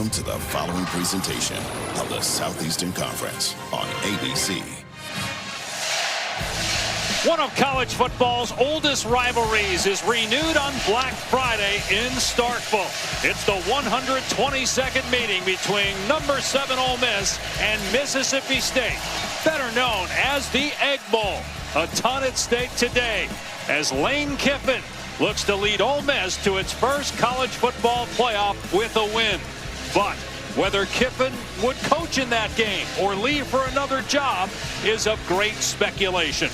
Welcome to the following presentation of the Southeastern Conference on ABC. One of college football's oldest rivalries is renewed on Black Friday in Starkville. It's the 122nd meeting between number 7 Ole Miss and Mississippi State, better known as the Egg Bowl. A ton at stake today as Lane Kiffin looks to lead Ole Miss to its first college football playoff with a win. But whether Kiffin would coach in that game or leave for another job is of great speculation.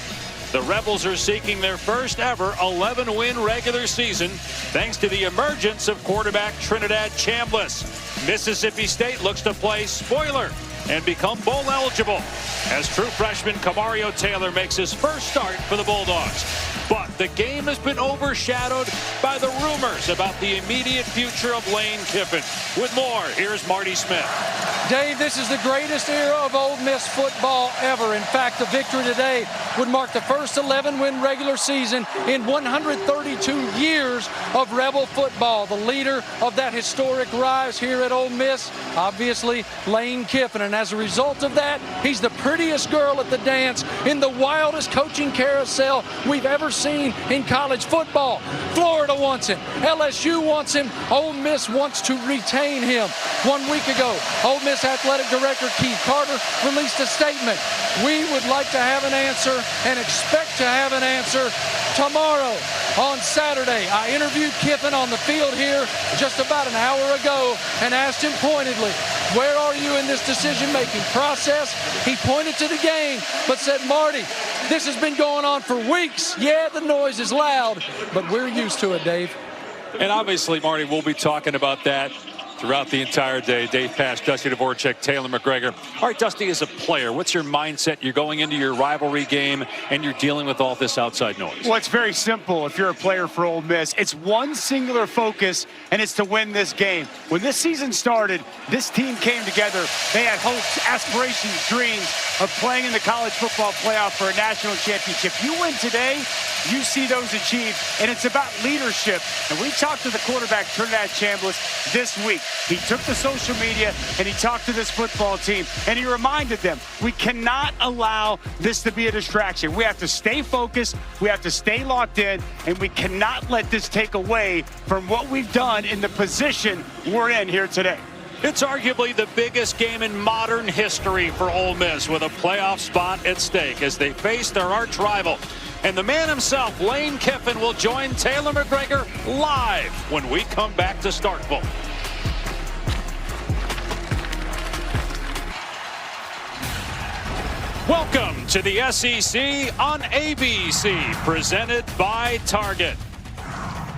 The Rebels are seeking their first ever 11-win regular season thanks to the emergence of quarterback Trinidad Chambliss. Mississippi State looks to play spoiler and become bowl eligible as true freshman Kamario Taylor makes his first start for the Bulldogs. But the game has been overshadowed by the rumors about the immediate future of Lane Kiffin. With more, here's Marty Smith. Dave, this is the greatest era of Ole Miss football ever. In fact, the victory today would mark the first 11-win regular season in 132 years of Rebel football. The leader of that historic rise here at Ole Miss, obviously, Lane Kiffin. And as a result of that, he's the prettiest girl at the dance in the wildest coaching carousel we've ever seen in college football. Florida wants him. LSU wants him. Ole Miss wants to retain him. 1 week ago, Ole Miss Athletic Director Keith Carter released a statement. We would like to have an answer and expect to have an answer tomorrow on Saturday. I interviewed Kiffin on the field here just about an hour ago and asked him pointedly, where are you in this decision-making process? He pointed to the game, but said, Marty, this has been going on for weeks. Yeah, the noise is loud, but we're used to it, Dave. And obviously, Marty, we'll be talking about that throughout the entire day. Dave Pasch, Dusty Dvorak, Taylor McGregor. All right, Dusty, as a player, what's your mindset? You're going into your rivalry game, and you're dealing with all this outside noise. Well, it's very simple if you're a player for Ole Miss. It's one singular focus, and it's to win this game. When this season started, this team came together. They had hopes, aspirations, dreams of playing in the college football playoff for a national championship. You win today, you see those achieved, and it's about leadership. And we talked to the quarterback, Trinidad Chambliss, this week. He took to social media and he talked to this football team and he reminded them, we cannot allow this to be a distraction. We have to stay focused, we have to stay locked in, and we cannot let this take away from what we've done in the position we're in here today. It's arguably the biggest game in modern history for Ole Miss, with a playoff spot at stake as they face their arch rival. And the man himself, Lane Kiffin, will join Taylor McGregor live when we come back to Starkville. Welcome to the SEC on ABC, presented by Target.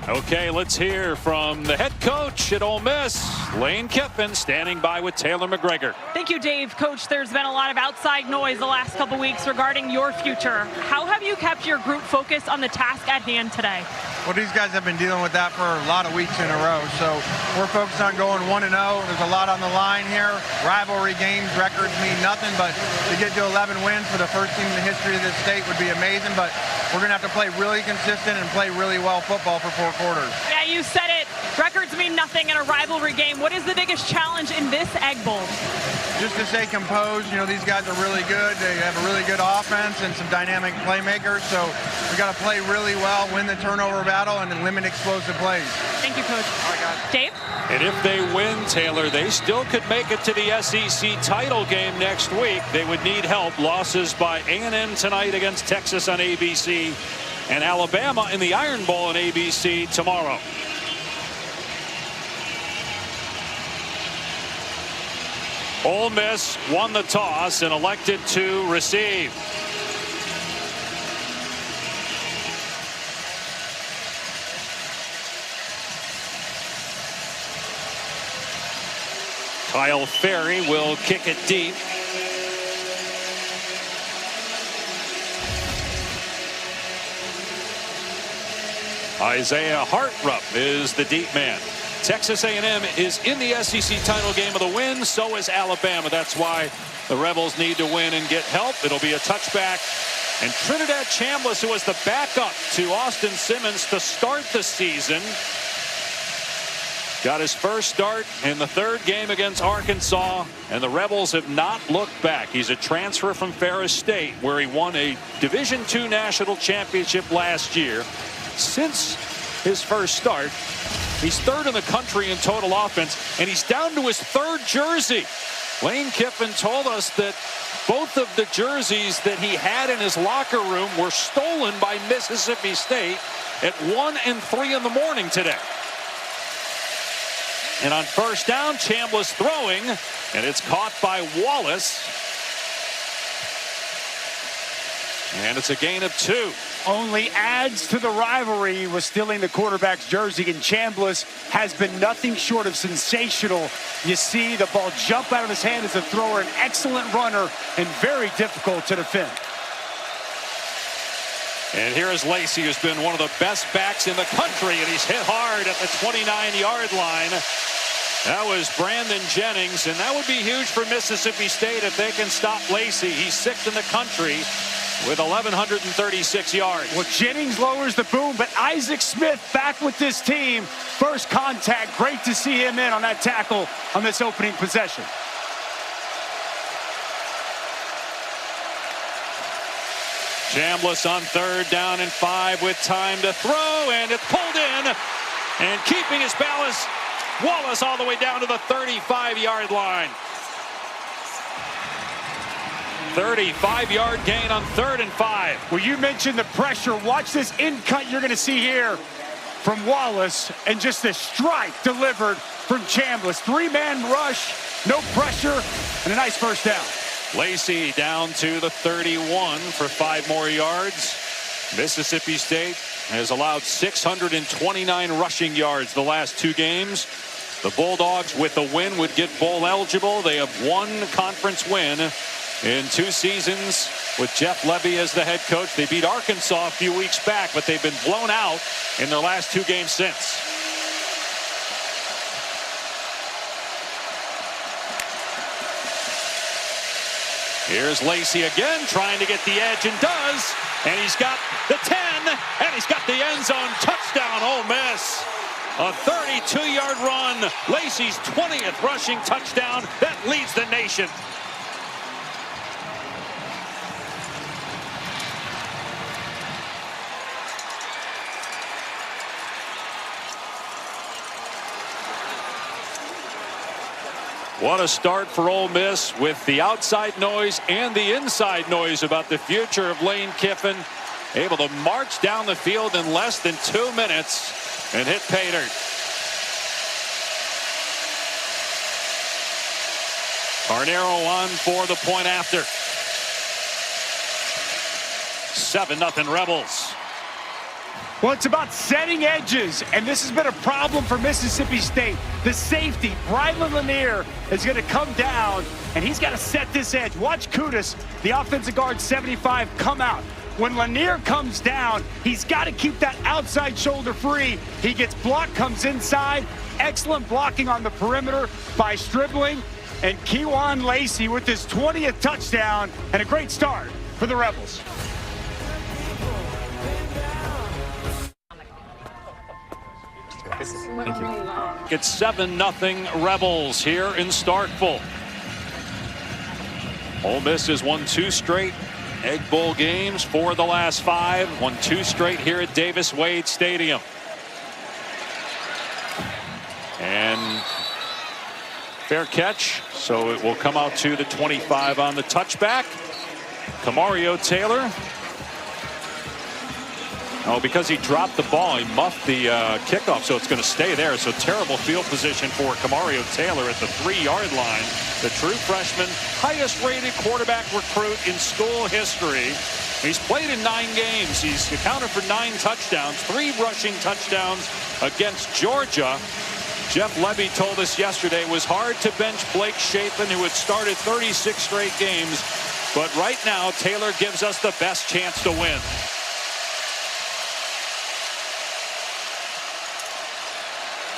Okay, let's hear from the head coach at Ole Miss, Lane Kiffin, standing by with Taylor McGregor. Thank you, Dave. Coach, there's been a lot of outside noise the last couple weeks regarding your future. How have you kept your group focused on the task at hand today? Well, these guys have been dealing with that for a lot of weeks in a row, so we're focused on going 1-0. There's a lot on the line here. Rivalry games, records mean nothing, but to get to 11 wins for the first team in the history of this state would be amazing, but we're going to have to play really consistent and play really well football for 4 quarters. Yeah, you said it. Records mean nothing in a rivalry game. What is the biggest challenge in this Egg Bowl? Just to stay composed. You know, these guys are really good. They have a really good offense and some dynamic playmakers, so we got to play really well, win the turnover battle, and limit explosive plays. Thank you, Coach. All right, guys. Dave? And if they win, Taylor, they still could make it to the SEC title game next week. They would need help. Losses by A&M tonight against Texas on ABC, and Alabama in the Iron Bowl on ABC tomorrow. Ole Miss won the toss and elected to receive. Kyle Ferry will kick it deep. Isaiah Hartrup is the deep man. Texas A&M is in the SEC title game with a win. So is Alabama. That's why the Rebels need to win and get help. It'll be a touchback. And Trinidad Chambliss, who was the backup to Austin Simmons to start the season, got his first start in the third game against Arkansas, and the Rebels have not looked back. He's a transfer from Ferris State, where he won a Division II national championship last year. Since his first start, he's third in the country in total offense, and he's down to his third jersey. Lane Kiffin told us that both of the jerseys that he had in his locker room were stolen by Mississippi State at 1 and 3 in the morning today. And on first down, Chambliss throwing, and it's caught by Wallace. And it's a gain of 2. Only adds to the rivalry with stealing the quarterback's jersey, and Chambliss has been nothing short of sensational. You see the ball jump out of his hand as a thrower, an excellent runner, and very difficult to defend. And here is Lacey, who's been one of the best backs in the country, and he's hit hard at the 29-yard line. That was Brandon Jennings, and that would be huge for Mississippi State if they can stop Lacey. He's 6th in the country with 1,136 yards. Well, Jennings lowers the boom, but Isaac Smith back with this team. First contact, great to see him in on that tackle on this opening possession. Chambliss on third down and 5 with time to throw, and it's pulled in, and keeping his balance, Wallace all the way down to the 35-yard line. 35-yard gain on 3rd and 5. Well, you mentioned the pressure. Watch this in cut you're going to see here from Wallace, and just a strike delivered from Chambliss. 3-man rush, no pressure, and a nice first down. Lacey down to the 31 for 5 more yards. Mississippi State has allowed 629 rushing yards the last 2 games. The Bulldogs with a win would get bowl eligible. They have 1 conference win in 2 seasons with Jeff Lebby as the head coach. They beat Arkansas a few weeks back, but they've been blown out in their last 2 games since. Here's Lacey again, trying to get the edge, and does. And he's got the 10, and he's got the end zone. Touchdown, Ole Miss. A 32-yard run. Lacey's 20th rushing touchdown. That leads the nation. What a start for Ole Miss, with the outside noise and the inside noise about the future of Lane Kiffin. Able to march down the field in less than 2 minutes and hit pay dirt. Carnero on for the point after. 7-0 Rebels. Well, it's about setting edges, and this has been a problem for Mississippi State. The safety, Brylan Lanier, is going to come down, and he's got to set this edge. Watch Kudus, the offensive guard, 75, come out. When Lanier comes down, he's got to keep that outside shoulder free. He gets blocked, comes inside. Excellent blocking on the perimeter by Stribling. And Kewan Lacey with his 20th touchdown, and a great start for the Rebels. Thank you. It's 7-0 Rebels here in Starkville. Ole Miss has won 2 straight Egg Bowl games, 4 of the last 5. Won 2 straight here at Davis Wade Stadium. And fair catch, so it will come out to the 25 on the touchback. Kamario Taylor. Oh, because he dropped the ball, he muffed the kickoff, so it's going to stay there. So terrible field position for Kamario Taylor at the 3-yard line. The true freshman, highest-rated quarterback recruit in school history. He's played in 9 games. He's accounted for 9 touchdowns, 3 rushing touchdowns against Georgia. Jeff Lebby told us yesterday it was hard to bench Blake Shapen, who had started 36 straight games. But right now, Taylor gives us the best chance to win.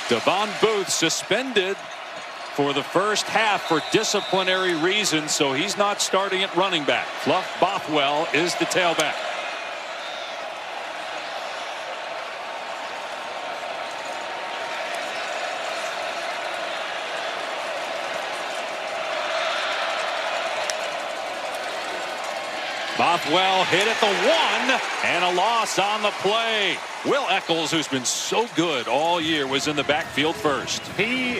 Devon Booth suspended for the first half for disciplinary reasons, so he's not starting at running back. Fluff Bothwell is the tailback. Bothwell hit at the 1 and a loss on the play. Will Eccles, who's been so good all year, was in the backfield first. He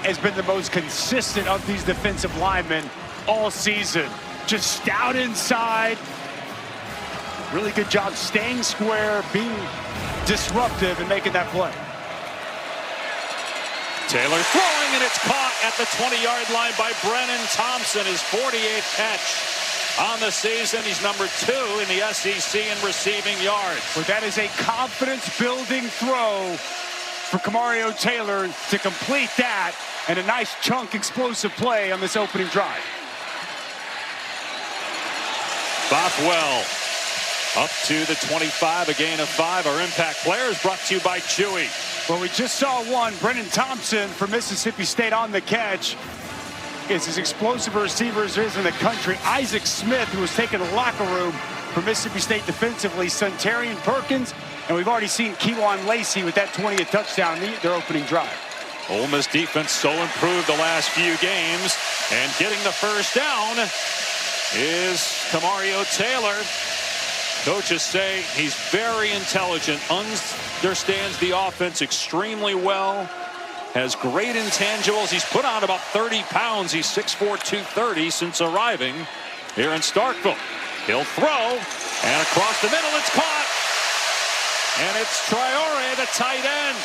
has been the most consistent of these defensive linemen all season. Just stout inside. Really good job staying square, being disruptive, and making that play. Taylor throwing, and it's caught at the 20-yard line by Brennan Thompson, his 48th catch on the season. He's number 2 in the SEC in receiving yards. Well, that is a confidence-building throw for Kamario Taylor to complete that, and a nice chunk explosive play on this opening drive. Bothwell up to the 25, a gain of 5. Our impact players brought to you by Chewy. Well, we just saw one. Brennan Thompson from Mississippi State on the catch. It's as explosive a receiver as there is in the country. Isaac Smith, who was taking the locker room for Mississippi State defensively. Suntarian Perkins, and we've already seen Keewan Lacey with that 20th touchdown in their opening drive. Ole Miss defense so improved the last few games, and getting the first down is Kamario Taylor. Coaches say he's very intelligent, understands the offense extremely well, has great intangibles. He's put on about 30 pounds. He's 6'4", 230 since arriving here in Starkville. He'll throw, and across the middle, it's caught. And it's Traore, the tight end,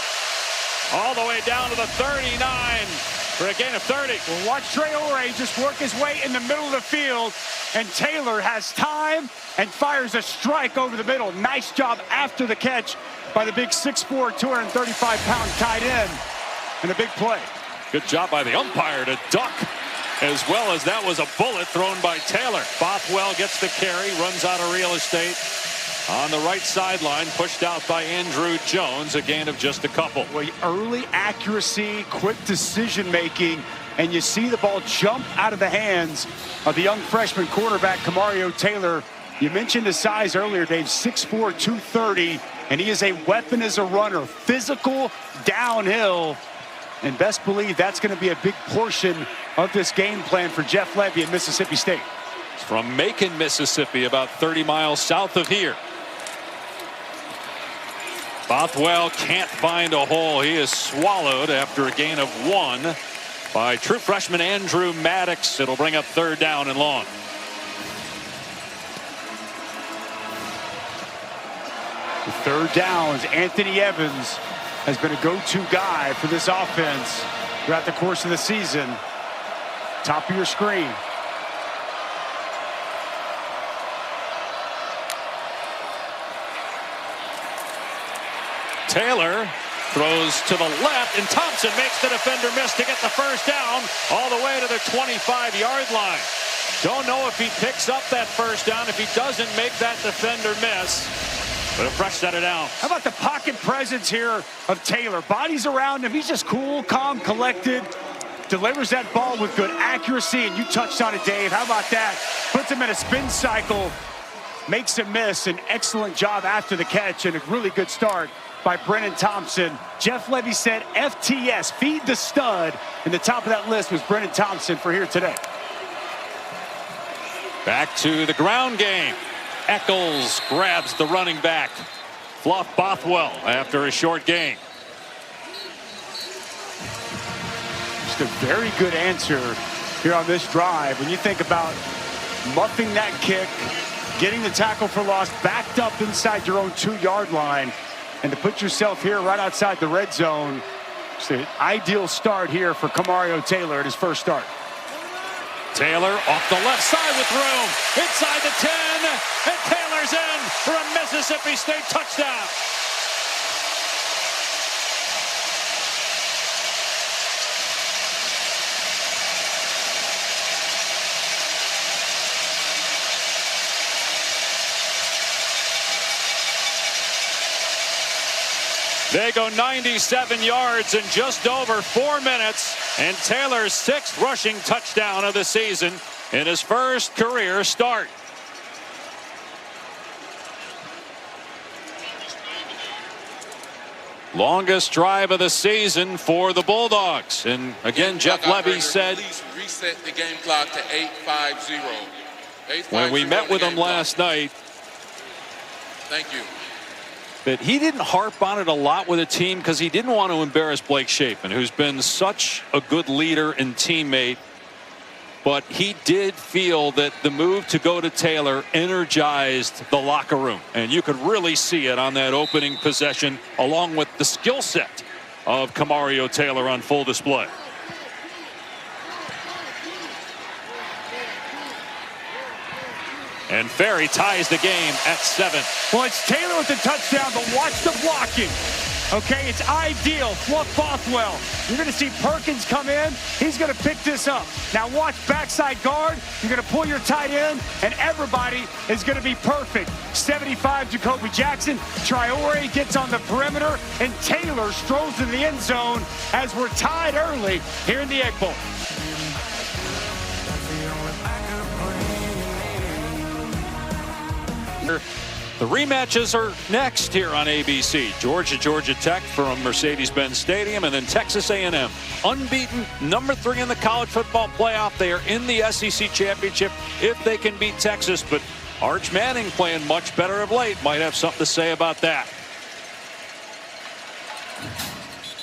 all the way down to the 39 for a gain of 30. Well, watch Traore just work his way in the middle of the field, and Taylor has time and fires a strike over the middle. Nice job after the catch by the big 6'4", 235-pound tight end, and a big play. Good job by the umpire to duck, as well as that was a bullet thrown by Taylor. Bothwell gets the carry, runs out of real estate on the right sideline, pushed out by Andrew Jones, a gain of just a couple. Well, early accuracy, quick decision-making, and you see the ball jump out of the hands of the young freshman quarterback, Kamario Taylor. You mentioned his size earlier, Dave, 6'4", 230, and he is a weapon as a runner, physical, downhill, and best believe that's going to be a big portion of this game plan for Jeff Levy at Mississippi State. It's from Macon, Mississippi, about 30 miles south of here. Bothwell can't find a hole. He is swallowed after a gain of 1 by true freshman Andrew Maddox. It'll bring up 3rd down and long. The 3rd downs, Anthony Evans has been a go-to guy for this offense throughout the course of the season. Top of your screen. Taylor throws to the left, and Thompson makes the defender miss to get the first down all the way to the 25-yard line. Don't know if he picks up that first down, if he doesn't make that defender miss. But a fresh set of downs. How about the pocket presence here of Taylor? Bodies around him. He's just cool, calm, collected. Delivers that ball with good accuracy, and you touched on it, Dave. How about that? Puts him in a spin cycle, makes him miss. An excellent job after the catch, and a really good start by Brennan Thompson. Jeff Levy said FTS, feed the stud, and the top of that list was Brennan Thompson for here today. Back to the ground game. Eccles grabs the running back, Fluff Bothwell, after a short gain. Just a very good answer here on this drive. When you think about muffing that kick, getting the tackle for loss, backed up inside your own 2-yard line, and to put yourself here right outside the red zone, it's an ideal start here for Kamario Taylor at his first start. Taylor off the left side with room, inside the 10, and Taylor's in for a Mississippi State touchdown. They go 97 yards in just over 4 minutes, and Taylor's 6th rushing touchdown of the season in his first career start. Longest drive of the season for the Bulldogs. And again, Jeff Levy said, please reset the game clock to 8:50. when we met with him last night. Thank you. That he didn't harp on it a lot with the team because he didn't want to embarrass Blake Shapen, who's been such a good leader and teammate. But he did feel that the move to go to Taylor energized the locker room. And you could really see it on that opening possession, along with the skill set of Kamario Taylor on full display. And Ferry ties the game at 7. Well, it's Taylor with the touchdown, but watch the blocking. Okay, it's ideal. Fluff Bothwell. You're going to see Perkins come in. He's going to pick this up. Now watch backside guard. You're going to pull your tight end, and everybody is going to be perfect. 75, Jacoby Jackson. Traore gets on the perimeter, and Taylor strolls in the end zone as we're tied early here in the Egg Bowl. The rematches are next here on ABC. Georgia Tech from Mercedes-Benz Stadium, and then Texas A&M. Unbeaten, number 3 in the college football playoff. They are in the SEC championship if they can beat Texas. But Arch Manning playing much better of late. Might have something to say about that.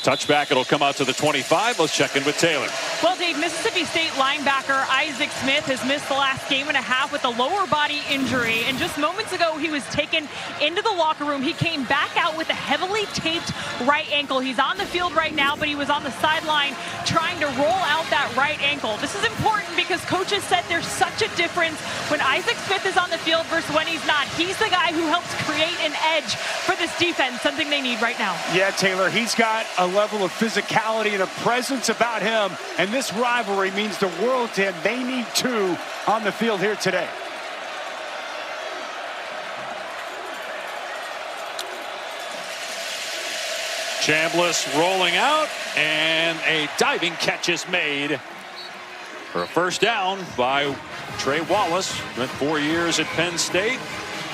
Touchback, it'll come out to the 25. Let's check in with Taylor. Well, Dave, Mississippi State linebacker Isaac Smith has missed the last game and a half with a lower body injury. And just moments ago, he was taken into the locker room. He came back out with a heavily taped right ankle. He's on the field right now, but he was on the sideline trying to roll out that right ankle. This is important because coaches said there's such a difference when Isaac Smith is on the field versus when he's not. He's the guy who helps create an edge for this defense, something they need right now. Yeah, Taylor, he's got a level of physicality and a presence about him, and this rivalry means the world to him. They need 2 on the field here today. Chambliss rolling out, and a diving catch is made for a first down by Trey Wallace. Spent 4 years at Penn State.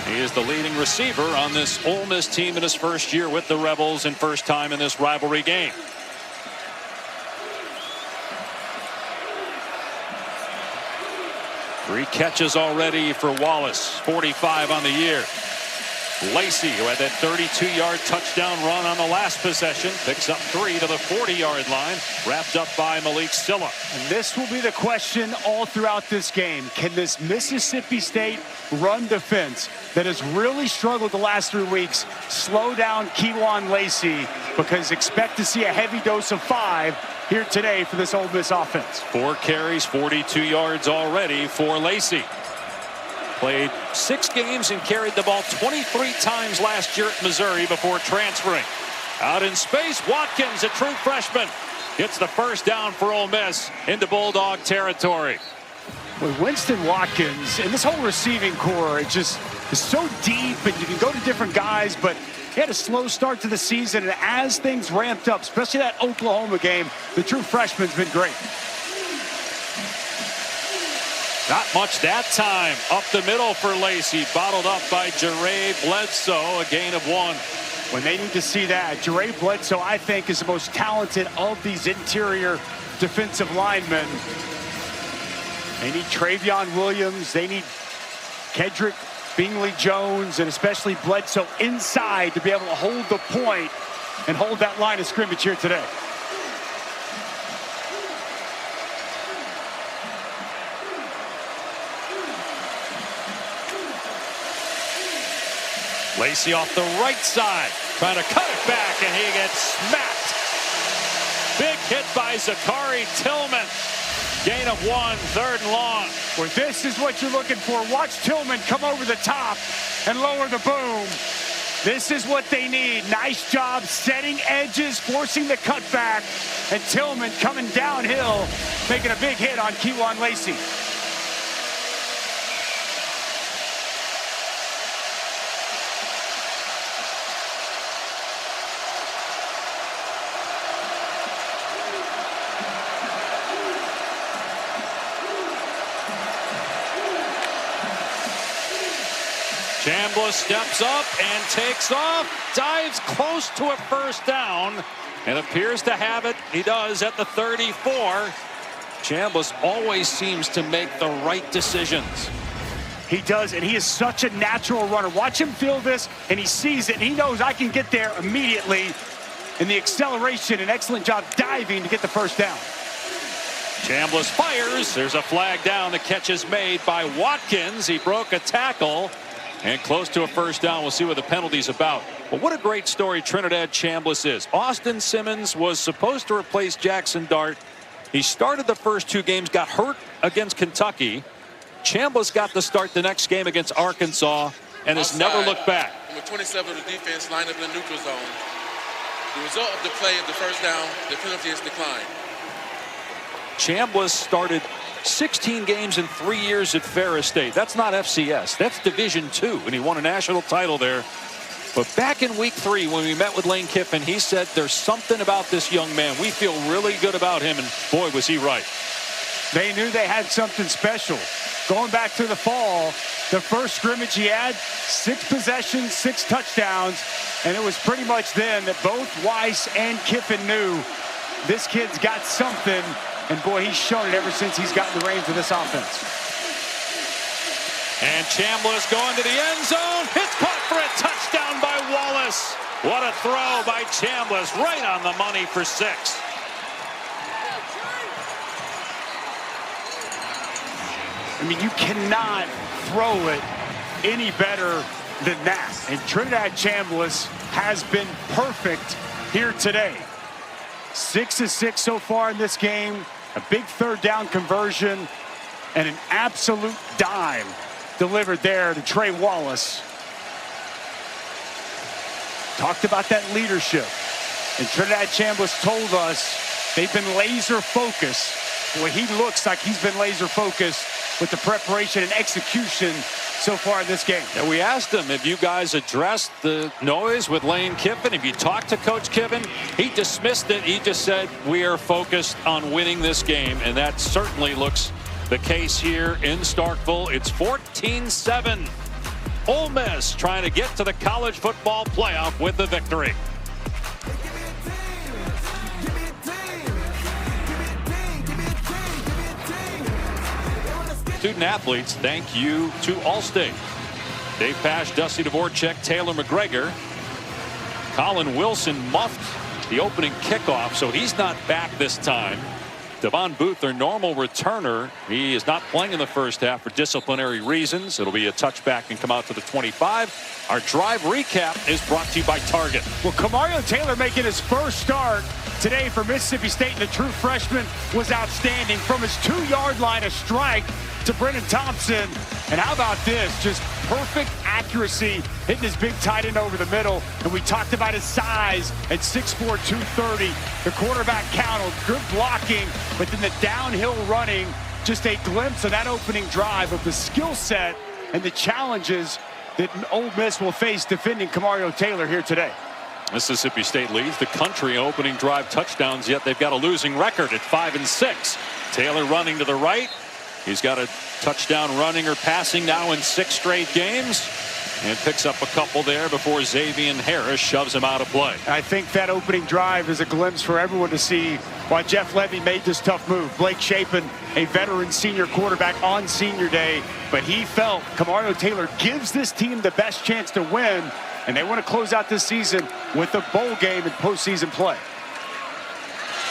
He is the leading receiver on this Ole Miss team in his first year with the Rebels and first time in this rivalry game. Three catches already for Wallace, 45 on the year. Lacey, who had that 32-yard touchdown run on the last possession, picks up 3 to the 40-yard line, wrapped up by Malik Silla. And this will be the question all throughout this game. Can this Mississippi State run defense that has really struggled the last 3 weeks slow down Kewan Lacey? Because expect to see a heavy dose of 5 here today for this Ole Miss offense. 4 carries, 42 yards already for Lacey. Played 6 games and carried the ball 23 times last year at Missouri before transferring. Out in space, Watkins, a true freshman, gets the first down for Ole Miss into Bulldog territory. With Winston Watkins and this whole receiving core, it just is so deep, and you can go to different guys, but he had a slow start to the season, and as things ramped up, especially that Oklahoma game, the true freshman's been great. Not much that time. Up the middle for Lacey. Bottled up by Jeray Bledsoe. A gain of 1. When they need to see that, Jeray Bledsoe, I think, is the most talented of these interior defensive linemen. They need Travion Williams. They need Kedrick Bingley Jones, and especially Bledsoe inside to be able to hold the point and hold that line of scrimmage here today. Lacey off the right side, trying to cut it back, and he gets smacked. Big hit by Zachary Tillman. Gain of 1, 3rd and long. Well, this is what you're looking for. Watch Tillman come over the top and lower the boom. This is what they need. Nice job setting edges, forcing the cutback, and Tillman coming downhill, making a big hit on Kewan Lacey. Chambliss steps up and takes off, dives close to a first down, and appears to have it. He does at the 34. Chambliss always seems to make the right decisions. He does, and he is such a natural runner. Watch him feel this, and he sees it, and he knows I can get there immediately. And the acceleration, an excellent job diving to get the first down. Chambliss fires. There's a flag down. The catch is made by Watkins. He broke a tackle and close to a first down. We'll see what the penalty's about. But what a great story Trinidad Chambliss is. Austin Simmons was supposed to replace Jackson Dart. He started the first 2 games, got hurt against Kentucky. Chambliss got the start the next game against Arkansas and has never looked back. Number 27 of the defense lined up in the neutral zone. The result of the play of the first down, the penalty is declined. Chambliss started 16 games in 3 years at Ferris State. That's not FCS. That's Division II, and he won a national title there. But back in week 3, when we met with Lane Kiffin, he said there's something about this young man. We feel really good about him, and boy, was he right. They knew they had something special. Going back to the fall, the first scrimmage he had, 6 possessions, 6 touchdowns, and it was pretty much then that both Weiss and Kiffin knew this kid's got something, and boy, he's shown it ever since he's gotten the reins of this offense. And Chambliss going to the end zone. It's caught for a touchdown by Wallace. What a throw by Chambliss, right on the money for 6. I mean, you cannot throw it any better than that. And Trinidad Chambliss has been perfect here today. 6 of 6 so far in this game. A big third down conversion and an absolute dime delivered there to Trey Wallace. Talked about that leadership. And Trinidad Chambliss told us they've been laser focused. Boy, he looks like he's been laser focused with the preparation and execution so far in this game. And we asked him, have you guys addressed the noise with Lane Kiffin? Have you talked to Coach Kiffin? He dismissed it. He just said, we are focused on winning this game. And that certainly looks the case here in Starkville. It's 14-7. Ole Miss trying to get to the college football playoff with the victory. Student athletes, thank you to Allstate. Dave Pasch, Dusty Dvorak, Taylor McGregor. Colin Wilson muffed the opening kickoff, so he's not back this time. Devon Booth, their normal returner, he is not playing in the first half for disciplinary reasons. It'll be a touchback and come out to the 25. Our drive recap is brought to you by Target. Well, Kamario Taylor making his first start today for Mississippi State, and the true freshman was outstanding. From his 2-yard line, a strike to Brennan Thompson. And how about this? Just perfect accuracy, hitting his big tight end over the middle. And we talked about his size at 6'4", 230. The quarterback counted, good blocking, but then the downhill running, just a glimpse of that opening drive of the skill set and the challenges that Ole Miss will face defending Kamario Taylor here today. Mississippi State leads the country in opening drive touchdowns, yet they've got a losing record at 5-6. Taylor running to the right. He's got a touchdown running or passing now in 6 straight games, and picks up a couple there before Xavier Harris shoves him out of play. I think that opening drive is a glimpse for everyone to see why Jeff Levy made this tough move. Blake Shapen, a veteran senior quarterback on senior day, but he felt Kamario Taylor gives this team the best chance to win, and they want to close out this season with a bowl game and postseason play.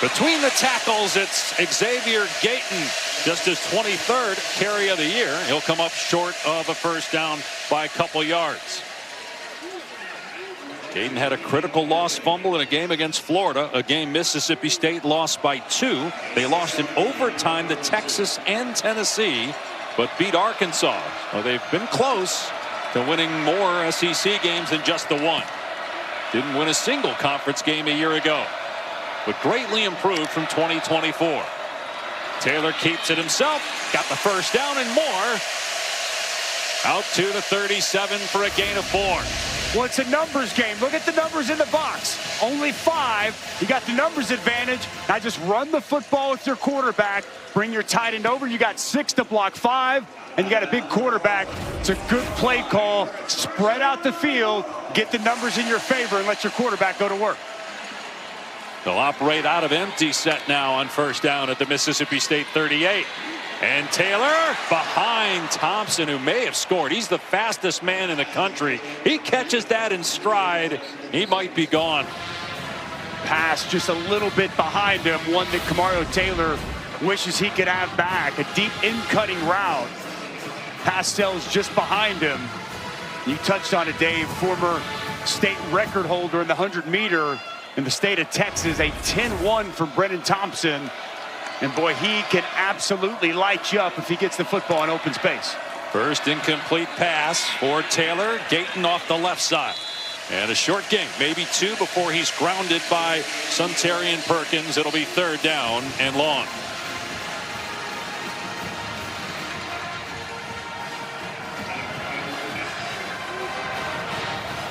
Between the tackles, it's Xavier Gayton, just his 23rd carry of the year. He'll come up short of a first down by a couple yards. Gayton had a critical loss fumble in a game against Florida, a game Mississippi State lost by 2. They lost in overtime to Texas and Tennessee, but beat Arkansas. Well, they've been close to winning more SEC games than just the one. Didn't win a single conference game a year ago, but greatly improved from 2024. Taylor keeps it himself, got the first down and more. Out to the 37 for a gain of 4. Well, it's a numbers game. Look at the numbers in the box. Only 5. You got the numbers advantage. Now just run the football with your quarterback. Bring your tight end over. You got 6 to block 5. And you got a big quarterback. It's a good play call. Spread out the field. Get the numbers in your favor and let your quarterback go to work. They'll operate out of empty set now on first down at the Mississippi State 38. And Taylor behind Thompson, who may have scored. He's the fastest man in the country. He catches that in stride. He might be gone. Pass just a little bit behind him. One that Kamario Taylor wishes he could have back. A deep in-cutting route. Pastell's just behind him. You touched on it, Dave. Former state record holder in the 100-meter in the state of Texas. A 10-1 from Brennan Thompson. And boy, he can absolutely light you up if he gets the football in open space. First incomplete pass for Taylor. Gayton off the left side. And a short game, maybe two, before he's grounded by Suntarian Perkins. It'll be 3rd down and long.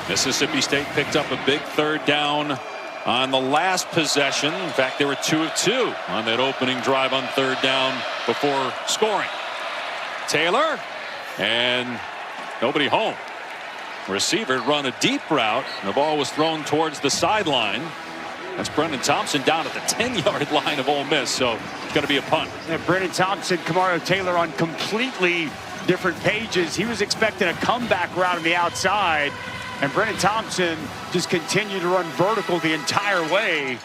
Mississippi State picked up a big 3rd down on the last possession. In fact, they were 2 of 2 on that opening drive on 3rd down before scoring. Taylor, and nobody home. Receiver run a deep route. The ball was thrown towards the sideline. That's Brennan Thompson down at the 10-yard line of Ole Miss, so it's going to be a punt. And Brennan Thompson, Kamario Taylor on completely different pages. He was expecting a comeback route on the outside, and Brennan Thompson just continued to run vertical the entire way.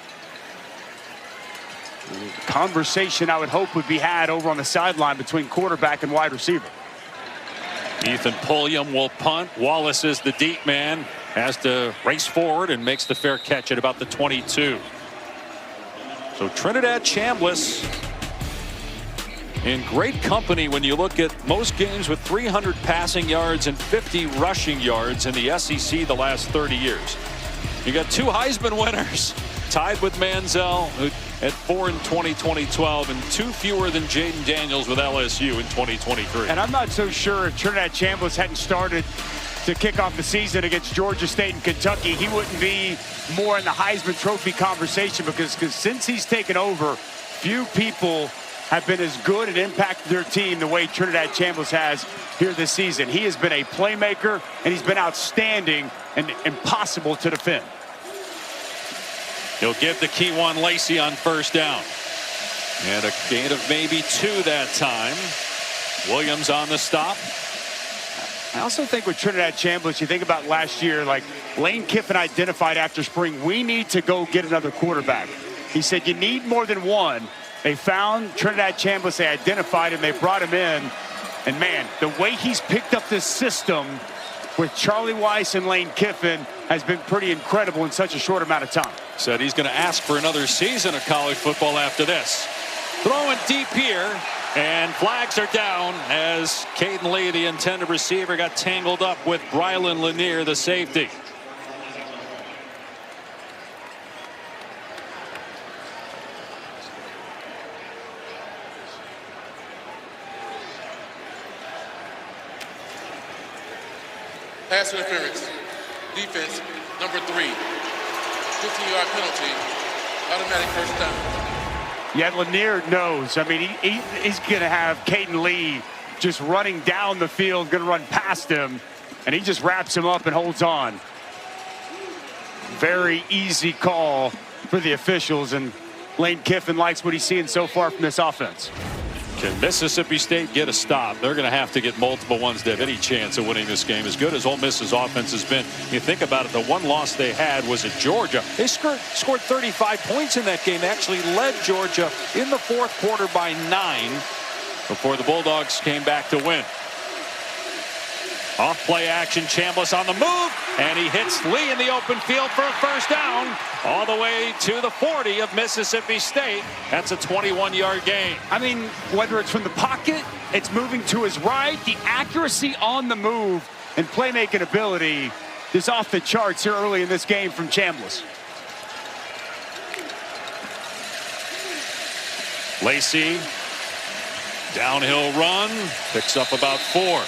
Conversation I would hope would be had over on the sideline between quarterback and wide receiver. Ethan Pulliam will punt. Wallace is the deep man. Has to race forward and makes the fair catch at about the 22. So Trinidad Chambliss in great company when you look at most games with 300 passing yards and 50 rushing yards in the SEC the last 30 years. You got 2 Heisman winners tied with Manziel at 4 in 2012 and 2 fewer than Jaden Daniels with LSU in 2023. And I'm not so sure if Trinidad Chambliss hadn't started to kick off the season against Georgia State and Kentucky, he wouldn't be more in the Heisman Trophy conversation, because since he's taken over, few people have been as good and impacted their team the way Trinidad Chambliss has here this season. He has been a playmaker, and he's been outstanding and impossible to defend. He'll give the Keywan Lacey on 1st down. And a gain of maybe 2 that time. Williams on the stop. I also think with Trinidad Chambliss, you think about last year, like Lane Kiffin identified after spring, we need to go get another quarterback. He said, you need more than one. They found Trinidad Chambliss, they identified him, they brought him in. And man, the way he's picked up this system with Charlie Weiss and Lane Kiffin has been pretty incredible in such a short amount of time. Said he's going to ask for another season of college football after this. Throwing deep here, and flags are down as Caden Lee, the intended receiver, got tangled up with Brylan Lanier, the safety. Pass interference. Defense, number 3. 15-yard penalty. Automatic 1st down. Yeah, Lanier knows. I mean, he's going to have Caden Lee just running down the field, going to run past him, and he just wraps him up and holds on. Very easy call for the officials, and Lane Kiffin likes what he's seeing so far from this offense. Can Mississippi State get a stop? They're going to have to get multiple ones to have any chance of winning this game. As good as Ole Miss's offense has been, you think about it, the one loss they had was at Georgia. They scored 35 points in that game. They actually led Georgia in the 4th quarter by 9 before the Bulldogs came back to win. Off play action, Chambliss on the move, and he hits Lee in the open field for a 1st down all the way to the 40 of Mississippi State. That's a 21-yard gain. I mean, whether it's from the pocket, it's moving to his right, the accuracy on the move and playmaking ability is off the charts here early in this game from Chambliss. Lacey, downhill run, picks up about 4.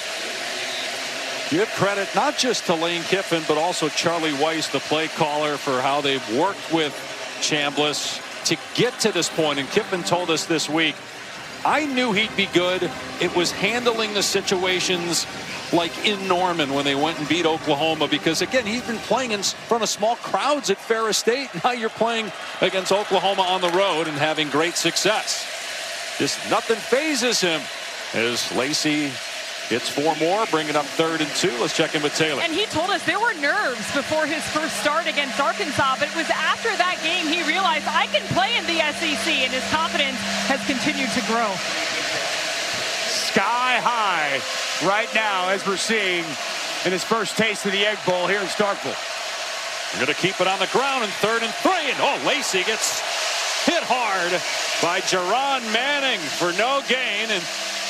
Give credit not just to Lane Kiffin, but also Charlie Weiss, the play caller, for how they've worked with Chambliss to get to this point. And Kiffin told us this week, I knew he'd be good. It was handling the situations like in Norman when they went and beat Oklahoma, because again, he's been playing in front of small crowds at Ferris State. Now you're playing against Oklahoma on the road and having great success. Just nothing phases him as Lacey hits 4 more, bringing up 3rd and 2. Let's check in with Taylor. And he told us there were nerves before his first start against Arkansas, but it was after that game he realized I can play in the SEC, and his confidence has continued to grow. Sky high right now as we're seeing in his first taste of the Egg Bowl here in Starkville. We're going to keep it on the ground in 3rd and 3. And Lacey gets hit hard by Jerron Manning for no gain. And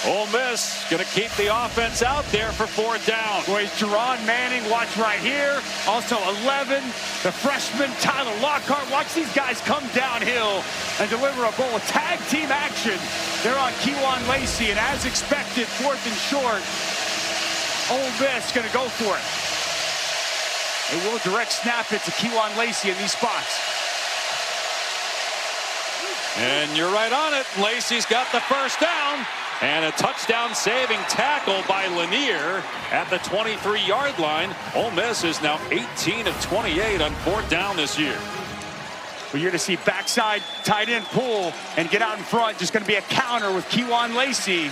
Ole Miss going to keep the offense out there for 4th down. Boys, Jerron Manning, watch right here. Also 11, the freshman Tyler Lockhart. Watch these guys come downhill and deliver a bowl of tag team action. They're on Kewan Lacey, and as expected, 4th and short. Ole Miss going to go for it. They will direct snap it to Kewan Lacey in these spots. And you're right on it. Lacey's got the 1st down. And a touchdown saving tackle by Lanier at the 23-yard line. Ole Miss is now 18 of 28 on 4th down this year. Well, you're going to see backside tight end pull and get out in front. Just going to be a counter with Kewan Lacey.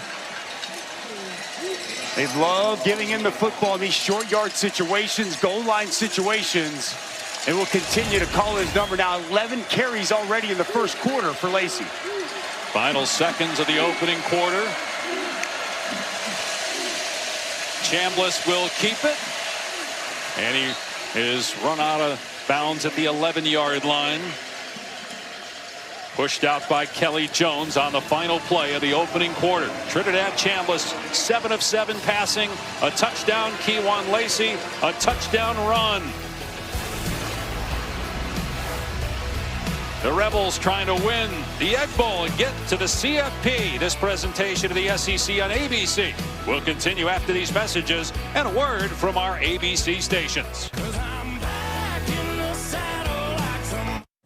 They love giving him the football in these short yard situations, goal line situations. And will continue to call his number now. 11 carries already in the first quarter for Lacey. Final seconds of the opening quarter. Chambliss will keep it. And he is run out of bounds at the 11-yard line. Pushed out by Kelly Jones on the final play of the opening quarter. Trinidad Chambliss, 7 of 7 passing, a touchdown. Kewan Lacey, a touchdown run. The Rebels trying to win the Egg Bowl and get to the CFP. This presentation of the SEC on ABC will continue after these messages and a word from our ABC stations.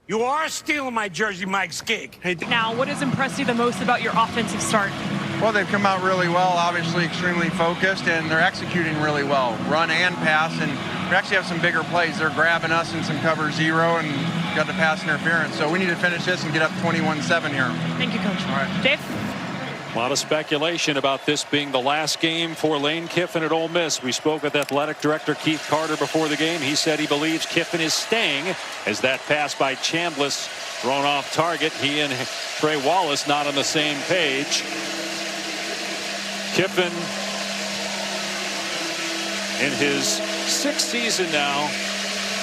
You are stealing my jersey, Mike Skig. Hey, Now, what has impressed you the most about your offensive start? Well, they've come out really well, obviously extremely focused, and they're executing really well, run and pass, and we actually have some bigger plays. They're grabbing us in some cover 0 and got the pass interference. So we need to finish this and get up 21-7 here. Thank you, Coach. All right. Dave? A lot of speculation about this being the last game for Lane Kiffin at Ole Miss. We spoke with athletic director Keith Carter before the game. He said he believes Kiffin is staying as that pass by Chambliss thrown off target. He and Trey Wallace not on the same page. Kiffin in his 6th season now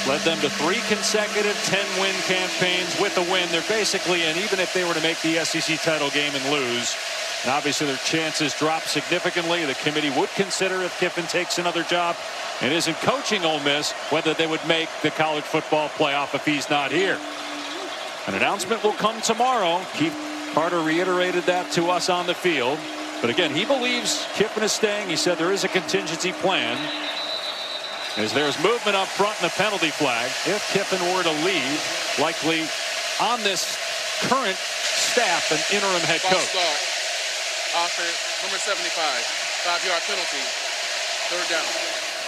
led them to 3 consecutive 10-win campaigns with a win. They're basically in, even if they were to make the SEC title game and lose. And obviously their chances drop significantly. The committee would consider, if Kiffin takes another job and isn't coaching Ole Miss, whether they would make the college football playoff if he's not here. An announcement will come tomorrow. Keith Carter reiterated that to us on the field. But again, he believes Kiffin is staying. He said there is a contingency plan. As there's movement up front in the penalty flag, if Kiffin were to leave, likely on this current staff, an interim head coach. Offense, number 75, 5-yard penalty, 3rd down.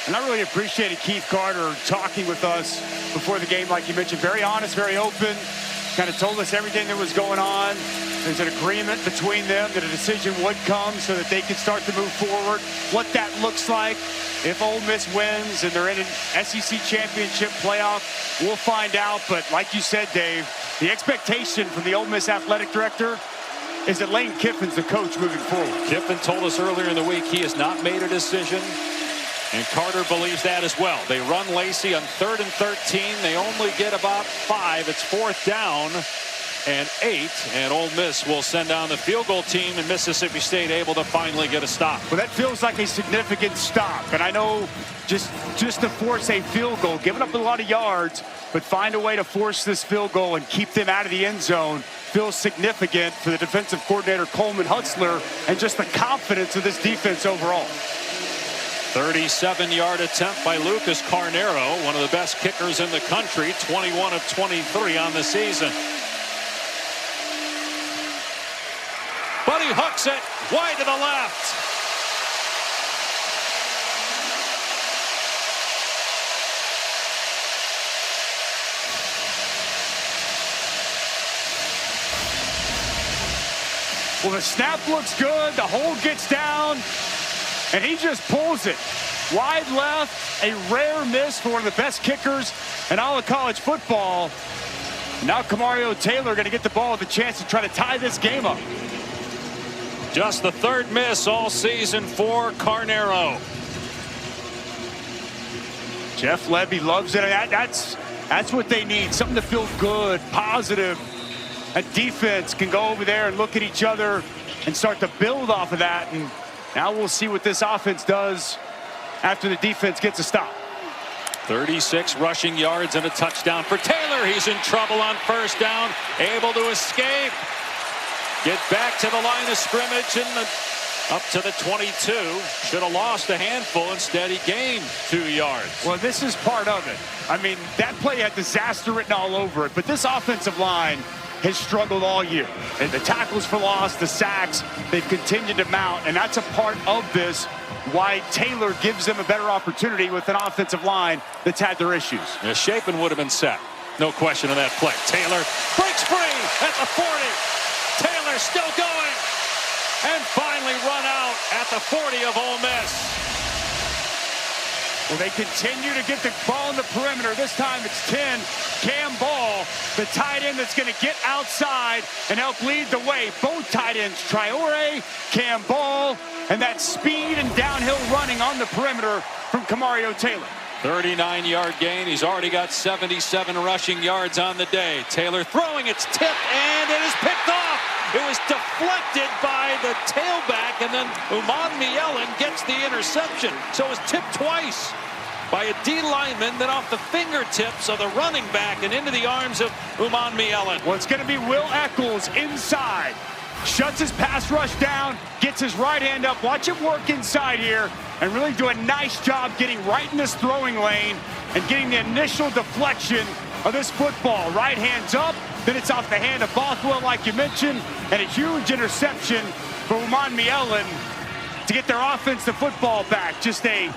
And I really appreciated Keith Carter talking with us before the game, like you mentioned. Very honest, very open. Kind of told us everything that was going on. There's an agreement between them that a decision would come so that they could start to move forward. What that looks like if Ole Miss wins and they're in an SEC championship playoff, we'll find out. But like you said, Dave, the expectation from the Ole Miss athletic director is that Lane Kiffin's the coach moving forward. Kiffin told us earlier in the week he has not made a decision, and Carter believes that as well. They run Lacey on 3rd and 13. They only get about 5. It's 4th down and 8, and Ole Miss will send down the field goal team, and Mississippi State able to finally get a stop. Well, that feels like a significant stop, and I know just to force a field goal, giving up a lot of yards, but find a way to force this field goal and keep them out of the end zone feels significant for the defensive coordinator Coleman Hutzler and just the confidence of this defense overall. 37-yard attempt by Lucas Carnero, one of the best kickers in the country, 21 of 23 on the season. But he hooks it wide to the left. Well, the snap looks good. The hold gets down, and he just pulls it. Wide left, a rare miss for one of the best kickers in all of college football. Now Kamario Taylor going to get the ball with a chance to try to tie this game up. Just the third miss all season for Carnero. Jeff Lebby loves it. That's what they need, something to feel good, positive. A defense can go over there and look at each other and start to build off of that. And now we'll see what this offense does after the defense gets a stop. 36 rushing yards and a touchdown for Taylor. He's in trouble on first down, able to escape. Get back to the line of scrimmage and up to the 22. Should have lost a handful. Instead, he gained 2 yards. Well, this is part of it. I mean, that play had disaster written all over it, but this offensive line has struggled all year. And the tackles for loss, the sacks, they've continued to mount, and that's a part of this, why Taylor gives them a better opportunity with an offensive line that's had their issues. Yeah, Shapen would have been set. No question on that play. Taylor breaks free at the 40. Taylor still going. And finally run out at the 40 of Ole Miss. Well, they continue to get the ball in the perimeter. This time it's 10. Cam Ball, the tight end that's going to get outside and help lead the way. Both tight ends, Traore, Cam Ball, and that speed and downhill running on the perimeter from Kamario Taylor. 39-yard gain. He's already got 77 rushing yards on the day. Taylor throwing, it's tipped, and it is picked off. It was deflected by the tailback, and then Uman Mielen gets the interception. So it was tipped twice by a D lineman, then off the fingertips of the running back and into the arms of Uman Mielen. Well, it's going to be Will Eccles inside. Shuts his pass rush down, gets his right hand up. Watch him work inside here and really do a nice job getting right in this throwing lane and getting the initial deflection of this football. Right hand's up, then it's off the hand of Bothwell, like you mentioned, and a huge interception for Uman Mielen to get their offense the football back. Just a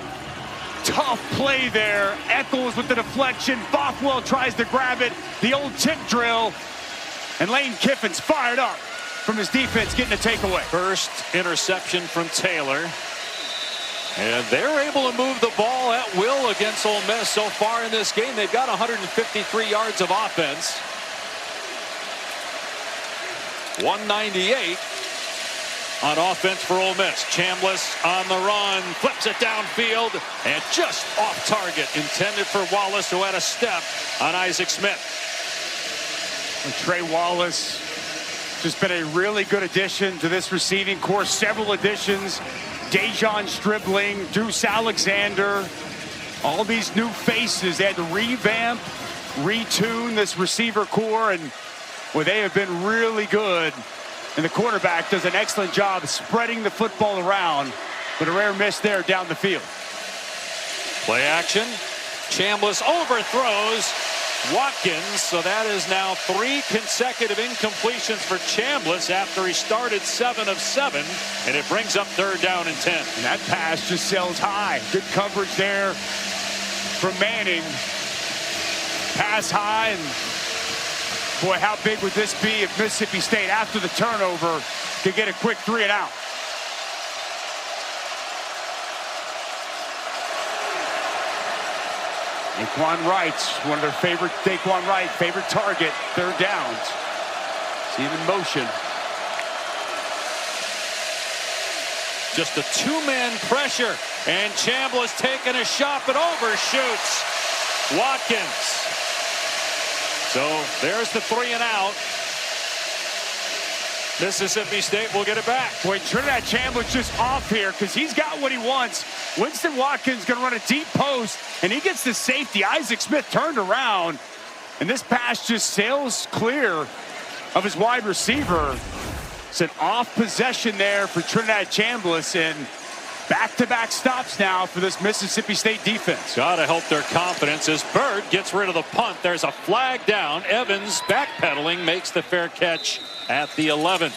tough play there. Eccles with the deflection. Bothwell tries to grab it. The old tip drill. And Lane Kiffin's fired up from his defense getting a takeaway. First interception from Taylor. And they're able to move the ball at will against Ole Miss so far in this game. They've got 153 yards of offense. 198 on offense for Ole Miss. Chambliss on the run, flips it downfield, and just off target. Intended for Wallace, who had a step on Isaac Smith. And Trey Wallace just been a really good addition to this receiving corps. Several additions. Dejon Stribling, Deuce Alexander, all these new faces. They had to revamp, retune this receiver corps, and well, they have been really good. And the quarterback does an excellent job spreading the football around, but a rare miss there down the field. Play action. Chambliss overthrows Watkins, so that is now 3 consecutive incompletions for Chambliss after he started 7 of 7, and it brings up 3rd down and 10. And that pass just sails high. Good coverage there from Manning. Pass high, and boy, how big would this be if Mississippi State, after the turnover, could get a quick 3 and out. Daquan Wright's one of their favorite, Daquan Wright, favorite target, 3rd downs. See him in motion. Just a 2-man pressure, and Chambliss taking a shot, but overshoots Watkins. So there's the 3 and out. Mississippi State will get it back. Boy, Trinidad Chambliss just off here because he's got what he wants. Winston Watkins going to run a deep post, and he gets the safety. Isaac Smith turned around, and this pass just sails clear of his wide receiver. It's an off possession there for Trinidad Chambliss, and back-to-back stops now for this Mississippi State defense. Got to help their confidence as Bird gets rid of the punt. There's a flag down. Evans backpedaling, makes the fair catch at the 11.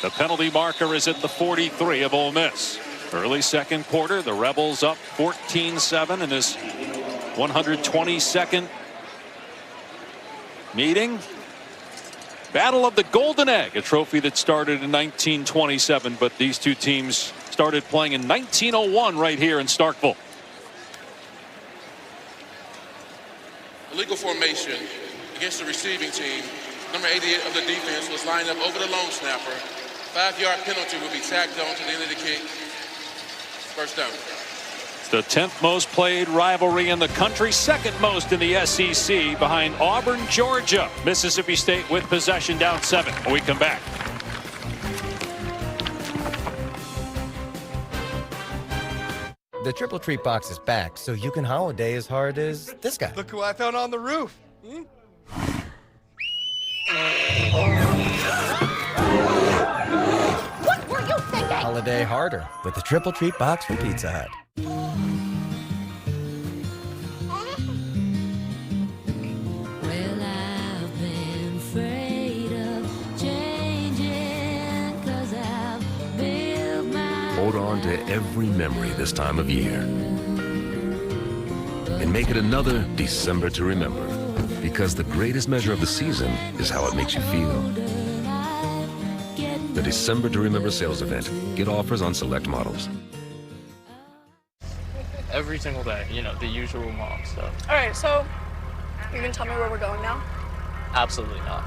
The penalty marker is at the 43 of Ole Miss. Early second quarter, the Rebels up 14-7 in this 122nd meeting. Battle of the Golden Egg, a trophy that started in 1927, but these two teams started playing in 1901 right here in Starkville. Illegal formation against the receiving team. Number 88 of the defense was lined up over the long snapper. 5-yard penalty will be tacked on to the end of the kick. First down. It's the 10th most played rivalry in the country, second most in the SEC, behind Auburn, Georgia. Mississippi State with possession, down 7 when we come back. The Triple Treat Box is back, so you can holiday as hard as this guy. Look who I found on the roof. What were you thinking? Holiday harder with the Triple Treat Box from Pizza Hut. Well, I've been afraid of changing 'cause I've built my... Hold on to every memory this time of year. And make it another December to remember. Because the greatest measure of the season is how it makes you feel. The December to Remember sales event. Get offers on select models. Every single day, you know, the usual mom stuff. All right, so you can tell me where we're going now? Absolutely not.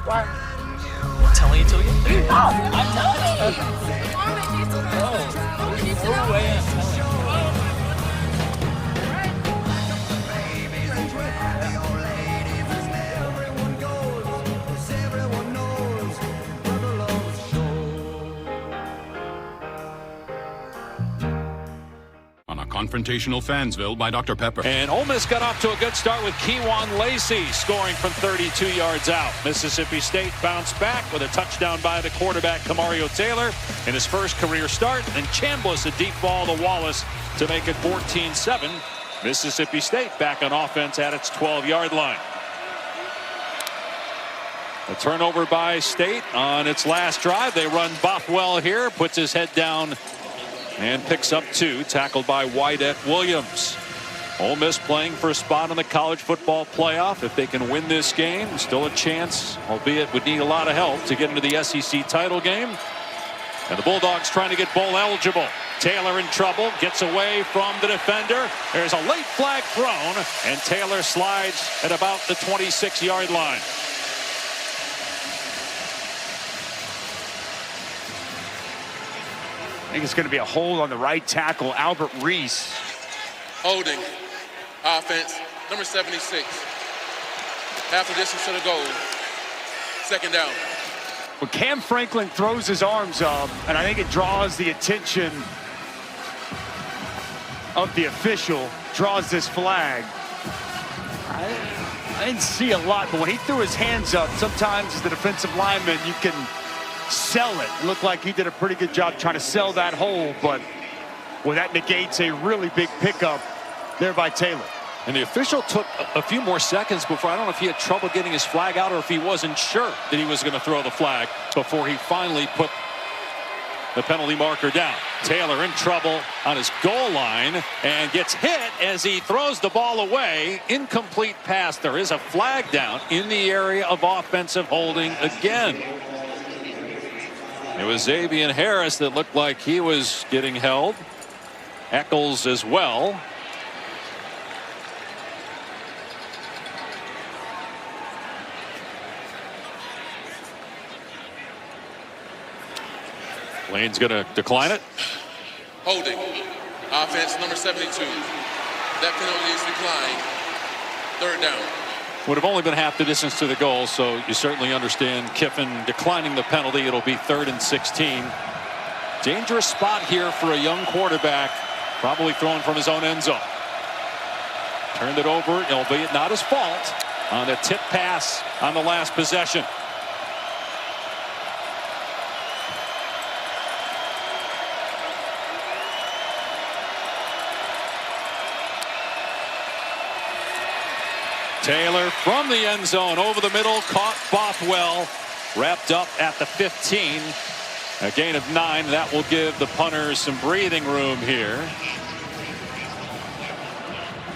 Why? I'm telling you till you get there. I'm telling you. No way I'm telling you. Confrontational Fansville by Dr. Pepper. And Ole Miss got off to a good start with Kewan Lacey scoring from 32 yards out. Mississippi State bounced back with a touchdown by the quarterback Kamario Taylor in his first career start, and Chambliss a deep ball to Wallace to make it 14-7. Mississippi State back on offense at its 12-yard line. A turnover by State on its last drive. They run Bothwell here, puts his head down and picks up 2, tackled by Wydett Williams. Ole Miss playing for a spot in the college football playoff. If they can win this game, still a chance, albeit would need a lot of help to get into the SEC title game. And the Bulldogs trying to get bowl eligible. Taylor in trouble, gets away from the defender. There's a late flag thrown, and Taylor slides at about the 26-yard line. I think it's going to be a hold on the right tackle, Albert Reese. Holding. Offense. Number 76. Half the distance to the goal. Second down. Well, Cam Franklin throws his arms up, and I think it draws the attention of the official, draws this flag. I didn't see a lot, but when he threw his hands up, sometimes as the defensive lineman, you can sell it. It looked like he did a pretty good job trying to sell that hole, but well, that negates a really big pickup there by Taylor. And the official took a few more seconds before. I don't know if he had trouble getting his flag out or if he wasn't sure that he was going to throw the flag before he finally put the penalty marker down. Taylor in trouble on his goal line and gets hit as he throws the ball away. Incomplete pass. There is a flag down in the area of offensive holding again. It was Xavier Harris that looked like he was getting held. Eccles as well. Lane's going to decline it. Holding. Offense number 72. That penalty is declined. Third down. Would have only been half the distance to the goal, so you certainly understand Kiffin declining the penalty. It'll be 3rd and 16. Dangerous spot here for a young quarterback, probably throwing from his own end zone. Turned it over, albeit not his fault, on a tip pass on the last possession. Taylor from the end zone over the middle, caught Bothwell, wrapped up at the 15. A gain of 9. That will give the punters some breathing room here.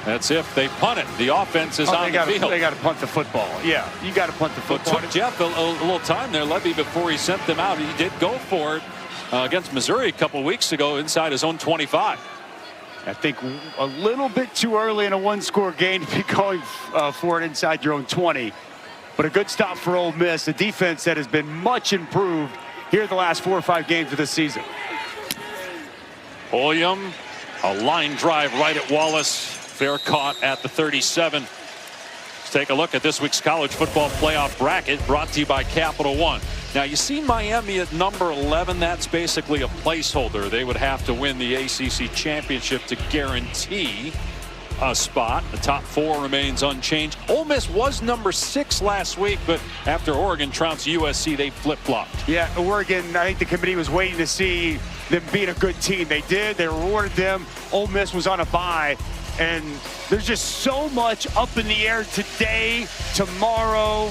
That's if they punt it. The offense is on the field. They got to punt the football. Yeah, you got to punt the football. It took Jeff a little time there, Levy, before he sent them out. He did go for it against Missouri a couple weeks ago inside his own 25. I think a little bit too early in a one-score game to be going for it inside your own 20. But a good stop for Ole Miss, a defense that has been much improved here the last 4 or 5 games of this season. Pulliam, a line drive right at Wallace. Fair caught at the 37. Let's take a look at this week's college football playoff bracket brought to you by Capital One. Now, you see Miami at number 11. That's basically a placeholder. They would have to win the ACC championship to guarantee a spot. The top 4 remains unchanged. Ole Miss was number 6 last week, but after Oregon trounced USC, they flip-flopped. Yeah, Oregon, I think the committee was waiting to see them being a good team. They did. They rewarded them. Ole Miss was on a bye. And there's just so much up in the air today, tomorrow.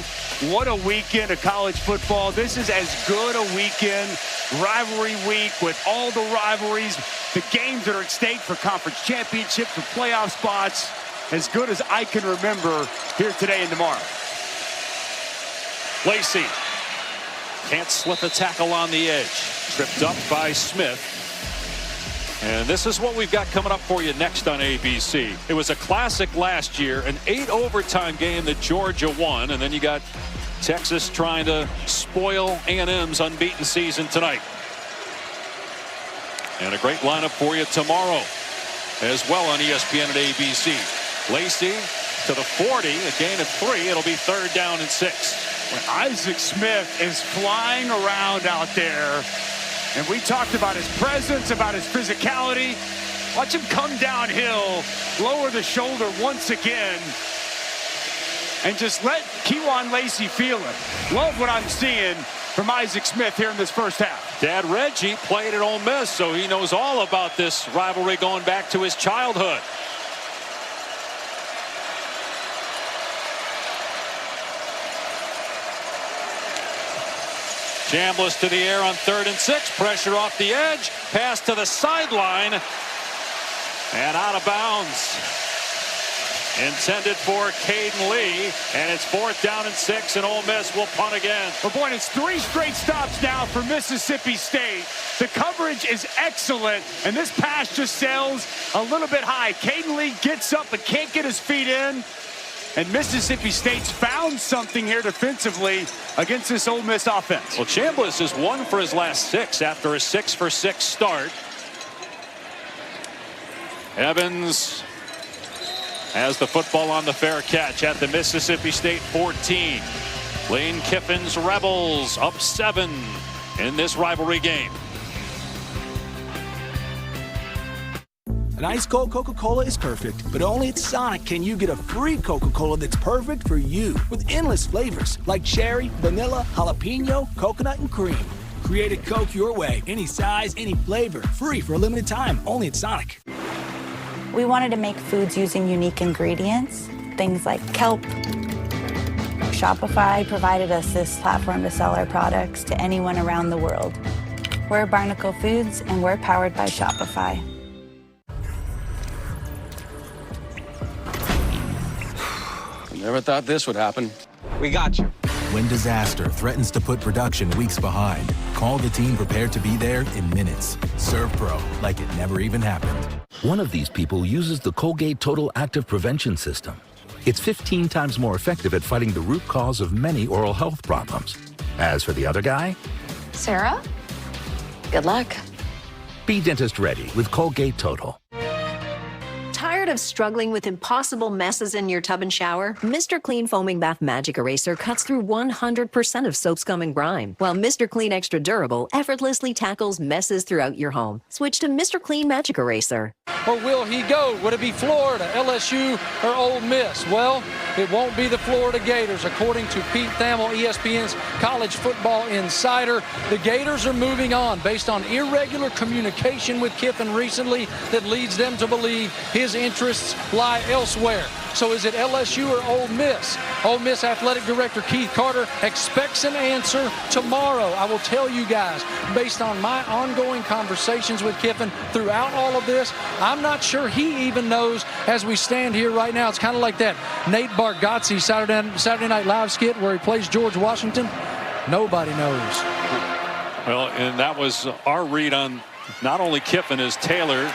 What a weekend of college football. This is as good a weekend, rivalry week with all the rivalries, the games that are at stake for conference championships, for playoff spots, as good as I can remember here today and tomorrow. Lacey can't slip a tackle on the edge. Tripped up by Smith. And this is what we've got coming up for you next on ABC. It was a classic last year, an 8 overtime game that Georgia won, and then you got Texas trying to spoil A&M's unbeaten season tonight. And a great lineup for you tomorrow as well on ESPN and ABC. Lacey to the 40, a gain of 3. It'll be 3rd down and 6. When Isaac Smith is flying around out there, and we talked about his presence, about his physicality. Watch him come downhill, lower the shoulder once again, and just let Kewan Lacey feel it. Love what I'm seeing from Isaac Smith here in this first half. Dad Reggie played at Ole Miss, so he knows all about this rivalry going back to his childhood. Chambliss to the air on 3rd and 6. Pressure off the edge. Pass to the sideline. And out of bounds. Intended for Caden Lee. And it's 4th down and 6. And Ole Miss will punt again. But boy, it's 3 straight stops now for Mississippi State. The coverage is excellent. And this pass just sails a little bit high. Caden Lee gets up but can't get his feet in. And Mississippi State's found something here defensively against this Ole Miss offense. Well, Chambliss is 1 for his last 6 after a 6-for-6 start. Evans has the football on the fair catch at the Mississippi State 14. Lane Kiffin's Rebels up 7 in this rivalry game. An ice cold Coca-Cola is perfect, but only at Sonic can you get a free Coca-Cola that's perfect for you with endless flavors like cherry, vanilla, jalapeno, coconut, and cream. Create a Coke your way, any size, any flavor, free for a limited time, only at Sonic. We wanted to make foods using unique ingredients, things like kelp. Shopify provided us this platform to sell our products to anyone around the world. We're Barnacle Foods, and we're powered by Shopify. Never thought this would happen. We got you. When disaster threatens to put production weeks behind, call the team prepared to be there in minutes. Serve Pro, like it never even happened. One of these people uses the Colgate Total Active Prevention System. It's 15 times more effective at fighting the root cause of many oral health problems. As for the other guy, Sarah, good luck. be dentist ready with Colgate Total. Tired of struggling with impossible messes in your tub and shower? Mr. Clean Foaming Bath Magic Eraser cuts through 100% of soap, scum, and grime, while Mr. Clean Extra Durable effortlessly tackles messes throughout your home. Switch to Mr. Clean Magic Eraser. Or will he go? Would it be Florida, LSU, or Ole Miss? Well, it won't be the Florida Gators. According to Pete Thamel, ESPN's college football insider, the Gators are moving on based on irregular communication with Kiffin recently that leads them to believe his interest interests lie elsewhere. So is it LSU or Ole Miss? Ole Miss Athletic Director Keith Carter expects an answer tomorrow. I will tell you guys, based on my ongoing conversations with Kiffin throughout all of this, I'm not sure he even knows as we stand here right now. It's kind of like that Nate Bargatze Saturday Night Live skit where he plays George Washington. Nobody knows. Well, and that was our read on not only Kiffin as Taylor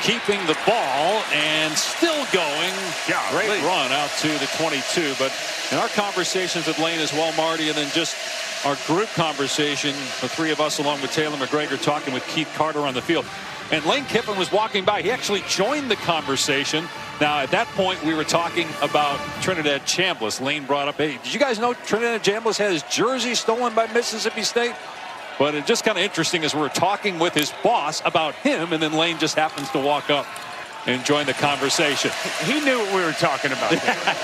keeping the ball and still going. Yeah, great run out to the 22. But in our conversations with Lane as well, Marty, and then just our group conversation, the three of us along with Taylor McGregor talking with Keith Carter on the field. And Lane Kiffin was walking by. He actually joined the conversation. Now, at that point, we were talking about Trinidad Chambliss. Lane brought up, hey, did you guys know Trinidad Chambliss had his jersey stolen by Mississippi State? But it's just kind of interesting as we're talking with his boss about him, and then Lane just happens to walk up and join the conversation. He knew what we were talking about.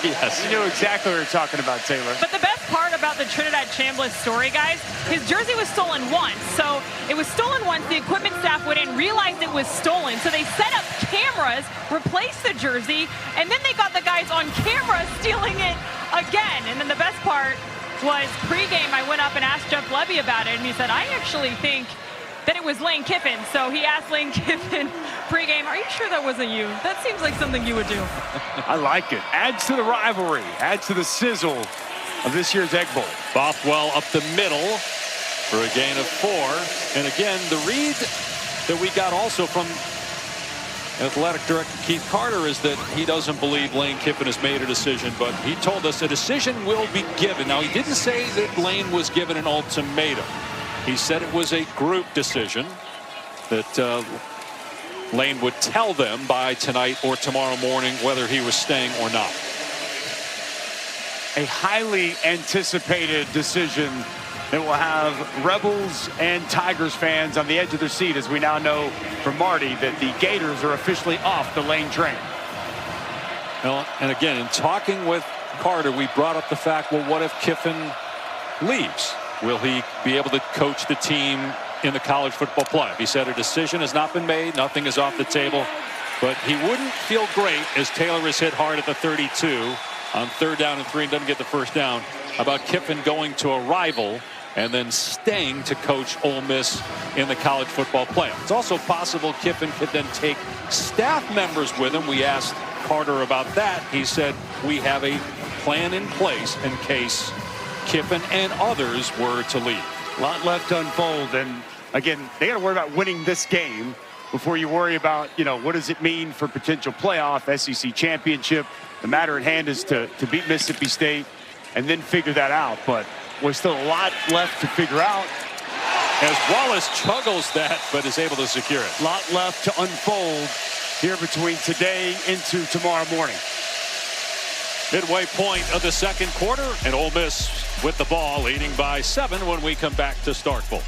Yes. He knew exactly what we were talking about, Taylor. But the best part about the Trinidad Chambliss story, guys, his jersey was stolen once. So it was stolen once. The equipment staff went in, realized it was stolen. So they set up cameras, replaced the jersey, and then they got the guys on camera stealing it again. And then the best part was pregame, I went up and asked Jeff Levy about it, and he said, I actually think that it was Lane Kiffin. So he asked Lane Kiffin pregame, are you sure that wasn't you? That seems like something you would do. I like it. Adds to the rivalry, adds to the sizzle of this year's Egg Bowl. Bothwell up the middle for a gain of 4. And again, the read that we got also from Athletic Director Keith Carter is that he doesn't believe Lane Kiffin has made a decision, but he told us a decision will be given. Now, he didn't say that Lane was given an ultimatum. He said it was a group decision that Lane would tell them by tonight or tomorrow morning whether he was staying or not. A highly anticipated decision that will have Rebels and Tigers fans on the edge of their seat, as we now know from Marty that the Gators are officially off the Lane train. Well, and again, in talking with Carter, we brought up the fact, well, what if Kiffin leaves? Will he be able to coach the team in the college football playoff? He said a decision has not been made. Nothing is off the table. But he wouldn't feel great as Taylor is hit hard at the 32 on 3rd down and 3 and doesn't get the first down about Kiffin going to a rival and then staying to coach Ole Miss in the college football playoff. It's also possible Kiffin could then take staff members with him. We asked Carter about that. He said, we have a plan in place in case Kiffin and others were to leave. A lot left to unfold. And again, they got to worry about winning this game before you worry about, what does it mean for potential playoff, SEC championship. The matter at hand is to beat Mississippi State and then figure that out. But there's still a lot left to figure out. As Wallace chuggles that, but is able to secure it. A lot left to unfold here between today into tomorrow morning. Midway point of the second quarter, and Ole Miss with the ball, leading by 7 when we come back to Starkville.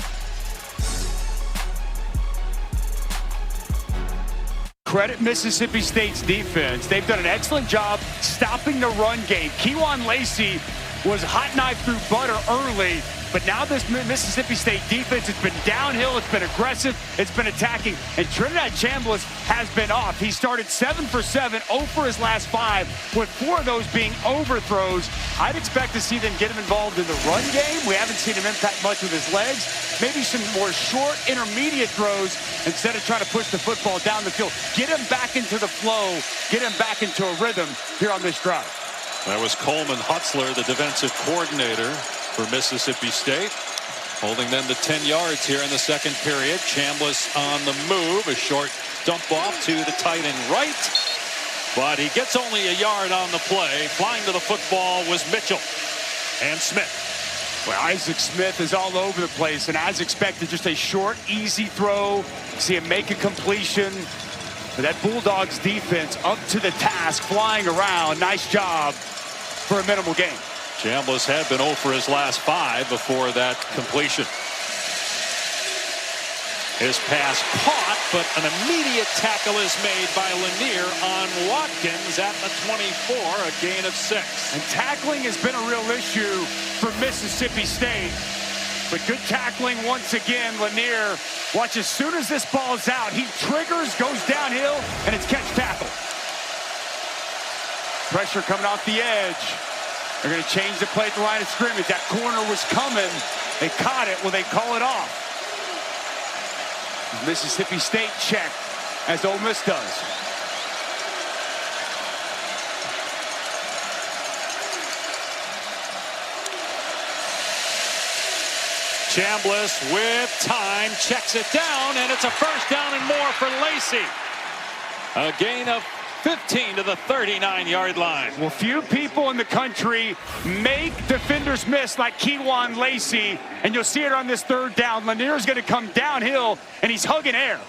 Credit Mississippi State's defense. They've done an excellent job stopping the run game. Kewan Lacey was hot knife through butter early, but now this Mississippi State defense has been downhill, it's been aggressive, it's been attacking, and Trinidad Chambliss has been off. He started 7 for 7, 0 for his last 5, with 4 of those being overthrows. I'd expect to see them get him involved in the run game. We haven't seen him impact much with his legs. Maybe some more short, intermediate throws instead of trying to push the football down the field. Get him back into the flow, get him back into a rhythm here on this drive. That was Coleman Hutzler, the defensive coordinator for Mississippi State, holding them to 10 yards here in the second period. Chambliss on the move, a short dump off to the tight end right, but he gets only a yard on the play. Flying to the football was Mitchell and Smith. Well, Isaac Smith is all over the place, and as expected, just a short, easy throw. See him make a completion. But that Bulldogs defense up to the task, flying around. Nice job for a minimal gain. Chambliss had been 0 for his last 5 before that completion. His pass caught, but an immediate tackle is made by Lanier on Watkins at the 24, a gain of 6. And tackling has been a real issue for Mississippi State. But good tackling once again. Lanier, watch, as soon as this ball's out, he triggers, goes downhill, and it's catch tackle. Pressure coming off the edge. They're going to change the play at the line of scrimmage. That corner was coming. They caught it. Will they call it off? Mississippi State check, as Ole Miss does. Chambliss with time, checks it down, and it's a first down and more for Lacey. A gain of 15 to the 39-yard line. Well, few people in the country make defenders miss like Kewan Lacey, and you'll see it on this third down. Lanier's going to come downhill, and he's hugging air.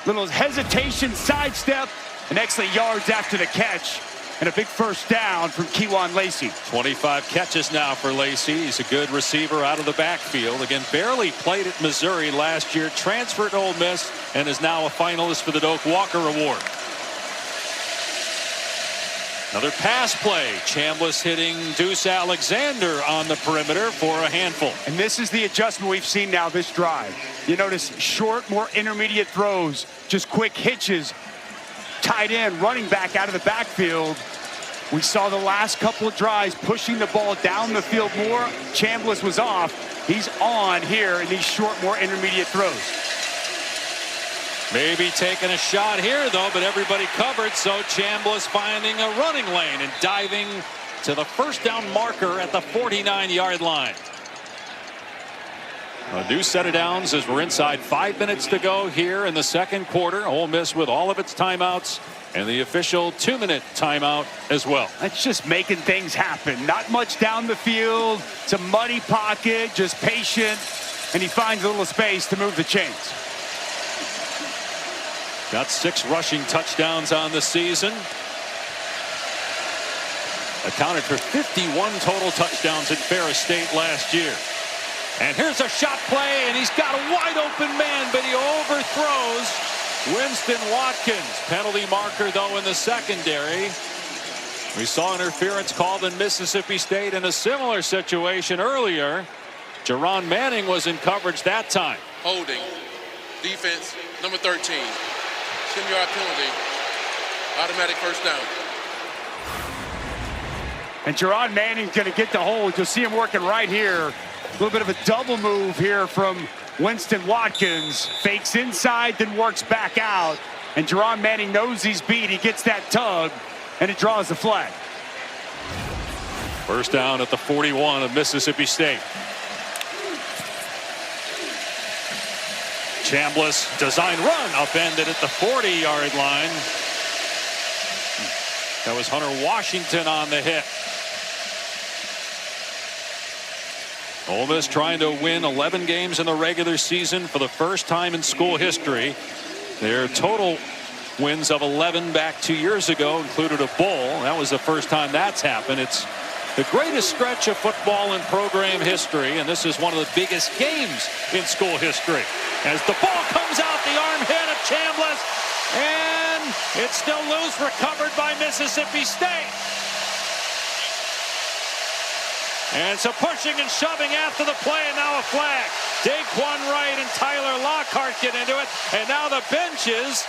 Little hesitation, sidestep, and excellent yards after the catch. And a big first down from Kewan Lacey. 25 catches now for Lacey. He's a good receiver out of the backfield. Again, barely played at Missouri last year, transferred to Ole Miss, and is now a finalist for the Doak Walker Award. Another pass play. Chambliss hitting Deuce Alexander on the perimeter for a handful. And this is the adjustment we've seen now this drive. You notice short, more intermediate throws, just quick hitches. Tight end, running back out of the backfield. We saw the last couple of drives pushing the ball down the field more. Chambliss was off. He's on here in these short, more intermediate throws. Maybe taking a shot here, though, but everybody covered, so Chambliss finding a running lane and diving to the first down marker at the 49-yard line. A new set of downs as we're inside 5 minutes to go here in the second quarter. Ole Miss with all of its timeouts and the official 2-minute timeout as well. That's just making things happen. Not much down the field. It's a muddy pocket, just patient, and he finds a little space to move the chains. Got 6 rushing touchdowns on the season. Accounted for 51 total touchdowns at Ferris State last year. And here's a shot play, and he's got a wide open man, but he overthrows Winston Watkins. Penalty marker, though, in the secondary. We saw interference called in Mississippi State in a similar situation earlier. Jerron Manning was in coverage that time. Holding. Defense, number 13. 10-yard penalty. Automatic first down. And Jerron Manning's going to get the hold. You'll see him working right here. A little bit of a double move here from Winston Watkins. Fakes inside, then works back out. And Jerron Manning knows he's beat. He gets that tug, and it draws the flag. First down at the 41 of Mississippi State. Chambliss design run upended at the 40-yard line. That was Hunter Washington on the hit. Ole Miss trying to win 11 games in the regular season for the first time in school history. Their total wins of 11 back 2 years ago included a bowl. That was the first time that's happened. It's the greatest stretch of football in program history, and this is one of the biggest games in school history. As the ball comes out, the arm hit of Chambliss, and it's still loose, recovered by Mississippi State. And so pushing and shoving after the play, and now a flag. Daquan Wright and Tyler Lockhart get into it, and now the benches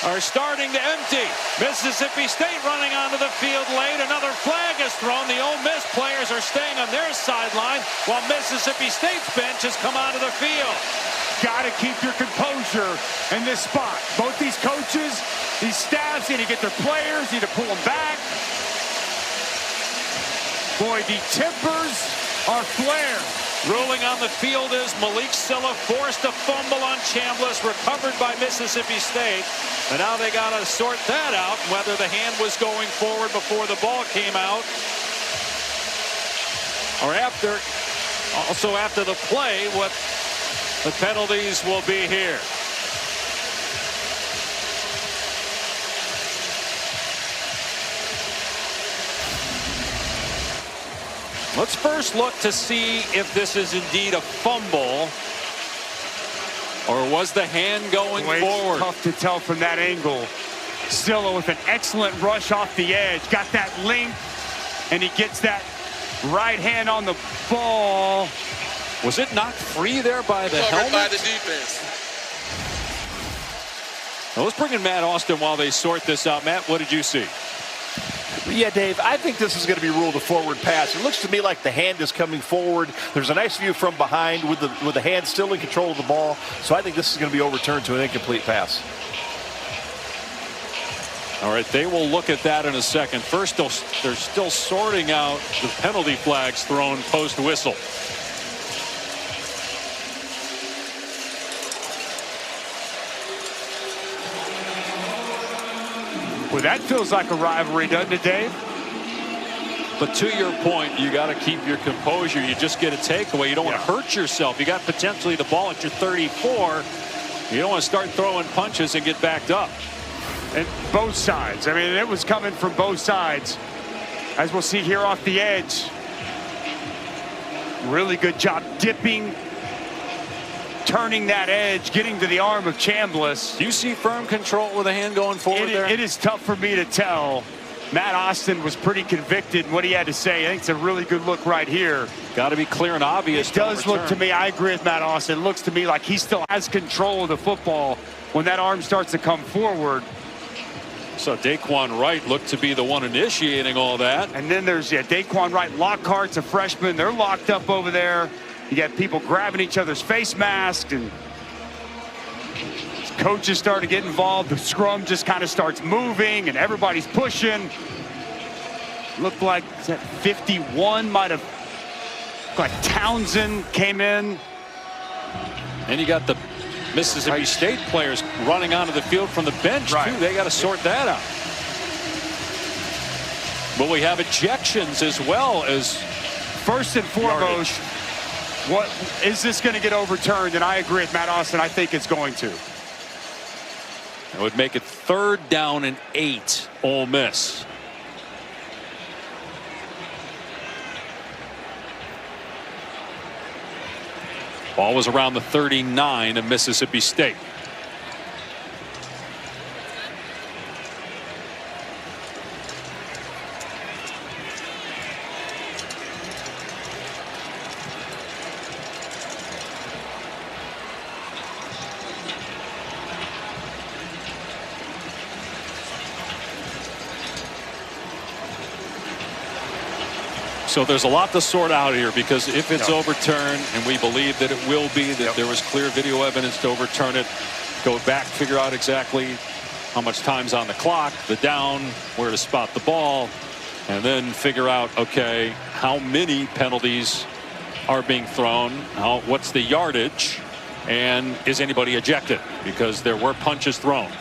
are starting to empty. Mississippi State running onto the field late. Another flag is thrown. The Ole Miss players are staying on their sideline, while Mississippi State's bench has come onto the field. Got to keep your composure in this spot. Both these coaches, these staffs need to get their players, need to pull them back. Boy, the tempers are flared. Ruling on the field is Malik Silla, forced a fumble on Chambliss, recovered by Mississippi State. And now they got to sort that out, whether the hand was going forward before the ball came out, or after, also after the play, what the penalties will be here. Let's first look to see if this is indeed a fumble, or was the hand going forward? Tough to tell from that angle. Silla with an excellent rush off the edge. Got that length, and he gets that right hand on the ball. Was it not free there by the helmet? By the defense. Well, let's bring in Matt Austin while they sort this out. Matt, what did you see? Yeah, Dave, I think this is going to be ruled a forward pass. It looks to me like the hand is coming forward. There's a nice view from behind with the hand still in control of the ball. So I think this is going to be overturned to an incomplete pass. All right, they will look at that in a second. First, they're still sorting out the penalty flags thrown post-whistle. Well, that feels like a rivalry, doesn't it, Dave? But to your point, you got to keep your composure. You just get a takeaway. You don't want to hurt yourself. You got potentially the ball at your 34. You don't want to start throwing punches and get backed up. And both sides. I mean, it was coming from both sides. As we'll see here off the edge. Really good job dipping, turning that edge, getting to the arm of Chambliss. Do you see firm control with a hand going forward there? It is tough for me to tell. Matt Austin was pretty convicted in what he had to say. I think it's a really good look right here. Got to be clear and obvious. It does look to me, I agree with Matt Austin. It looks to me like he still has control of the football when that arm starts to come forward. So Daquan Wright looked to be the one initiating all that. And then there's Daquan Wright. Lockhart's a freshman. They're locked up over there. You got people grabbing each other's face masks, and coaches start to get involved. The scrum just kind of starts moving, and everybody's pushing. Looked like that 51 might have, like Townsend came in. And you got the Mississippi State players running onto the field from the bench, too. They got to sort that out. But we have ejections as well as first and foremost. What is this going to get overturned? And I agree with Matt Austin. I think it's going to. It would make it 3rd down and 8, Ole Miss. Ball was around the 39 of Mississippi State. So there's a lot to sort out here, because if it's overturned, and we believe that it will be, that there was clear video evidence to overturn it, go back, figure out exactly how much time's on the clock, the down, where to spot the ball, and then figure out, okay, how many penalties are being thrown, what's the yardage, and is anybody ejected, because there were punches thrown.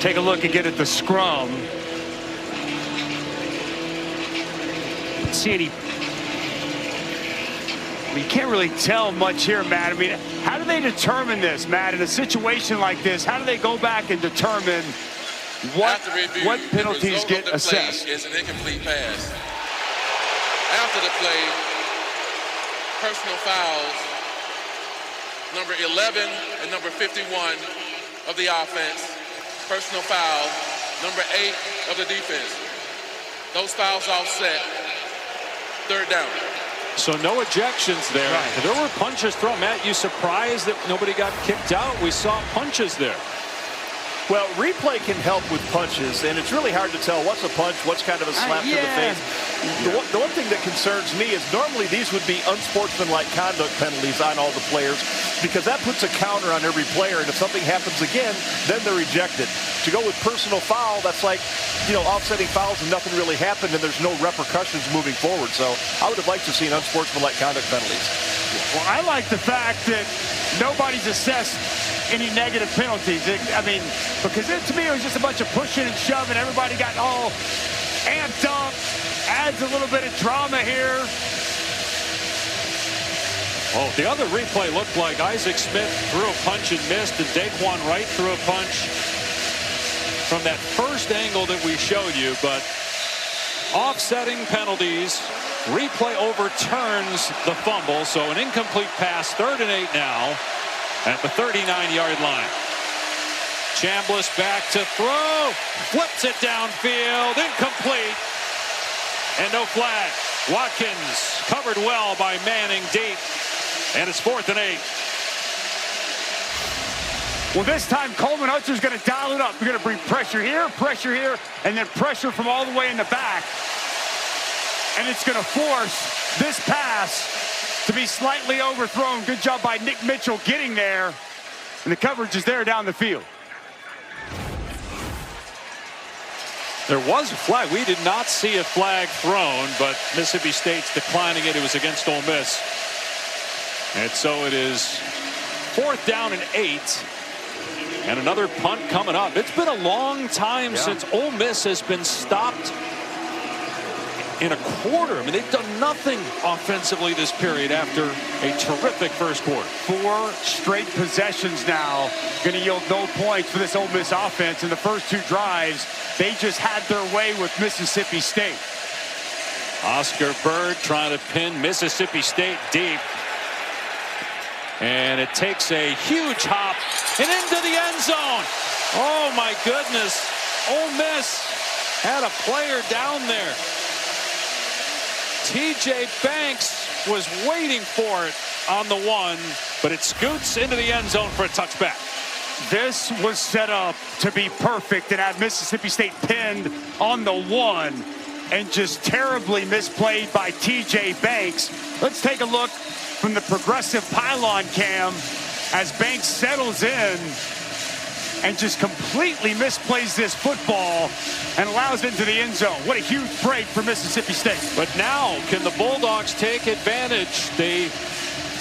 Take a look again at the scrum. See any? You can't really tell much here, Matt. I mean, how do they determine this, Matt, in a situation like this? How do they go back and determine what penalties get assessed? Is an incomplete pass. After the play, personal fouls, number 11 and number 51 of the offense. Personal foul, number 8 of the defense. Those fouls offset. 3rd down. So no ejections there. Right. There were punches thrown. Matt, you surprised that nobody got kicked out? We saw punches there. Well, replay can help with punches, and it's really hard to tell what's a punch, what's kind of a slap to the face. The one thing that concerns me is normally these would be unsportsmanlike conduct penalties on all the players, because that puts a counter on every player, and if something happens again, then they're ejected. To go with personal foul, that's like, offsetting fouls and nothing really happened, and there's no repercussions moving forward. So I would have liked to see unsportsmanlike conduct penalties. Well, I like the fact that nobody's assessed any negative penalties. Because to me it was just a bunch of pushing and shoving. Everybody got all amped up. Adds a little bit of drama here. Well, the other replay looked like Isaac Smith threw a punch and missed, and Daquan Wright threw a punch from that first angle that we showed you. But offsetting penalties, replay overturns the fumble. So an incomplete pass, 3rd and 8 now at the 39-yard line. Chambliss back to throw, flips it downfield, incomplete, and no flag. Watkins covered well by Manning deep. And it's 4th and 8. Well, this time Coleman Hutzer's going to dial it up. We're going to bring pressure here, and then pressure from all the way in the back. And it's going to force this pass to be slightly overthrown. Good job by Nick Mitchell getting there. And the coverage is there down the field. There was a flag. We did not see a flag thrown, but Mississippi State's declining it. It was against Ole Miss. And so it is 4th down and 8. And another punt coming up. It's been a long time since Ole Miss has been stopped in a quarter. I mean, they've done nothing offensively this period after a terrific first quarter. 4 straight possessions now. Going to yield no points for this Ole Miss offense. In the first 2 drives, they just had their way with Mississippi State. Oscar Bird trying to pin Mississippi State deep. And it takes a huge hop and into the end zone. Oh, my goodness. Ole Miss had a player down there. TJ Banks was waiting for it on the 1, but it scoots into the end zone for a touchback. This was set up to be perfect and had Mississippi State pinned on the 1, and just terribly misplayed by TJ Banks. Let's take a look from the progressive pylon cam as Banks settles in and just completely misplays this football and allows it into the end zone. What a huge break for Mississippi State. But now, can the Bulldogs take advantage? They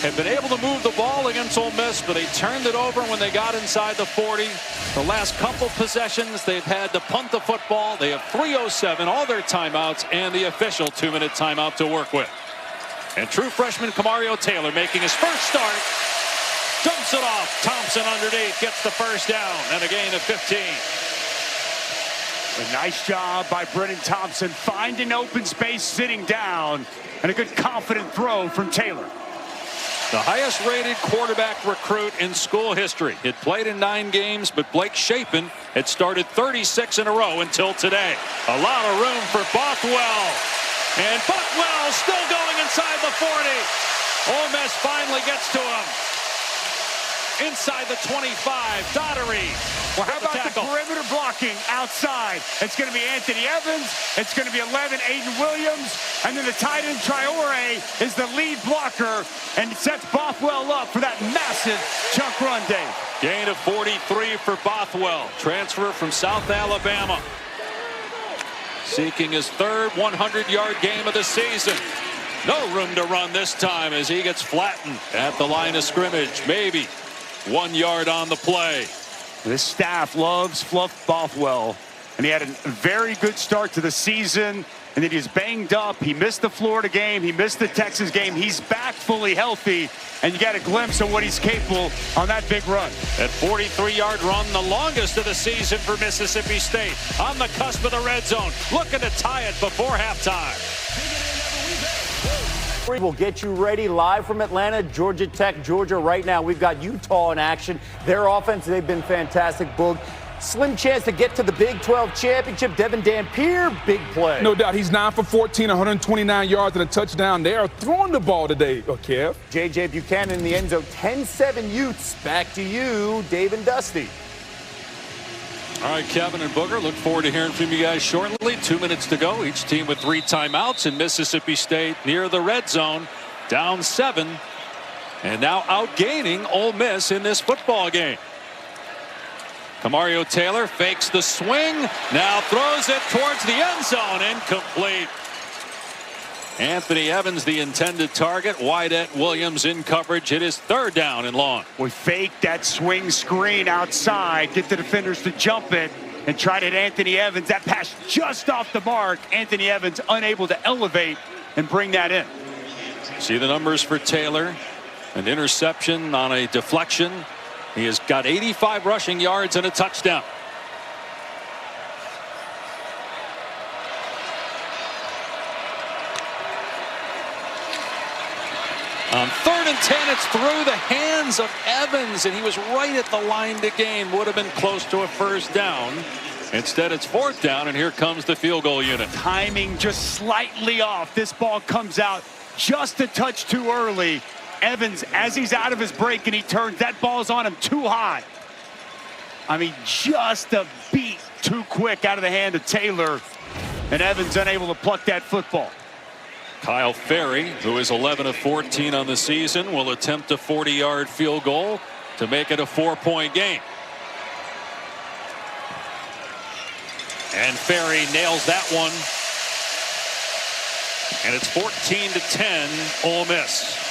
have been able to move the ball against Ole Miss, but they turned it over when they got inside the 40. The last couple possessions, they've had to punt the football. They have 3:07, all their timeouts, and the official 2-minute timeout to work with. And true freshman Kamario Taylor making his first start. Dumps it off. Thompson underneath gets the first down and a gain of 15. A nice job by Brennan Thompson finding open space, sitting down, and a good confident throw from Taylor. The highest rated quarterback recruit in school history. He'd played in 9 games, but Blake Shapen had started 36 in a row until today. A lot of room for Bothwell. And Bothwell still going inside the 40. Ole Miss finally gets to him. Inside the 25, Daugherty. Well, how about the perimeter blocking outside? It's going to be Anthony Evans. It's going to be 11, Aiden Williams. And then the tight end, Traore, is the lead blocker and sets Bothwell up for that massive chunk run, Dave. Gain of 43 for Bothwell. Transfer from South Alabama. Seeking his third 100-yard game of the season. No room to run this time as he gets flattened at the line of scrimmage. Maybe 1 yard on the play. This staff loves Fluff Bothwell, and he had a very good start to the season, and then he was banged up. He missed the Florida game. He missed the Texas game. He's back fully healthy, and you got a glimpse of what he's capable on that big run. That 43-yard run, the longest of the season for Mississippi State. On the cusp of the red zone, looking to tie it before halftime. We'll get you ready live from Atlanta, Georgia Tech, Georgia. Right now, we've got Utah in action. Their offense, they've been fantastic. Boog, slim chance to get to the Big 12 championship. Devin Dampier, big play. No doubt. He's 9 for 14, 129 yards and a touchdown. They are throwing the ball today, Kev. J.J. Buchanan in the end zone. 10-7 Utes. Back to you, Dave and Dusty. All right, Kevin and Booger, look forward to hearing from you guys shortly. 2 minutes to go. Each team with 3 timeouts, in Mississippi State near the red zone, down 7, and now outgaining Ole Miss in this football game. Kamario Taylor fakes the swing, now throws it towards the end zone, incomplete. Anthony Evans, the intended target. Wydett Williams in coverage. It is 3rd down and long. We fake that swing screen outside, get the defenders to jump it, and try to hit Anthony Evans. That pass just off the mark. Anthony Evans unable to elevate and bring that in. See the numbers for Taylor. An interception on a deflection. He has got 85 rushing yards and a touchdown. On 3rd and 10, it's through the hands of Evans, and he was right at the line to gain. Would have been close to a first down. Instead, it's 4th down, and here comes the field goal unit. Timing just slightly off. This ball comes out just a touch too early. Evans, as he's out of his break and he turns, that ball's on him too high. I mean, just a beat too quick out of the hand of Taylor, and Evans unable to pluck that football. Kyle Ferry, who is 11 of 14 on the season, will attempt a 40-yard field goal to make it a 4-point game. And Ferry nails that one. And it's 14-10, Ole Miss.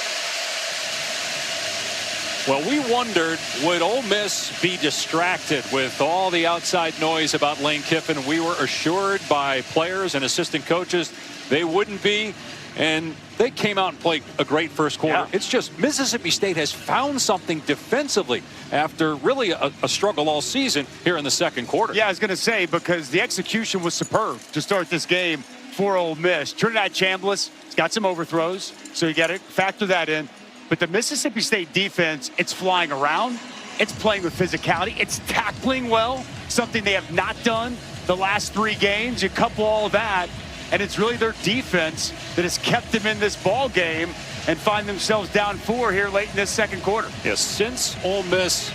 Well, we wondered, would Ole Miss be distracted with all the outside noise about Lane Kiffin? We were assured by players and assistant coaches they wouldn't be. And they came out and played a great first quarter. Yeah. It's just Mississippi State has found something defensively after really a struggle all season here in the second quarter. Yeah, I was going to say, because the execution was superb to start this game for Ole Miss. Trinidad Chambliss has got some overthrows, so you got to factor that in. But the Mississippi State defense, it's flying around. It's playing with physicality. It's tackling well, something they have not done the last 3 games. You couple all of that, and it's really their defense that has kept them in this ball game and find themselves down 4 here late in this second quarter. Yes, since Ole Miss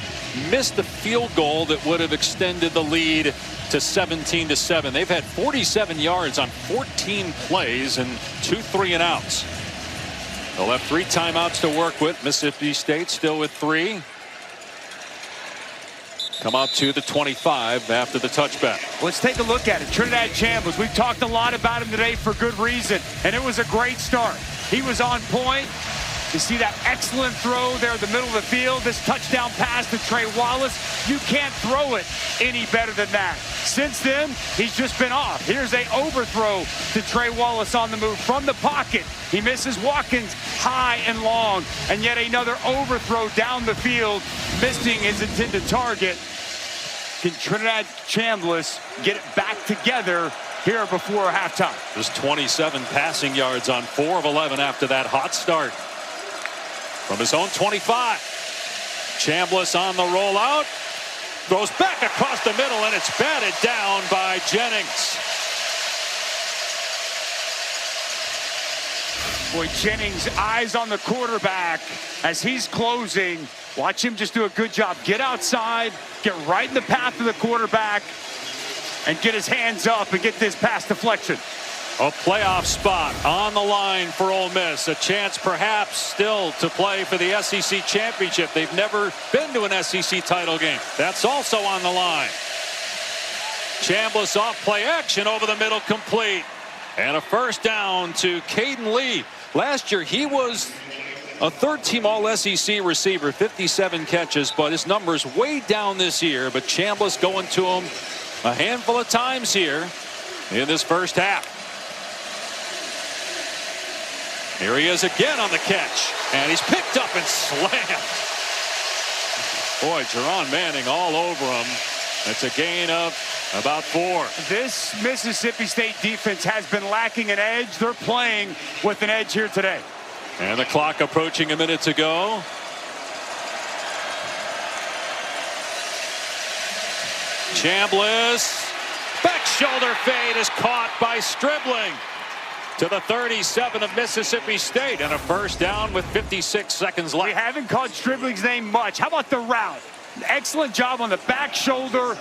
missed a field goal that would have extended the lead to 17-7, they've had 47 yards on 14 plays and 2 3-and-outs. They'll have 3 timeouts to work with. Mississippi State still with 3. Come out to the 25 after the touchback. Let's take a look at it. Trinidad Chambliss, we've talked a lot about him today for good reason, and it was a great start. He was on point. You see that excellent throw there in the middle of the field. This touchdown pass to Trey Wallace. You can't throw it any better than that. Since then, he's just been off. Here's a overthrow to Trey Wallace on the move from the pocket. He misses Watkins high and long, and yet another overthrow down the field, missing his intended target. Can Trinidad Chambliss get it back together here before halftime? Just 27 passing yards on 4 of 11 after that hot start. From his own 25. Chambliss on the rollout. Goes back across the middle, and it's batted down by Jennings. Boy, Jennings, eyes on the quarterback as he's closing. Watch him just do a good job. Get outside, get right in the path of the quarterback, and get his hands up and get this pass deflection. A playoff spot on the line for Ole Miss. A chance perhaps still to play for the SEC championship. They've never been to an SEC title game. That's also on the line. Chambliss off play action over the middle, complete. And a first down to Caden Lee. Last year he was a 3rd-team All-SEC receiver, 57 catches, but his numbers way down this year. But Chambliss going to him a handful of times here in this first half. Here he is again on the catch, and he's picked up and slammed. Boy, Jerron Manning all over him. That's a gain of about 4. This Mississippi State defense has been lacking an edge. They're playing with an edge here today. And the clock approaching a minute to go. Chambliss, back shoulder fade is caught by Stribling to the 37 of Mississippi State, and a first down with 56 seconds left. We haven't called Stribling's name much. How about the route? Excellent job on the back shoulder.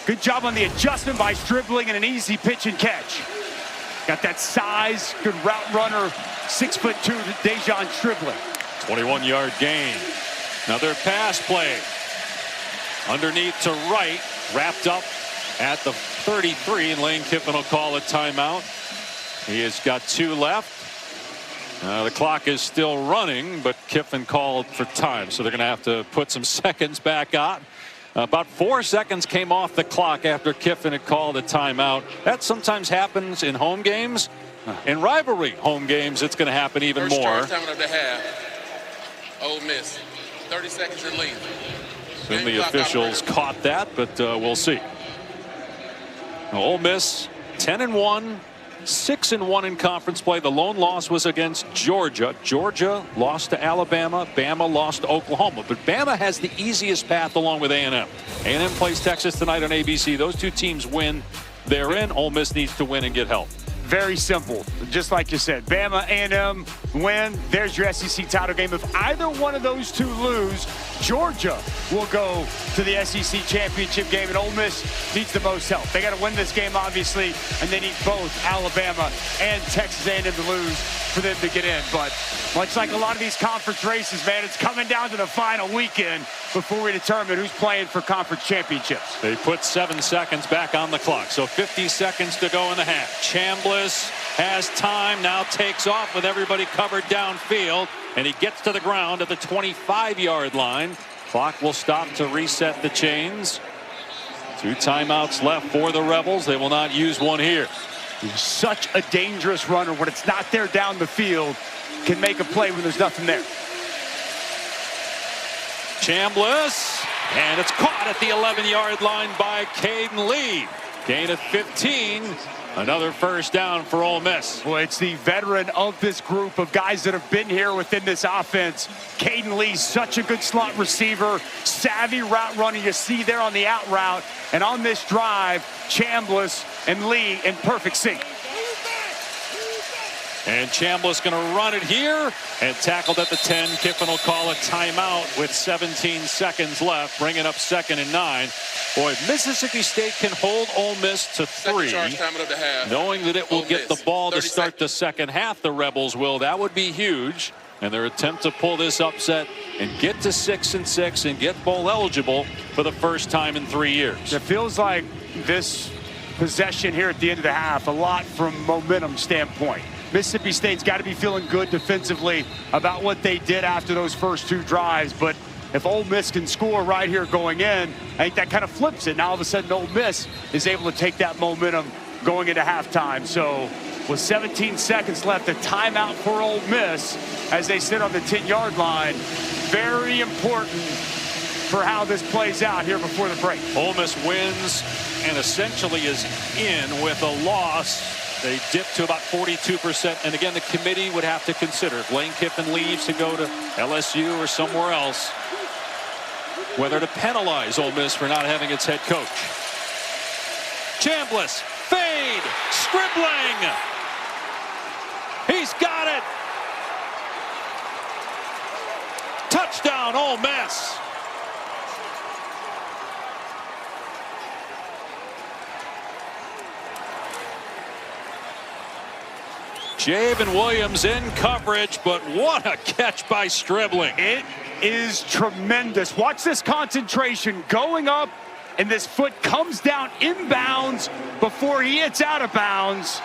Good job on the adjustment by Stribling, and an easy pitch and catch. Got that size, good route runner, 6'2", Dejon Stribling. 21-yard gain. Another pass play. Underneath to right, wrapped up at the 33, and Lane Kiffin will call a timeout. He has got 2 left. The clock is still running, but Kiffin called for time, so they're going to have to put some seconds back on. About 4 seconds came off the clock after Kiffin had called a timeout. That sometimes happens in home games. In rivalry home games, it's going to happen even more. First time of the half. Ole Miss, 30 seconds in lead. Soon the officials caught that, but we'll see. Now, Ole Miss 10-1 6-1 in conference play. The lone loss was against Georgia. Georgia lost to Alabama. Bama lost to Oklahoma. But Bama has the easiest path along with A&M. A&M plays Texas tonight on ABC. Those two teams win. They're in. Ole Miss needs to win and get help. Very simple. Just like you said, Bama, A&M win. There's your SEC title game. If either one of those two lose, Georgia will go to the SEC championship game, and Ole Miss needs the most help. They got to win this game, obviously, and they need both Alabama and Texas A&M to lose for them to get in. But much like a lot of these conference races, man, it's coming down to the final weekend before we determine who's playing for conference championships. They put 7 seconds back on the clock, so 50 seconds to go in the half. Chambliss has time, now takes off with everybody covered downfield, and he gets to the ground at the 25-yard line. Clock will stop to reset the chains. 2 timeouts left for the Rebels. They will not use one here. He's such a dangerous runner. When it's not there down the field, can make a play when there's nothing there. Chambliss, and it's caught at the 11-yard line by Caden Lee. Gain of 15. Another first down for Ole Miss. Well, it's the veteran of this group of guys that have been here within this offense. Caden Lee, such a good slot receiver, savvy route runner. You see there on the out route. And on this drive, Chambliss and Lee in perfect sync. And Chambliss going to run it here and tackled at the 10. Kiffin will call a timeout with 17 seconds left, bringing up 2nd and 9. Boy, Mississippi State can hold Ole Miss to 3, knowing that it will get the ball to start the second half. The Rebels will. That would be huge. And their attempt to pull this upset and get to 6-6 and get bowl eligible for the first time in 3 years. It feels like this possession here at the end of the half, a lot from momentum standpoint. Mississippi State's got to be feeling good defensively about what they did after those first 2 drives. But if Ole Miss can score right here going in, I think that kind of flips it. Now all of a sudden Ole Miss is able to take that momentum going into halftime. So with 17 seconds left, a timeout for Ole Miss as they sit on the 10-yard line. Very important for how this plays out here before the break. Ole Miss wins and essentially is in with a loss. They dip to about 42%. And again, the committee would have to consider if Lane Kiffin leaves to go to LSU or somewhere else, whether to penalize Ole Miss for not having its head coach. Chambliss, fade, Stribling. He's got it. Touchdown, Ole Miss. Javen Williams in coverage, but what a catch by Stribling. It is tremendous. Watch this concentration going up, and this foot comes down inbounds before he hits out of bounds.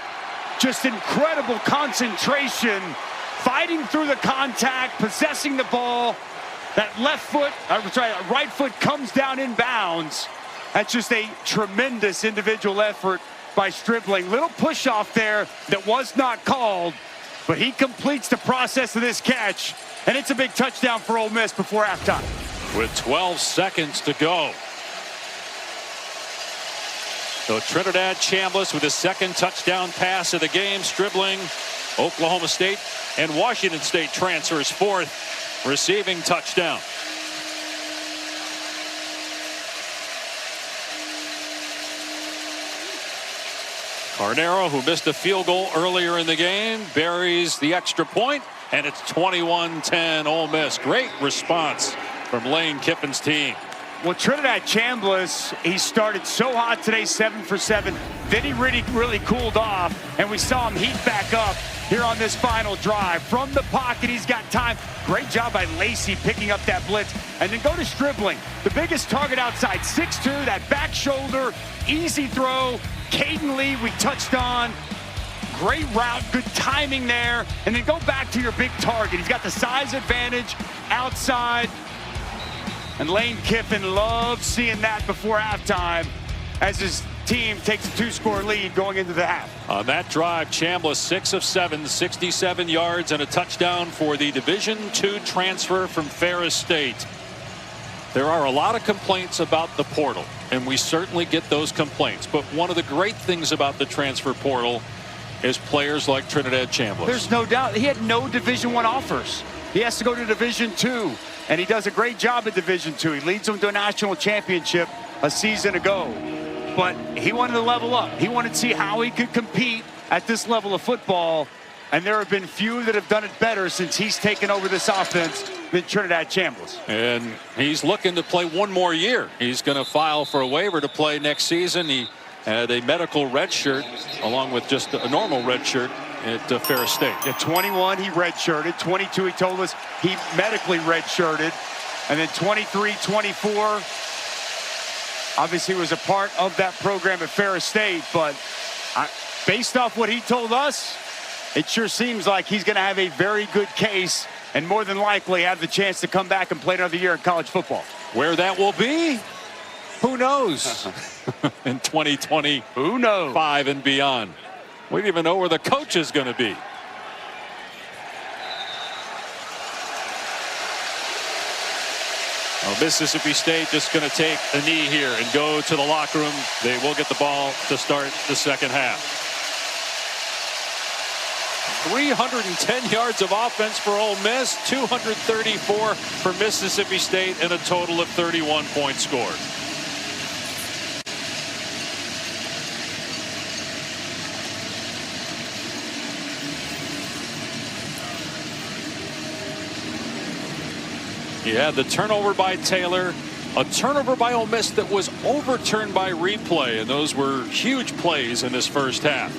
Just incredible concentration, fighting through the contact, possessing the ball. That right foot comes down inbounds. That's just a tremendous individual effort by Stribling. Little push off there that was not called, but he completes the process of this catch, and it's a big touchdown for Ole Miss before halftime. With 12 seconds to go. So Trinidad Chambliss with his 2nd touchdown pass of the game. Stribling, Oklahoma State and Washington State transfers 4th receiving touchdown. Carnero, who missed a field goal earlier in the game, buries the extra point, and it's 21-10 Ole Miss. Great response from Lane Kiffin's team. Well, Trinidad Chambliss, he started so hot today, 7 for 7. Then he really cooled off, and we saw him heat back up here on this final drive. From the pocket, he's got time. Great job by Lacey picking up that blitz. And then go to Stribling, the biggest target outside, 6'2", that back shoulder, easy throw. Caden Lee, we touched on. Great route, good timing there. And then go back to your big target. He's got the size advantage outside. And Lane Kiffin loves seeing that before halftime as his team takes a 2-score lead going into the half. On that drive, Chambliss 6 of 7, 67 yards and a touchdown for the Division II transfer from Ferris State. There are a lot of complaints about the portal, and we certainly get those complaints. But one of the great things about the transfer portal is players like Trinidad Chambliss. There's no doubt. He had no Division I offers. He has to go to Division II, and he does a great job at Division II. He leads them to a national championship a season ago. But he wanted to level up. He wanted to see how he could compete at this level of football, and there have been few that have done it better since he's taken over this offense than Trinidad Chambliss. And he's looking to play one more year. He's going to file for a waiver to play next season. He had a medical red shirt along with just a normal red shirt at Ferris State. At 21, he redshirted. 22, he told us he medically redshirted. And then 23, 24, obviously was a part of that program at Ferris State. But based off what he told us, it sure seems like he's going to have a very good case and more than likely have the chance to come back and play another year in college football. Where that will be, who knows? In 2020, who knows? 5 and beyond. We don't even know where the coach is going to be. Well, Mississippi State just going to take a knee here and go to the locker room. They will get the ball to start the second half. 310 yards of offense for Ole Miss, 234 for Mississippi State, and a total of 31 points scored. He had the turnover by Taylor, a turnover by Ole Miss that was overturned by replay, and those were huge plays in this first half.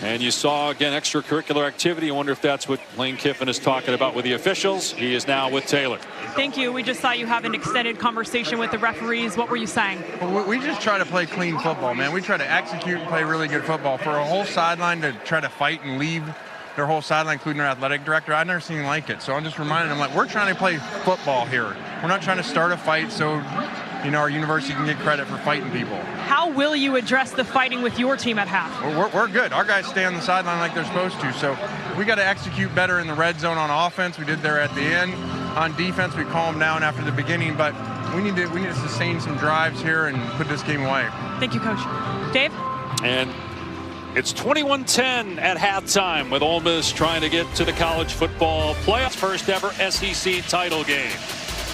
And you saw, again, extracurricular activity. I wonder if that's what Lane Kiffin is talking about with the officials. He is now with Taylor. Thank you. We just saw you have an extended conversation with the referees. What were you saying? Well, we just try to play clean football, man. We try to execute and play really good football. For a whole sideline to try to fight and leave their whole sideline, including their athletic director, I've never seen anything like it. So I'm just reminding them, like, we're trying to play football here. We're not trying to start a fight so, you know, our university can get credit for fighting people. How will you address the fighting with your team at half? We're good. Our guys stay on the sideline like they're supposed to. So we got to execute better in the red zone on offense. We did there at the end. On defense, we calmed down after the beginning, but we need to sustain some drives here and put this game away. Thank you, Coach. Dave? And it's 21-10 at halftime with Ole Miss trying to get to the college football playoffs. First ever SEC title game.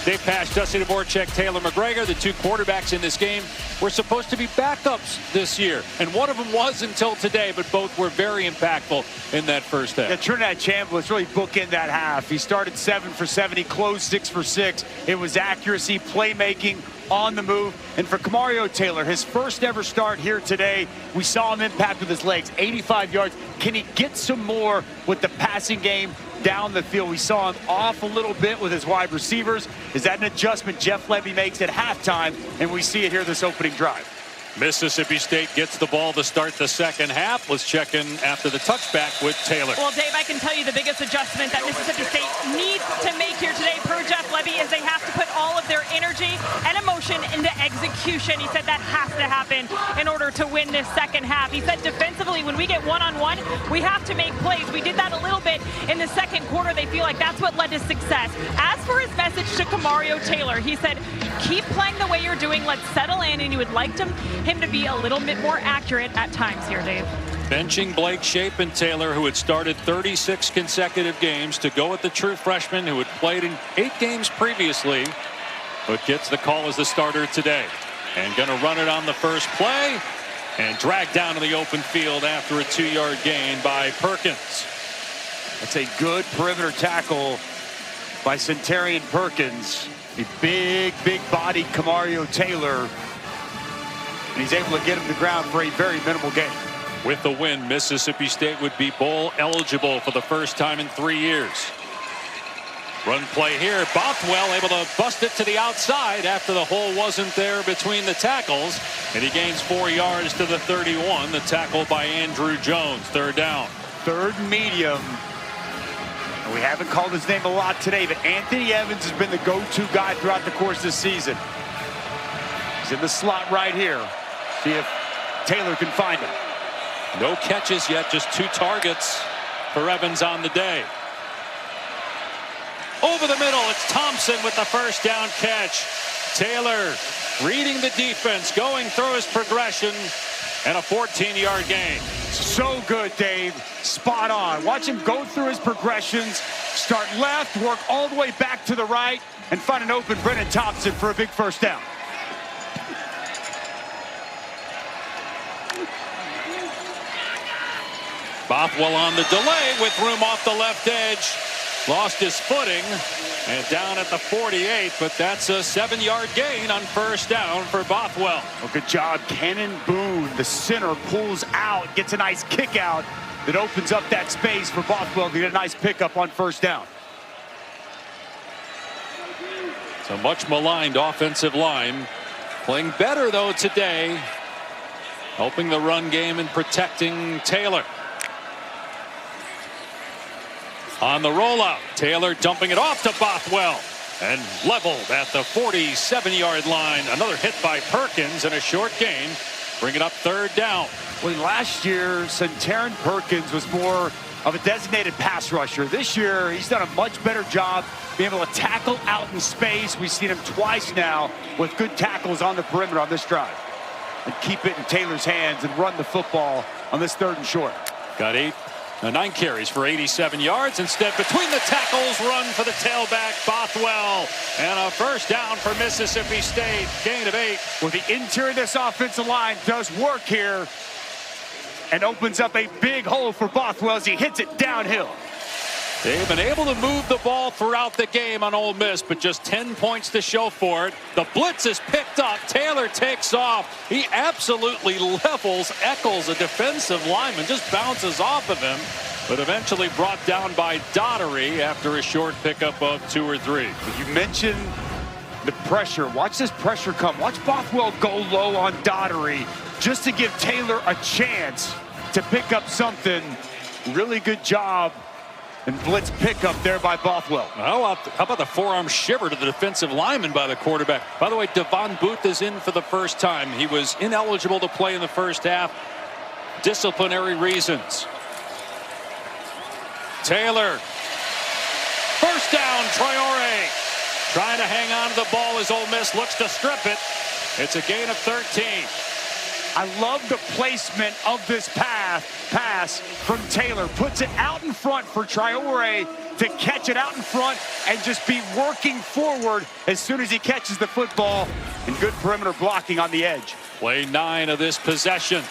Dave Pasch, Dusty Dvorak, Taylor McGregor, the two quarterbacks in this game, were supposed to be backups this year. And one of them was until today, but both were very impactful in that first half. Yeah, Trinidad Chambliss really bookended that half. He started 7 for 7. He closed 6 for 6. It was accuracy, playmaking, on the move. And for Kamario Taylor, his first ever start here today, we saw him impact with his legs, 85 yards. Can he get some more with the passing game down the field? We saw him off a little bit with his wide receivers. Is that an adjustment Jeff Lebby makes at halftime? And we see it here this opening drive. Mississippi State gets the ball to start the second half. Let's check in after the touchback with Taylor. Well, Dave, I can tell you the biggest adjustment that Mississippi State needs to make here today per Jeff Lebby is they have to put all of their energy and emotion into execution. He said that has to happen in order to win this second half. He said defensively, when we get one-on-one, we have to make plays. We did that a little bit in the second quarter. They feel like that's what led to success. As for his message to Kamario Taylor, he said, keep playing the way you're doing. Let's settle in, and he would like him to be a little bit more accurate at times here, Dave. Benching Blake Shapen Taylor, who had started 36 consecutive games, to go with the true freshman who had played in 8 games previously, but gets the call as the starter today. And going to run it on the first play and drag down to the open field after a 2-yard gain by Perkins. That's a good perimeter tackle by Centurion Perkins. A big-bodied Kamario Taylor. And he's able to get him to the ground for a very minimal gain. With the win, Mississippi State would be bowl eligible for the first time in 3 years. Run play here. Bothwell able to bust it to the outside after the hole wasn't there between the tackles. And he gains 4 yards to the 31. The tackle by Andrew Jones. Third down. Third medium. And we haven't called his name a lot today, but Anthony Evans has been the go-to guy throughout the course of the season. He's in the slot right here. See if Taylor can find him. No catches yet, just 2 targets for Evans on the day. Over the middle, it's Thompson with the first down catch. Taylor reading the defense, going through his progression, and a 14-yard gain. So good, Dave. Spot on. Watch him go through his progressions, start left, work all the way back to the right, and find an open Brennan Thompson for a big first down. Bothwell on the delay with room off the left edge. Lost his footing and down at the 48, but that's a 7-yard gain on first down for Bothwell. Well, good job. Cannon Boone, the center, pulls out, gets a nice kick out that opens up that space for Bothwell to get a nice pickup on first down. It's a much maligned offensive line. Playing better, though, today. Helping the run game and protecting Taylor. On the rollout, Taylor dumping it off to Bothwell and leveled at the 47-yard line. Another hit by Perkins and a short gain. Bring it up third down. Well, last year, Centarian Perkins was more of a designated pass rusher. This year, he's done a much better job being able to tackle out in space. We've seen him twice now with good tackles on the perimeter on this drive. And keep it in Taylor's hands and run the football on this 3rd and short. Got 9 carries for 87 yards. Instead, between the tackles, run for the tailback, Bothwell. And a first down for Mississippi State. Gain of 8. Well, the interior of this offensive line does work here and opens up a big hole for Bothwell as he hits it downhill. They've been able to move the ball throughout the game on Ole Miss, but just 10 points to show for it. The blitz is picked up. Taylor takes off. He absolutely levels Eccles, a defensive lineman, just bounces off of him, but eventually brought down by Daugherty after a short pickup of 2 or 3. You mentioned the pressure. Watch this pressure come. Watch Bothwell go low on Daugherty just to give Taylor a chance to pick up something. Really good job. And blitz pickup there by Bothwell. How about the forearm shiver to the defensive lineman by the quarterback? By the way, Devon Booth is in for the first time. He was ineligible to play in the first half. Disciplinary reasons. Taylor. First down, Traore. Trying to hang on to the ball as Ole Miss looks to strip it. It's a gain of 13. I love the placement of this pass from Taylor. Puts it out in front for Traore to catch it out in front and just be working forward as soon as he catches the football. And good perimeter blocking on the edge. Play 9 of this possession.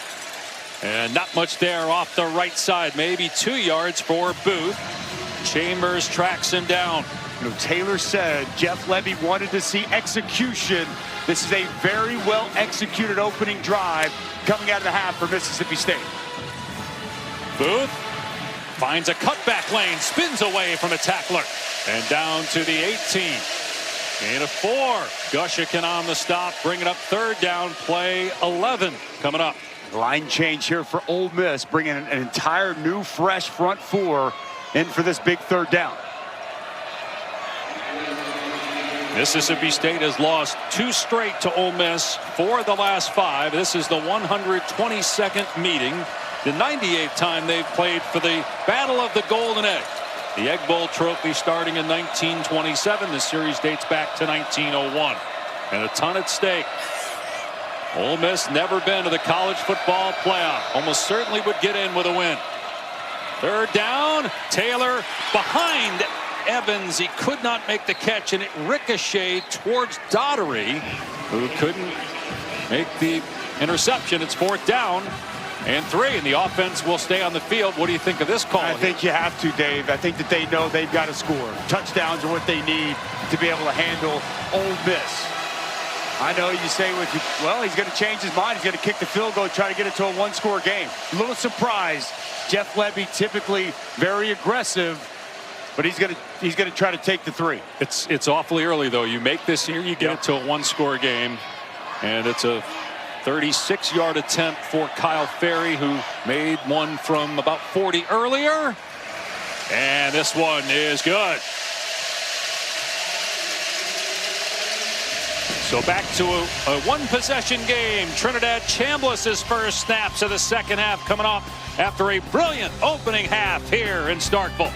And not much there off the right side. Maybe 2 yards for Booth. Chambers tracks him down. You know, Taylor said Jeff Levy wanted to see execution. This is a very well executed opening drive coming out of the half for Mississippi State. Booth finds a cutback lane, spins away from a tackler, and down to the 18. Gain of 4. Gushican on the stop, bring it up third down, play 11 coming up. Line change here for Ole Miss, bringing an entire new fresh front 4 in for this big third down. Mississippi State has lost 2 straight to Ole Miss for the last 5. This is the 122nd meeting, the 98th time they've played for the Battle of the Golden Egg. The Egg Bowl trophy starting in 1927. The series dates back to 1901. And a ton at stake. Ole Miss never been to the college football playoff. Almost certainly would get in with a win. Third down, Taylor behind Evans. He could not make the catch, and it ricocheted towards Daugherty, who couldn't make the interception. It's 4th down and 3, and the offense will stay on the field. What do you think of this call? I think you have to, Dave. I think that they know they've got to score. Touchdowns are what they need to be able to handle Ole Miss. I know you say, well, he's going to change his mind. He's going to kick the field goal, try to get it to a 1-score game. A little surprised. Jeff Levy typically very aggressive, but he's going to try to take the 3. It's awfully early, though. You make this here, you get it to a 1-score game, and it's a 36-yard attempt for Kyle Ferry, who made one from about 40 earlier, and this one is good. So back to a 1-possession game. Trinidad Chambliss' first snaps of the second half coming off after a brilliant opening half here in Starkville.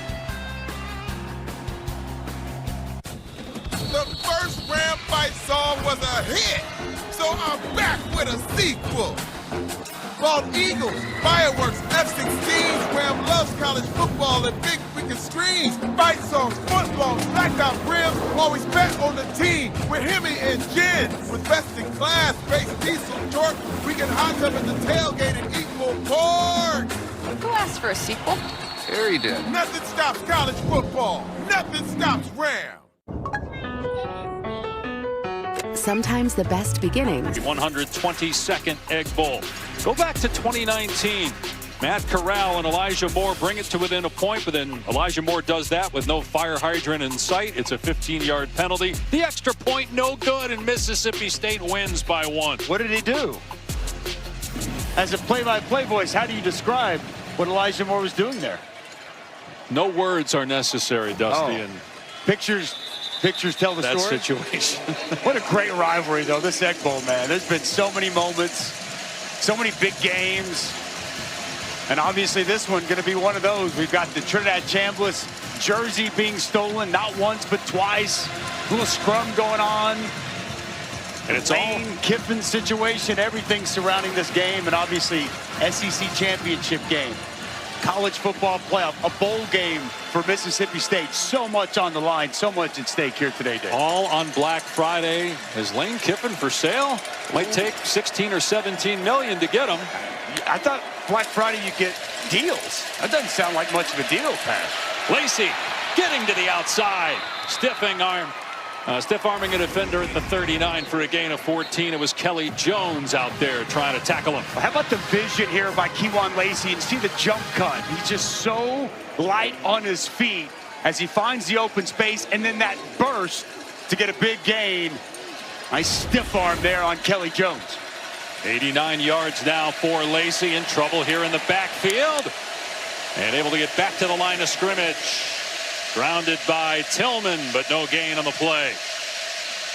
The first Ram Fight song was a hit, so I'm back with a sequel. bald eagles, fireworks, F-16s. Wham loves college football and big freaking screens. Fight songs, footlongs, blackout rims. Always bet on the team with Hemi and Jen. With best in class, base diesel torque. We can hot tub at the tailgate and eat more pork. Who asked for a sequel? Harry did. Nothing stops college football. Nothing stops Ram. Sometimes the best beginnings. 122nd Egg Bowl. Go back to 2019. Matt Corral and Elijah Moore bring it to within a point, but then Elijah Moore does that with no fire hydrant in sight. It's a 15-yard penalty. The extra point, no good, and Mississippi State wins by 1. What did he do? As a play-by-play voice, how do you describe what Elijah Moore was doing there? No words are necessary, Dusty. And pictures tell the that story. Situation. What a great rivalry, though, this Egg Bowl, man. There's been so many moments, so many big games. And obviously this one going to be one of those. We've got the Trinidad Chambliss jersey being stolen, not once but twice. A little scrum going on. And it's Lane Kiffin situation, everything surrounding this game, and obviously SEC championship game. College football playoff, a bowl game for Mississippi State. So much on the line, so much at stake here today, Dave. All on Black Friday. Is Lane Kiffin for sale? Might take 16 or 17 million to get him. I thought Black Friday you get deals. That doesn't sound like much of a deal, Pat. Lacey getting to the outside. Stiff-arming a defender at the 39 for a gain of 14. It was Kelly Jones out there trying to tackle him. How about the vision here by Kewan Lacey? And see the jump cut. He's just so light on his feet as he finds the open space, and then that burst to get a big gain. Nice stiff arm there on Kelly Jones. 89 yards now for Lacey. In trouble here in the backfield. And able to get back to the line of scrimmage. Grounded by Tillman, but no gain on the play.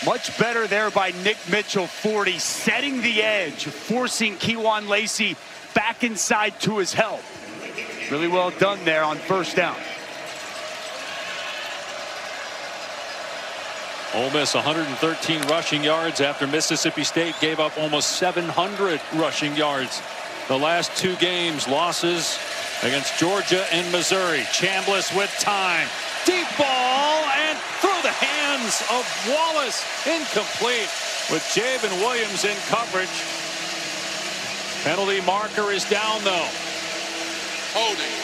Much better there by Nick Mitchell, 40, setting the edge, forcing Kewan Lacey back inside to his help. Really well done there on first down. Ole Miss 113 rushing yards after Mississippi State gave up almost 700 rushing yards. The last two games, losses against Georgia and Missouri. Chambliss with time. Deep ball and through the hands of Wallace. Incomplete with Javen Williams in coverage. Penalty marker is down though. Holding.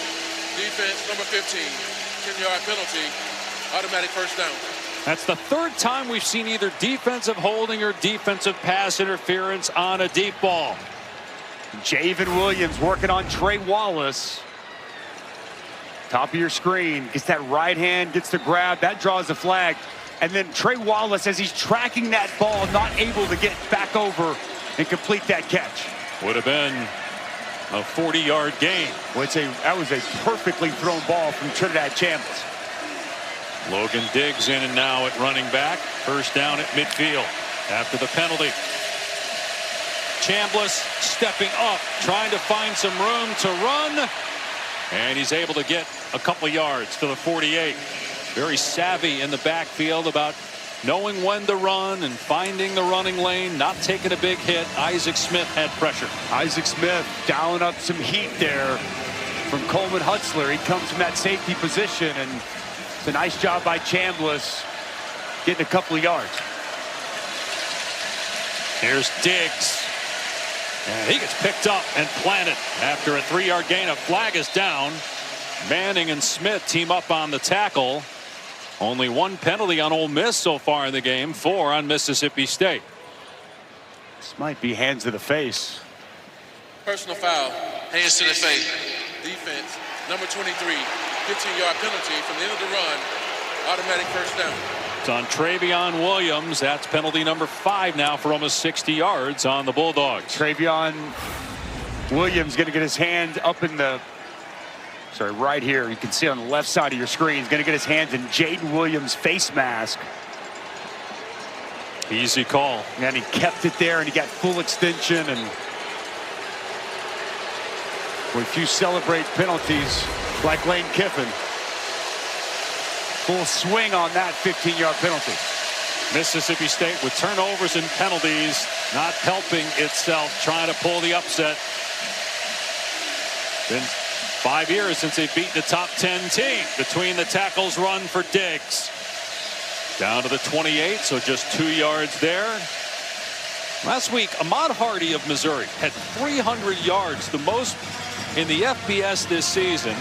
Defense number 15. 10-yard penalty. Automatic first down. That's the third time we've seen either defensive holding or defensive pass interference on a deep ball. Javen Williams working on Trey Wallace. Top of your screen, gets that right hand, gets the grab, that draws the flag. And then Trey Wallace, as he's tracking that ball, not able to get back over and complete that catch. Would have been a 40-yard gain. Well, that was a perfectly thrown ball from Trinidad Chambliss. Logan Diggs in and now at running back. First down at midfield after the penalty. Chambliss stepping up, trying to find some room to run. And he's able to get a couple of yards to the 48. Very savvy in the backfield about knowing when to run and finding the running lane, not taking a big hit. Isaac Smith had pressure. Isaac Smith dialing up some heat there from Coleman Hutzler. He comes from that safety position, and it's a nice job by Chambliss getting a couple of yards. Here's Diggs. And he gets picked up and planted after a 3-yard gain. A flag is down. Manning and Smith team up on the tackle. Only one penalty on Ole Miss so far in the game, 4 on Mississippi State. This might be hands to the face. Personal foul. Hands to the face. Defense number 23. 15-yard penalty from the end of the run. Automatic first down. It's on Travion Williams. That's penalty number 5 now for almost 60 yards on the Bulldogs. Travion Williams going to get his hand up in the, right here. You can see on the left side of your screen. He's going to get his hands in Jaden Williams' face mask. Easy call. And he kept it there, and he got full extension. And if you celebrate penalties like Lane Kiffin, full swing on that 15-yard penalty. Mississippi State with turnovers and penalties, not helping itself, trying to pull the upset. Been 5 years since they've beaten the top 10 team. Between the tackles run for Diggs. Down to the 28, so just 2 yards there. Last week, Ahmad Hardy of Missouri had 300 yards, the most in the FBS this season.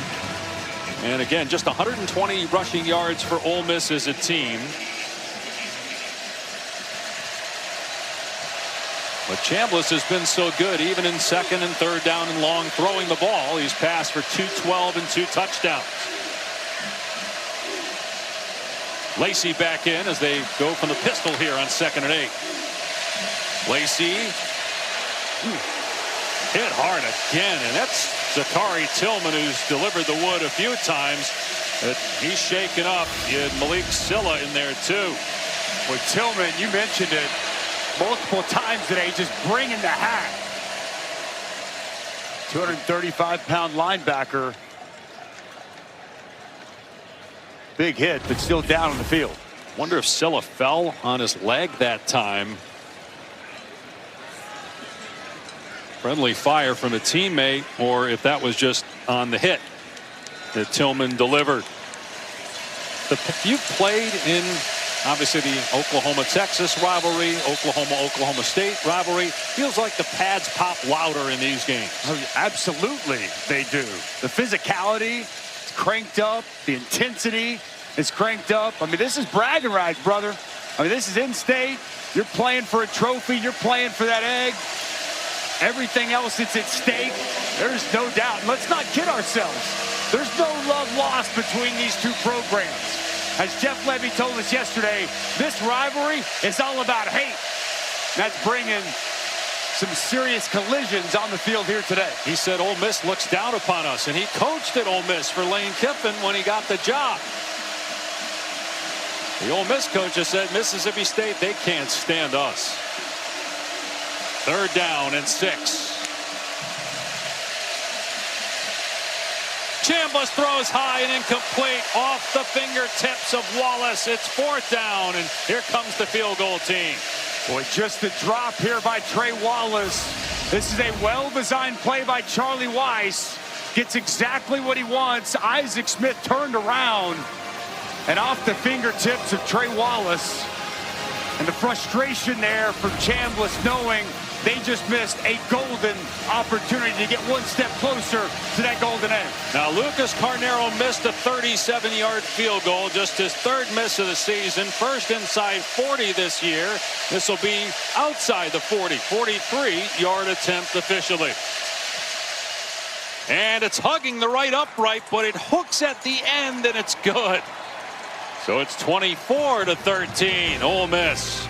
And again, just 120 rushing yards for Ole Miss as a team. But Chambliss has been so good, even in second and third down and long, throwing the ball. He's passed for 212 and 2 touchdowns. Lacey back in as they go from the pistol here on 2nd and 8. Lacey hit hard again, and that's Zachary Tillman, who's delivered the wood a few times. But he's shaken up. You had Malik Silla in there too. Well, Tillman, you mentioned it multiple times today, just bringing the hat. 235-pound linebacker. Big hit, but still down on the field. Wonder if Silla fell on his leg that time. Friendly fire from a teammate, or if that was just on the hit that Tillman delivered. You've played in obviously the Oklahoma-Texas rivalry, Oklahoma-Oklahoma State rivalry. Feels like the pads pop louder in these games. Oh, absolutely they do. The physicality is cranked up. The intensity is cranked up. I mean, this is bragging rights, brother. I mean, this is in-state. You're playing for a trophy. You're playing for that egg. Everything else that's at stake, there's no doubt. And let's not kid ourselves. There's no love lost between these two programs. As Jeff Levy told us yesterday, this rivalry is all about hate. That's bringing some serious collisions on the field here today. He said Ole Miss looks down upon us, and he coached at Ole Miss for Lane Kiffin when he got the job. The Ole Miss coach has said Mississippi State, they can't stand us. 3rd down and 6. Chambliss throws high and incomplete off the fingertips of Wallace. It's 4th down, and here comes the field goal team. Boy, just the drop here by Trey Wallace. This is a well-designed play by Charlie Weiss. Gets exactly what he wants. Isaac Smith turned around and off the fingertips of Trey Wallace. And the frustration there from Chambliss, knowing they just missed a golden opportunity to get one step closer to that golden egg. Now, Lucas Carnero missed a 37-yard field goal, just his 3rd miss of the season. First inside 40 this year. This will be outside the 40, 43-yard attempt officially. And it's hugging the right upright, but it hooks at the end, and it's good. So it's 24-13, Ole Miss.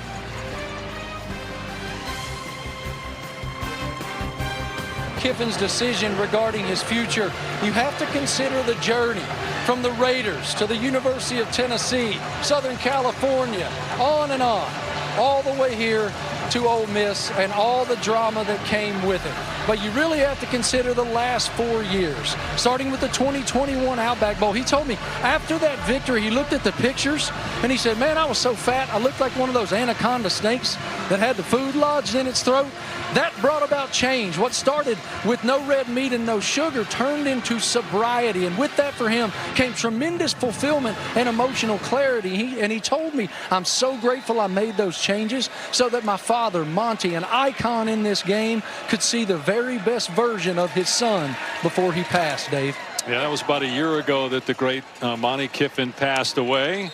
Kiffin's decision regarding his future, you have to consider the journey from the Raiders to the University of Tennessee, Southern California, on and on, all the way here to Ole Miss and all the drama that came with it. But you really have to consider the last 4 years, starting with the 2021 Outback Bowl. He told me after that victory, he looked at the pictures and he said, man, I was so fat, I looked like one of those anaconda snakes that had the food lodged in its throat. That brought about change. What started with no red meat and no sugar turned into sobriety. And with that for him came tremendous fulfillment and emotional clarity. He told me, I'm so grateful I made those changes so that my father, Monty, an icon in this game, could see the very best version of his son before he passed, Dave. Yeah, that was about a year ago that the great Monty Kiffin passed away.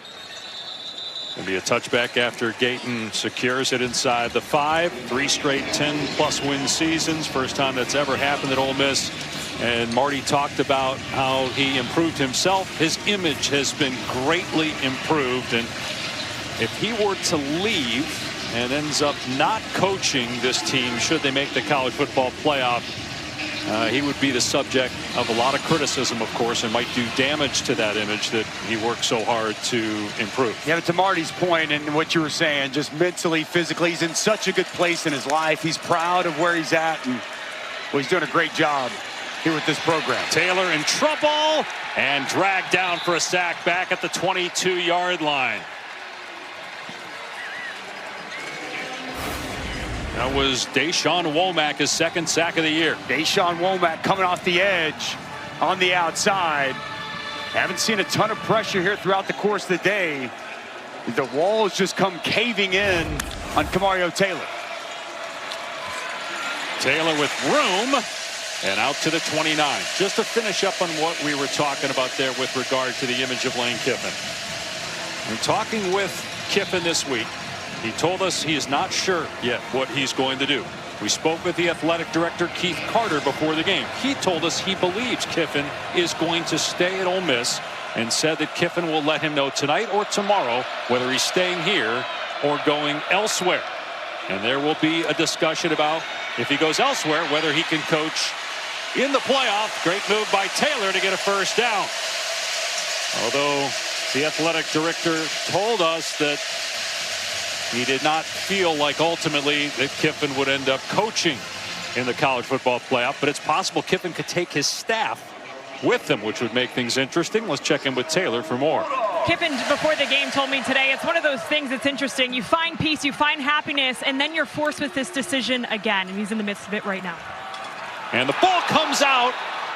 Going to be a touchback after Gayton secures it inside the 5. 3 straight 10-plus win seasons. First time that's ever happened at Ole Miss. And Marty talked about how he improved himself. His image has been greatly improved. And if he were to leave and ends up not coaching this team, should they make the college football playoff, he would be the subject of a lot of criticism, of course, and might do damage to that image that he worked so hard to improve. Yeah, but to Marty's point and what you were saying, just mentally, physically, he's in such a good place in his life. He's proud of where he's at, and well, he's doing a great job here with this program. Taylor in trouble and dragged down for a sack back at the 22-yard line. That was Deshaun Womack, his second sack of the year. Deshaun Womack coming off the edge on the outside. Haven't seen a ton of pressure here throughout the course of the day. The walls just come caving in on Kamario Taylor. Taylor with room and out to the 29. Just to finish up on what we were talking about there with regard to the image of Lane Kiffin. In talking with Kiffin this week, he told us he is not sure yet what he's going to do. We spoke with the athletic director, Keith Carter, before the game. He told us he believes Kiffin is going to stay at Ole Miss and said that Kiffin will let him know tonight or tomorrow whether he's staying here or going elsewhere. And there will be a discussion about if he goes elsewhere, whether he can coach in the playoff. Great move by Taylor to get a first down. Although the athletic director told us that he did not feel like ultimately that Kiffin would end up coaching in the college football playoff, but it's possible Kiffin could take his staff with him, which would make things interesting. Let's check in with Taylor for more. Kiffin, before the game, told me today, it's one of those things that's interesting. You find peace, you find happiness, and then you're forced with this decision again, and he's in the midst of it right now. And the ball comes out,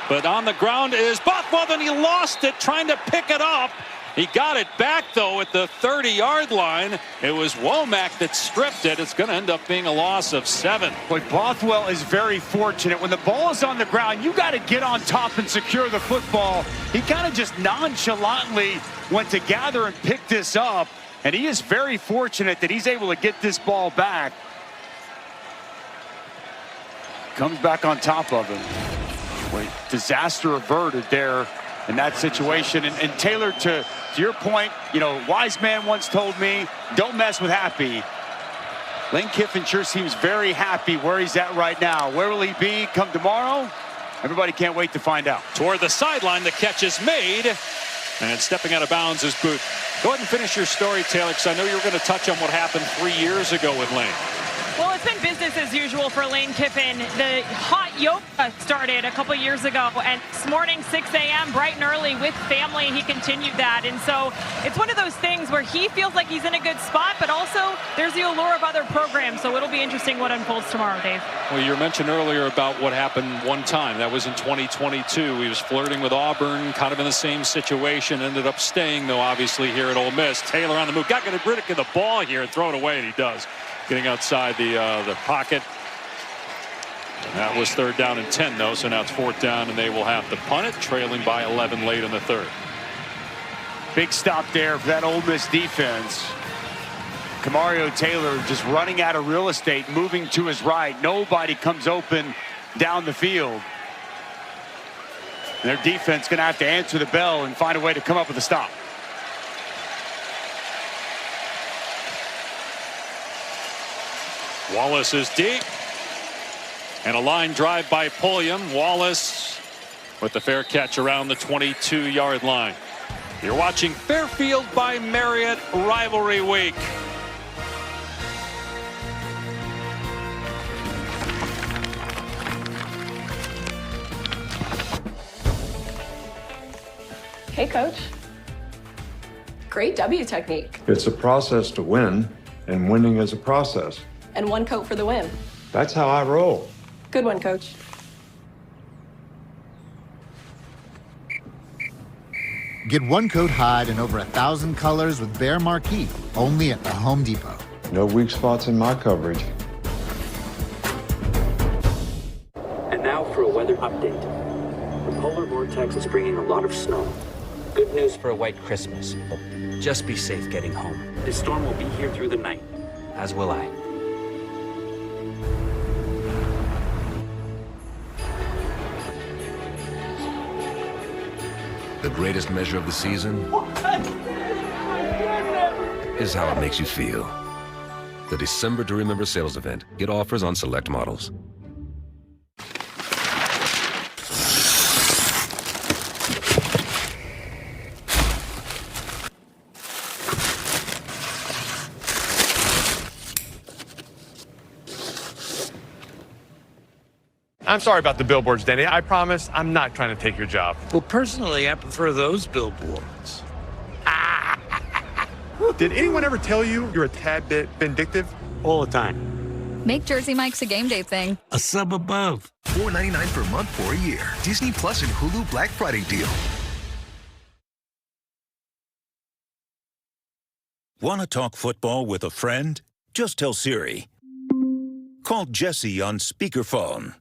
but on the ground is Bothwell, and he lost it trying to pick it up. He got it back, though, at the 30-yard line. It was Womack that stripped it. It's going to end up being a loss of 7. Boy, Bothwell is very fortunate. When the ball is on the ground, you got to get on top and secure the football. He kind of just nonchalantly went to gather and pick this up, and he is very fortunate that he's able to get this ball back. Comes back on top of him. Boy, disaster averted there in that situation. And Taylor, to your point, you know, wise man once told me, don't mess with happy. Lane Kiffin sure seems very happy where he's at right now. Where will he be come tomorrow? Everybody can't wait to find out. Toward the sideline, the catch is made. And stepping out of bounds is Booth. Go ahead and finish your story, Taylor, because I know you were going to touch on what happened 3 years ago with Lane. Well, it's been business as usual for Lane Kiffin. The hot yoga started a couple years ago, and this morning, 6 a.m., bright and early with family, he continued that. And so it's one of those things where he feels like he's in a good spot, but also there's the allure of other programs. So it'll be interesting what unfolds tomorrow, Dave. Well, you mentioned earlier about what happened one time. That was in 2022. He was flirting with Auburn, kind of in the same situation. Ended up staying, though, obviously, here at Ole Miss. Taylor on the move. Got to get rid of the ball here and throw it away, and he does. Getting outside the pocket. And that was 3rd down and 10, though, so now it's 4th down, and they will have to punt it, trailing by 11 late in the 3rd. Big stop there for that Ole Miss defense. Kamario Taylor just running out of real estate, moving to his right. Nobody comes open down the field. And their defense going to have to answer the bell and find a way to come up with a stop. Wallace is deep. And a line drive by Pulliam. Wallace with the fair catch around the 22-yard line. You're watching Fairfield by Marriott Rivalry Week. Hey, Coach. Great W technique. It's a process to win, and winning is a process. And one coat for the win. That's how I roll. Good one, Coach. Get one coat hide in over 1,000 colors with Behr Marquee, only at the Home Depot. No weak spots in my coverage. And now for a weather update. The polar vortex is bringing a lot of snow. Good news for a white Christmas. Just be safe getting home. This storm will be here through the night, as will I. The greatest measure of the season is how it makes you feel. The December to Remember sales event. Get offers on select models. I'm sorry about the billboards, Danny. I promise I'm not trying to take your job. Well, personally, I prefer those billboards. Did anyone ever tell you you're a tad bit vindictive? All the time. Make Jersey Mike's a game day thing. A sub above. $4.99 per month for a year. Disney Plus and Hulu Black Friday deal. Want to talk football with a friend? Just tell Siri. Call Jesse on speakerphone.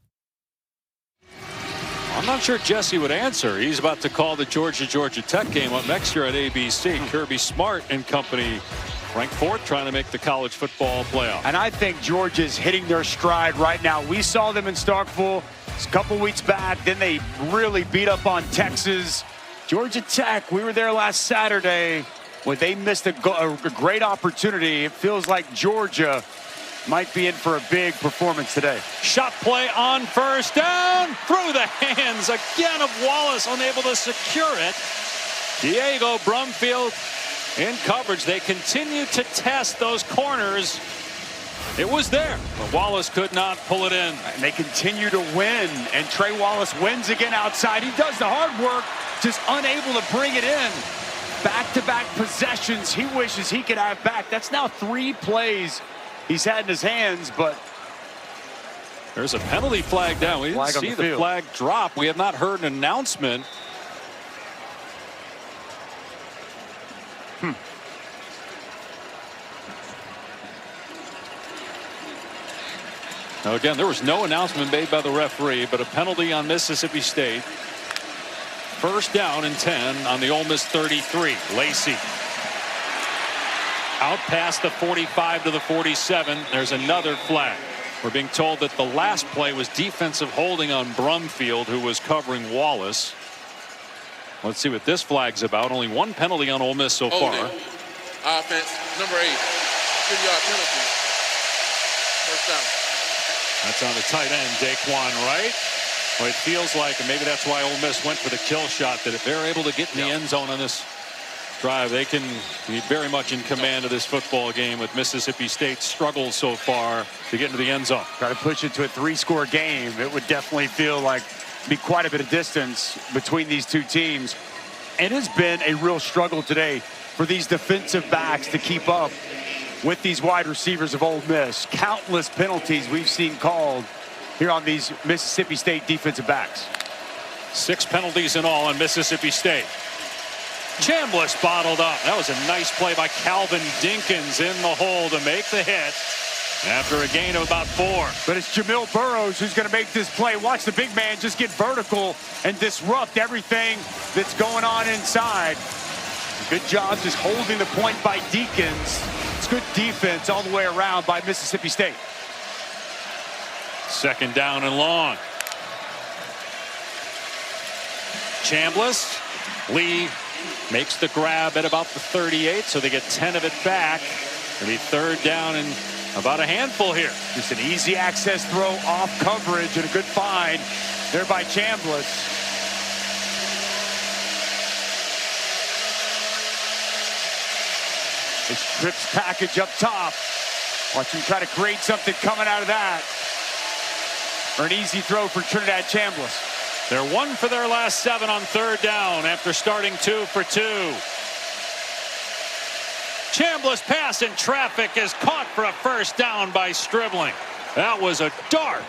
I'm not sure Jesse would answer. He's about to call the Georgia Tech game up next year at ABC. Kirby Smart and company. Ranked fourth, trying to make the college football playoff. And I think Georgia's hitting their stride right now. We saw them in Starkville a couple weeks back. Then they really beat up on Texas. Georgia Tech, we were there last Saturday. When they missed a great opportunity, it feels like Georgia might be in for a big performance today. Shot play on first down. Through the hands again of Wallace, unable to secure it. Diego Brumfield in coverage. They continue to test those corners. It was there, but Wallace could not pull it in. And they continue to win, and Trey Wallace wins again outside. He does the hard work, just unable to bring it in. Back-to-back possessions he wishes he could have back. That's now 3 plays he's had in his hands, but there's a penalty flag down. We didn't see the flag drop. We have not heard an announcement. Now again, there was no announcement made by the referee, but a penalty on Mississippi State. First down and 10 on the Ole Miss 33. Lacey out past the 45 to the 47. There's another flag. We're being told that the last play was defensive holding on Brumfield, who was covering Wallace. Let's see what this flag's about. Only one penalty on Ole Miss so far. Offense, number 8. 2-yard penalty. First down. That's on the tight end, Daquan Wright. Well, it feels like, and maybe that's why Ole Miss went for the kill shot, that if they're able to get in the end zone on this drive, they can be very much in command of this football game, with Mississippi State's struggles so far to get into the end zone. Try to push it to a 3-score game. It would definitely feel like be quite a bit of distance between these two teams. It has been a real struggle today for these defensive backs to keep up with these wide receivers of Ole Miss. Countless penalties we've seen called here on these Mississippi State defensive backs. 6 penalties in all on Mississippi State. Chambliss bottled up. That was a nice play by Calvin Dinkins in the hole to make the hit after a gain of about 4. But it's Jamil Burroughs who's going to make this play. Watch the big man just get vertical and disrupt everything that's going on inside. Good job just holding the point by Deakins. It's good defense all the way around by Mississippi State. Second down and long. Chambliss. Lee makes the grab at about the 38, so they get 10 of it back. It'll be third down and about a handful here. Just an easy access throw off coverage and a good find there by Chambliss. It's trips package up top. Watch him try to create something coming out of that. Or an easy throw for Trinidad Chambliss. They're 1 for their last 7 on third down after starting 2 for 2. Chambliss pass in traffic is caught for a first down by Stribling. That was a dart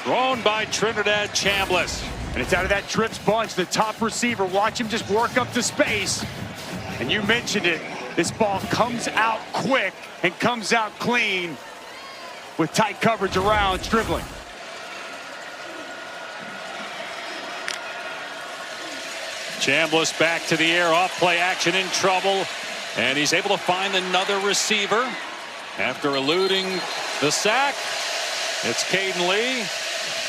thrown by Trinidad Chambliss. And it's out of that trips bunch, the top receiver. Watch him just work up to space. And you mentioned it. This ball comes out quick and comes out clean with tight coverage around Stribling. Chambliss back to the air, off play action, in trouble, and he's able to find another receiver after eluding the sack. It's Caden Lee,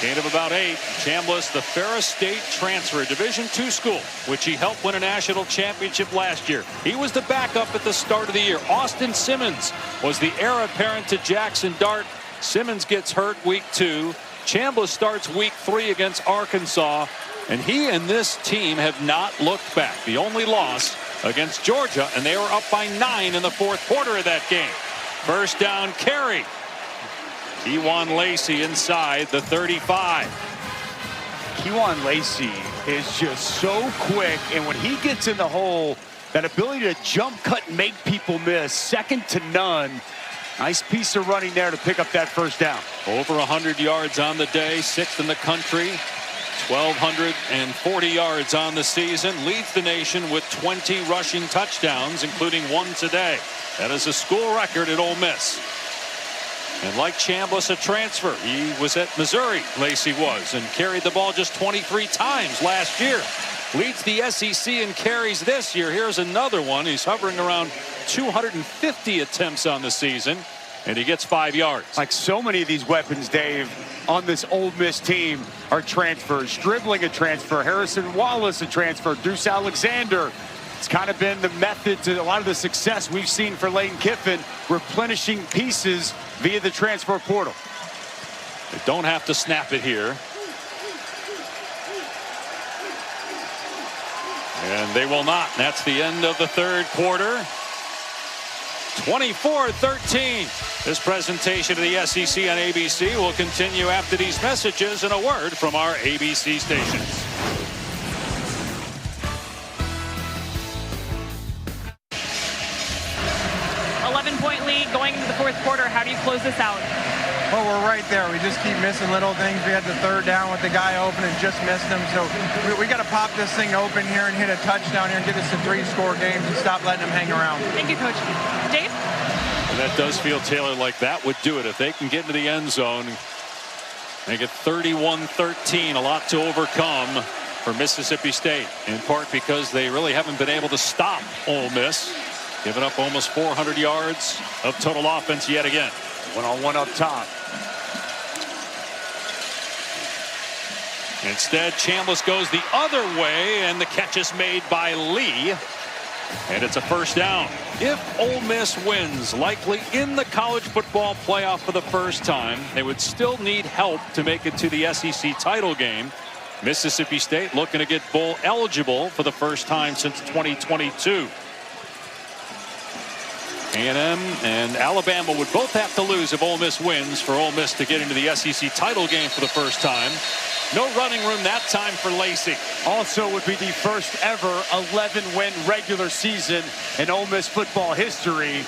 gain of about 8. Chambliss, the Ferris State transfer, Division II school, which he helped win a national championship last year. He was the backup at the start of the year. Austin Simmons was the heir apparent to Jackson Dart. Simmons gets hurt week 2. Chambliss starts week 3 against Arkansas. And he and this team have not looked back. The only loss against Georgia, and they were up by 9 in the fourth quarter of that game. First down carry. Kewan Lacey inside the 35. Kewan Lacey is just so quick, and when he gets in the hole, that ability to jump, cut, and make people miss, second to none. Nice piece of running there to pick up that first down. Over 100 yards on the day, 6th in the country. 1,240 yards on the season. Leads the nation with 20 rushing touchdowns, including 1 today. That is a school record at Ole Miss. And like Chambliss, a transfer. He was at Missouri, Lacey was, and carried the ball just 23 times last year. Leads the SEC in carries this year. Here's another one. He's hovering around 250 attempts on the season, and he gets 5 yards. Like so many of these weapons, Dave, on this Ole Miss team are transfers. Stribling a transfer. Harrison Wallace a transfer. Deuce Alexander. It's kind of been the method to a lot of the success we've seen for Lane Kiffin, replenishing pieces via the transfer portal. They don't have to snap it here. And they will not. That's the end of the third quarter. 24-13. This presentation of the SEC on ABC will continue after these messages and a word from our ABC stations. Going into the fourth quarter, how do you close this out? Well, we're right there. We just keep missing little things. We had the third down with the guy open and just missed him. So we got to pop this thing open here and hit a touchdown here and get us to 3-score games and stop letting them hang around. Thank you, Coach. Dave? And that does feel, Taylor, like that would do it. If they can get into the end zone, make it 31-13, a lot to overcome for Mississippi State, in part because they really haven't been able to stop Ole Miss. Giving up almost 400 yards of total offense yet again. One-on-one up top. Instead, Chambliss goes the other way, and the catch is made by Lee. And it's a first down. If Ole Miss wins, likely in the college football playoff for the first time, they would still need help to make it to the SEC title game. Mississippi State looking to get bowl eligible for the first time since 2022. A&M and Alabama would both have to lose if Ole Miss wins for Ole Miss to get into the SEC title game for the first time. No running room that time for Lacey. Also would be the first ever 11-win regular season in Ole Miss football history.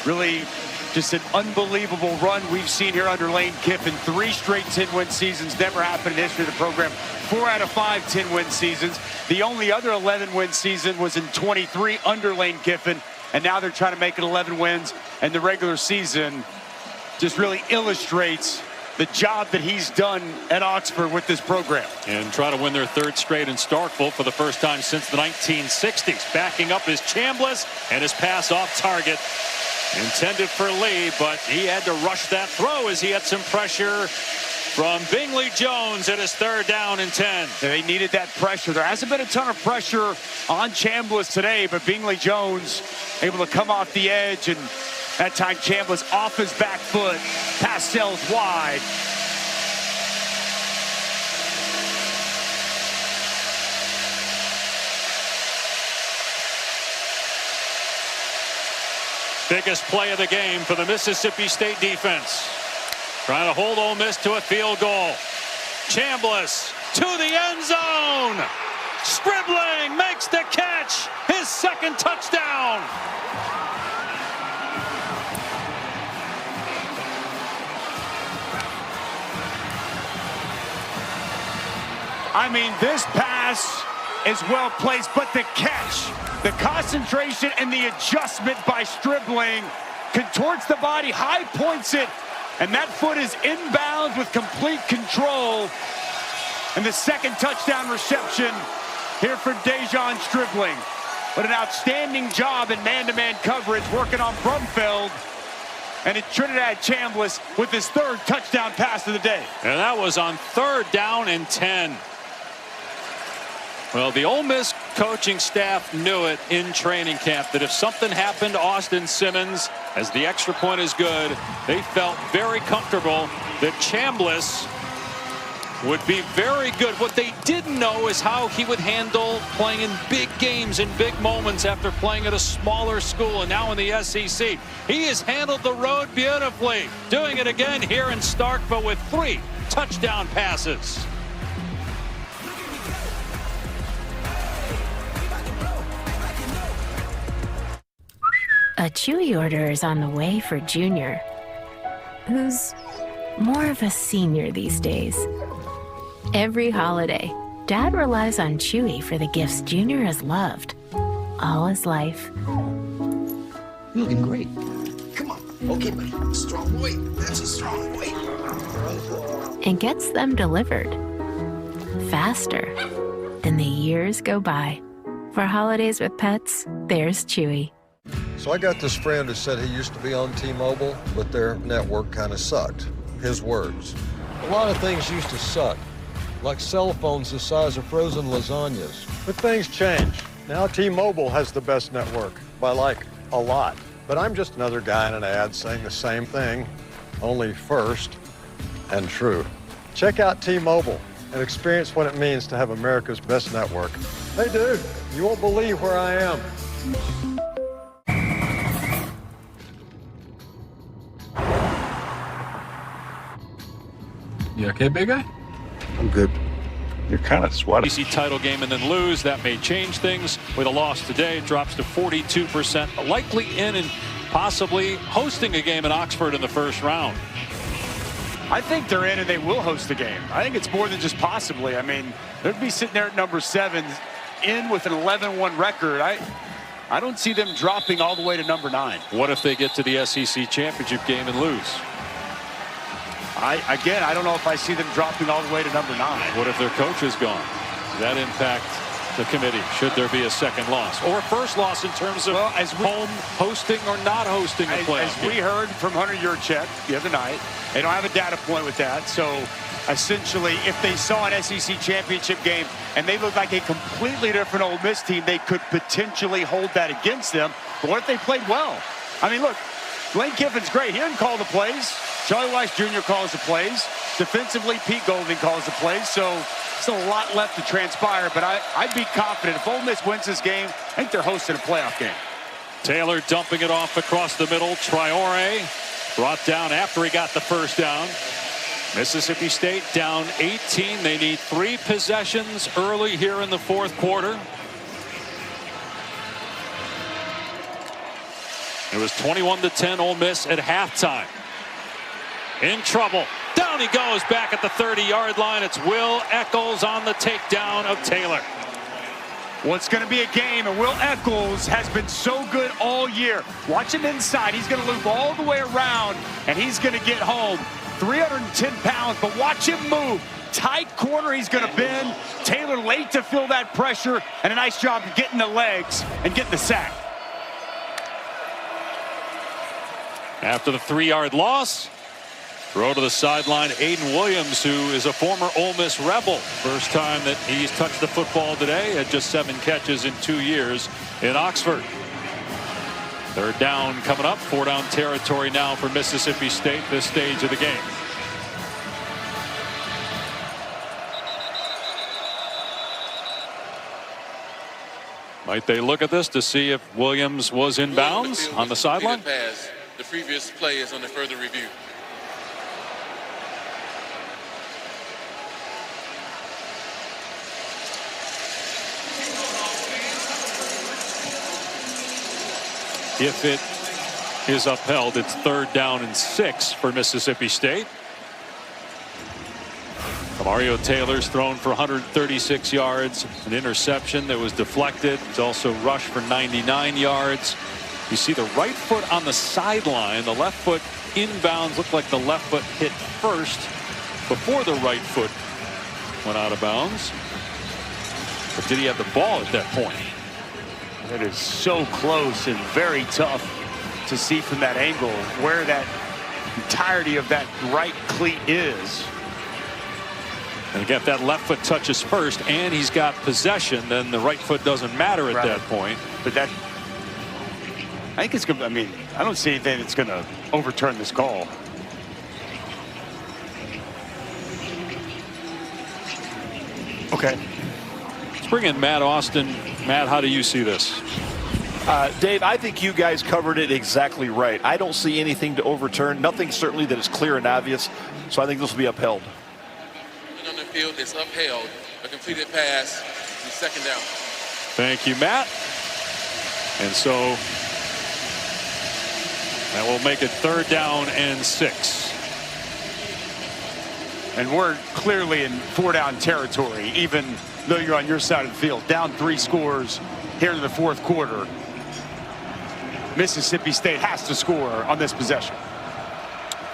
Really just an unbelievable run we've seen here under Lane Kiffin. 3 straight 10-win seasons. Never happened in history of the program. 4 out of 5 10-win seasons. The only other 11-win season was in 23 under Lane Kiffin. And now they're trying to make it 11 wins, and the regular season just really illustrates the job that he's done at Oxford with this program. And try to win their 3rd straight in Starkville for the first time since the 1960s. Backing up is Chambliss, and his pass off target intended for Lee, but he had to rush that throw as he had some pressure from Bingley Jones at his 3rd down and 10. They needed that pressure. There hasn't been a ton of pressure on Chambliss today, but Bingley Jones able to come off the edge, and that time Chambliss off his back foot. Pass sails wide. Biggest play of the game for the Mississippi State defense. Trying to hold Ole Miss to a field goal. Chambliss to the end zone. Stribling makes the catch. His 2nd touchdown. I mean, this pass is well placed, but the catch, the concentration and the adjustment by Stribling, contorts the body, high points it, and that foot is inbounds with complete control. And the 2nd touchdown reception here for Dejon Stribling. But an outstanding job in man-to-man coverage, working on Brumfeld. And it's Trinidad Chambliss with his 3rd touchdown pass of the day. And that was on 3rd down and 10. Well, the Ole Miss coaching staff knew it in training camp that if something happened to Austin Simmons, as the extra point is good, they felt very comfortable that Chambliss would be very good. What they didn't know is how he would handle playing in big games in big moments after playing at a smaller school and now in the SEC. He has handled the road beautifully, doing it again here in Starkville with 3 touchdown passes. A Chewy order is on the way for Junior, who's more of a senior these days. Every holiday, Dad relies on Chewy for the gifts Junior has loved all his life. You're looking great. Come on. Okay, buddy. Strong boy. That's a strong boy. And gets them delivered faster than the years go by. For holidays with pets, there's Chewy. So I got this friend who said he used to be on T-Mobile, but their network kind of sucked. His words. A lot of things used to suck, like cell phones the size of frozen lasagnas. But things change. Now T-Mobile has the best network, by like a lot. But I'm just another guy in an ad saying the same thing, only first and true. Check out T-Mobile and experience what it means to have America's best network. Hey dude, you won't believe where I am. You okay, big guy? I'm good. You're kind of sweaty. SEC title game and then lose. That may change things. With a loss today, it drops to 42%. Likely in and possibly hosting a game in Oxford in the first round. I think they're in and they will host the game. I think it's more than just possibly. I mean, they'd be sitting there at number 7 in with an 11-1 record. I don't see them dropping all the way to number 9. What if they get to the SEC championship game and lose? I don't know if I see them dropping all the way to number 9. What if their coach is gone? Does that impact the committee? Should there be a second loss or first loss in terms of home hosting or not hosting a playoff As we heard from Hunter Yurchek the other night, they don't have a data point with that. So essentially, if they saw an SEC championship game and they look like a completely different Ole Miss team, they could potentially hold that against them. But what if they played well? I mean, look, Lane Kiffin's great. He doesn't call the plays. Charlie Weiss Jr. calls the plays. Defensively, Pete Golding calls the plays. So still a lot left to transpire, but I'd be confident if Ole Miss wins this game, I think they're hosting a playoff game. Taylor dumping it off across the middle. Traore brought down after he got the first down. Mississippi State down 18. They need 3 possessions early here in the fourth quarter. It was 21-10 Ole Miss at halftime. In trouble. Down he goes back at the 30-yard line. It's Will Eccles on the takedown of Taylor. Well, it's going to be a game, and Will Eccles has been so good all year. Watch him inside. He's going to loop all the way around, and he's going to get home. 310 pounds, but watch him move. Tight corner, he's going to bend. Taylor late to feel that pressure, and a nice job getting the legs and getting the sack. After the 3-yard loss, throw to the sideline, Aiden Williams, who is a former Ole Miss Rebel. First time that he's touched the football today, had just 7 catches in 2 years in Oxford. Third down coming up, 4-down territory now for Mississippi State this stage of the game. Might they look at this to see if Williams was in bounds on the sideline? The previous play is under further review. If it is upheld, it's 3rd down and 6 for Mississippi State. Mario Taylor's thrown for 136 yards, an interception that was deflected. It's also rushed for 99 yards. You see the right foot on the sideline, the left foot inbounds. Looked like the left foot hit first before the right foot went out of bounds. But did he have the ball at that point? It is so close and very tough to see from that angle where that entirety of that right cleat is. And again, if that left foot touches first and he's got possession, then the right foot doesn't matter at that point. But that, I think it's going to, I mean, I don't see anything that's going to overturn this call. Okay. Let's bring in Matt Austin. Matt, how do you see this? Dave, I think you guys covered it exactly right. I don't see anything to overturn, nothing certainly that is clear and obvious, so I think this will be upheld. And on the field, it's upheld. A completed pass, and 2nd down. Thank you, Matt. And so That will make it 3rd down and 6. And we're clearly in 4-down territory, even though you're on your side of the field. Down 3 scores here in the 4th quarter. Mississippi State has to score on this possession.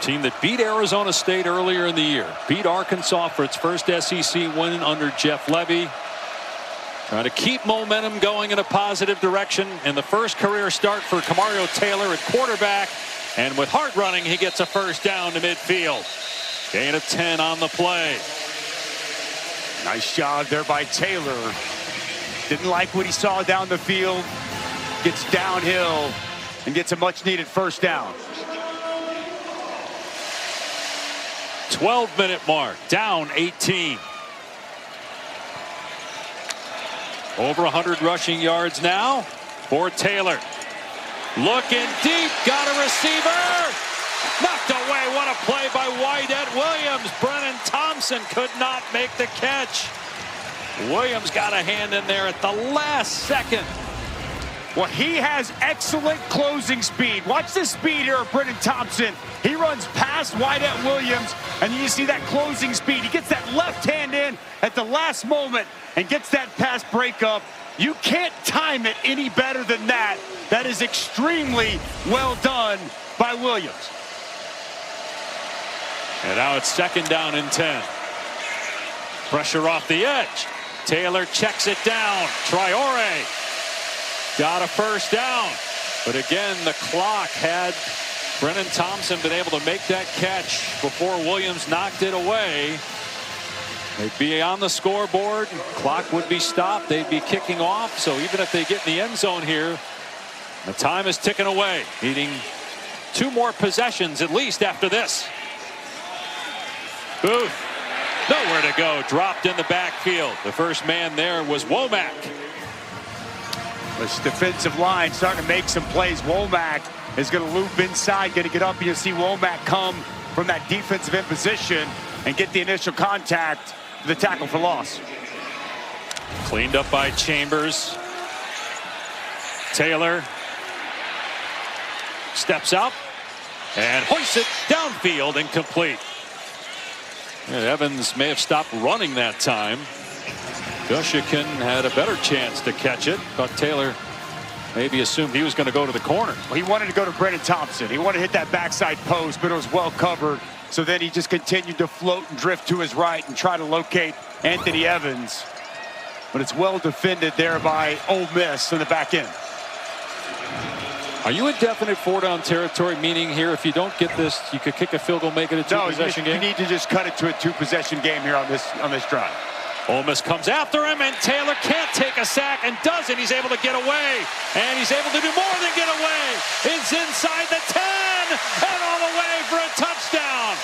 Team that beat Arizona State earlier in the year. Beat Arkansas for its first SEC win under Jeff Levy. Trying to keep momentum going in a positive direction. And the first career start for Camario Taylor at quarterback. And with hard running, he gets a 1st down to midfield. Gain of 10 on the play. Nice job there by Taylor. Didn't like what he saw down the field. Gets downhill and gets a much-needed 1st down. 12-minute mark. Down 18. Over 100 rushing yards now for Taylor. Looking deep. Got a receiver. Knocked away. What a play by Wydett Williams. Brennan Thompson could not make the catch. Williams got a hand in there at the last second. Well, he has excellent closing speed. Watch the speed here of Brennan Thompson. He runs past Wydett Williams, and you see that closing speed. He gets that left hand in at the last moment and gets that pass breakup. You can't time it any better than that. That is extremely well done by Williams. And now it's 2nd down and 10. Pressure off the edge. Taylor checks it down. Traore got a 1st down. But again, the clock had Brennan Thompson been able to make that catch before Williams knocked it away. They'd be on the scoreboard. Clock would be stopped. They'd be kicking off. So even if they get in the end zone here, the time is ticking away. Needing 2 more possessions at least after this. Booth, nowhere to go. Dropped in the backfield. The first man there was Womack. This defensive line starting to make some plays. Womack is going to loop inside, going to get up, and you'll see Womack come from that defensive end position and get the initial contact, the tackle for loss. Cleaned up by Chambers. Taylor steps up and hoists it downfield, incomplete. And Evans may have stopped running that time. Gushikin had a better chance to catch it, but Taylor maybe assumed he was going to go to the corner. Well, he wanted to go to Brennan Thompson. He wanted to hit that backside post, but it was well covered. So then he just continued to float and drift to his right and try to locate Anthony Evans. But it's well defended there by Ole Miss in the back end. Are you in definite 4-down territory, meaning here if you don't get this, you could kick a field goal, make it a 2-possession game? You need to just cut it to a 2-possession game here on this drive. Ole Miss comes after him, and Taylor can't take a sack and doesn't. He's able to get away, and he's able to do more than get away. It's inside the 10 and all the way for a touchdown.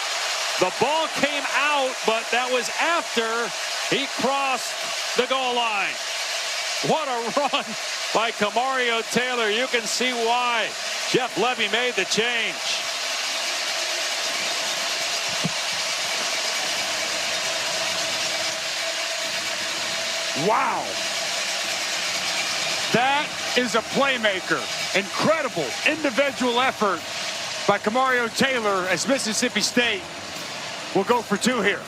The ball came out, but that was after he crossed the goal line. What a run by Camario Taylor. You can see why Jeff Levy made the change. Wow. That is a playmaker. Incredible individual effort by Camario Taylor as Mississippi State will go for 2 here.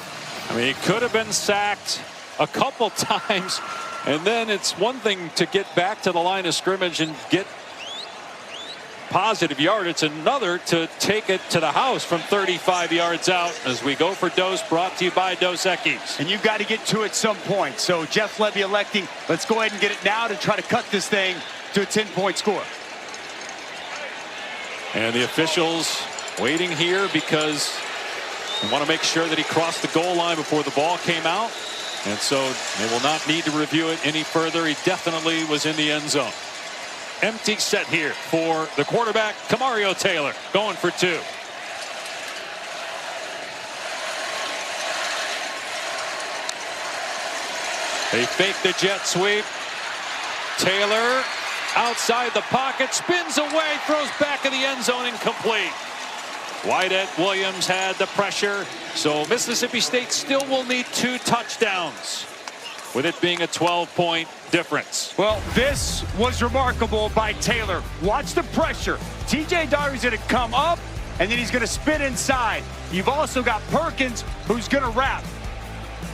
I mean, he could have been sacked a couple times, and then it's one thing to get back to the line of scrimmage and get positive yard. It's another to take it to the house from 35 yards out as we go for Dose, brought to you by Dos Equis. And you've got to get to it at some point. So Jeff Levy electing, let's go ahead and get it now to try to cut this thing to a 10-point score. And the officials waiting here because they want to make sure that he crossed the goal line before the ball came out. And so they will not need to review it any further. He definitely was in the end zone. Empty set here for the quarterback, Camario Taylor, going for 2. They fake the jet sweep. Taylor outside the pocket, spins away, throws back in the end zone, incomplete. Wydett Williams had the pressure, so Mississippi State still will need 2 touchdowns. with it being a 12-point difference. Well, this was remarkable by Taylor. Watch the pressure. TJ Daugherty's going to come up, and then he's going to spin inside. You've also got Perkins, who's going to wrap.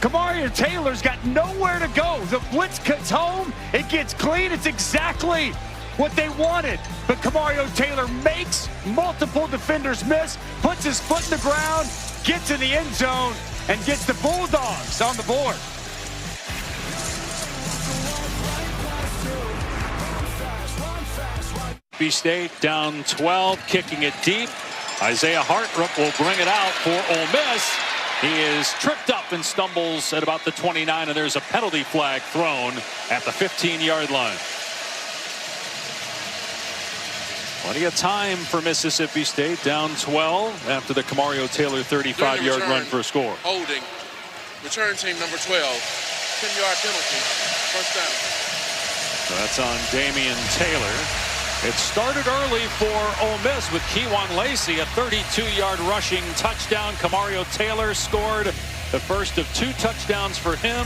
Kamario Taylor's got nowhere to go. The blitz cuts home. It gets clean. It's exactly what they wanted. But Kamario Taylor makes multiple defenders miss, puts his foot in the ground, gets in the end zone, and gets the Bulldogs on the board. Mississippi State down 12, kicking it deep. Isaiah Hartrup will bring it out for Ole Miss. He is tripped up and stumbles at about the 29, and there's a penalty flag thrown at the 15-yard line. Plenty of time for Mississippi State, down 12 after the Kamario Taylor 35-yard run for a score. Holding. Return team number 12. 10-yard penalty. First down. So that's on Damian Taylor. It started early for Ole Miss with Kewan Lacey, a 32-yard rushing touchdown. Kamario Taylor scored the first of 2 touchdowns for him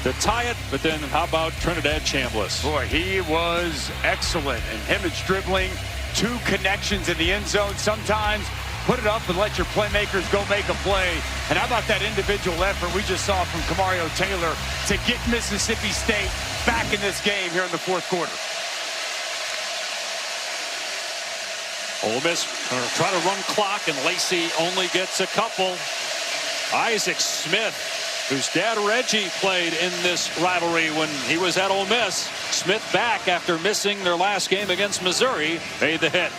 to tie it. But then how about Trinidad Chambliss? Boy, he was excellent. And him is dribbling, 2 connections in the end zone. Sometimes put it up and let your playmakers go make a play. And how about that individual effort we just saw from Kamario Taylor to get Mississippi State back in this game here in the 4th quarter. Ole Miss try to run clock, and Lacey only gets a couple. Isaac Smith, whose dad Reggie played in this rivalry when he was at Ole Miss. Smith back after missing their last game against Missouri, made the hit.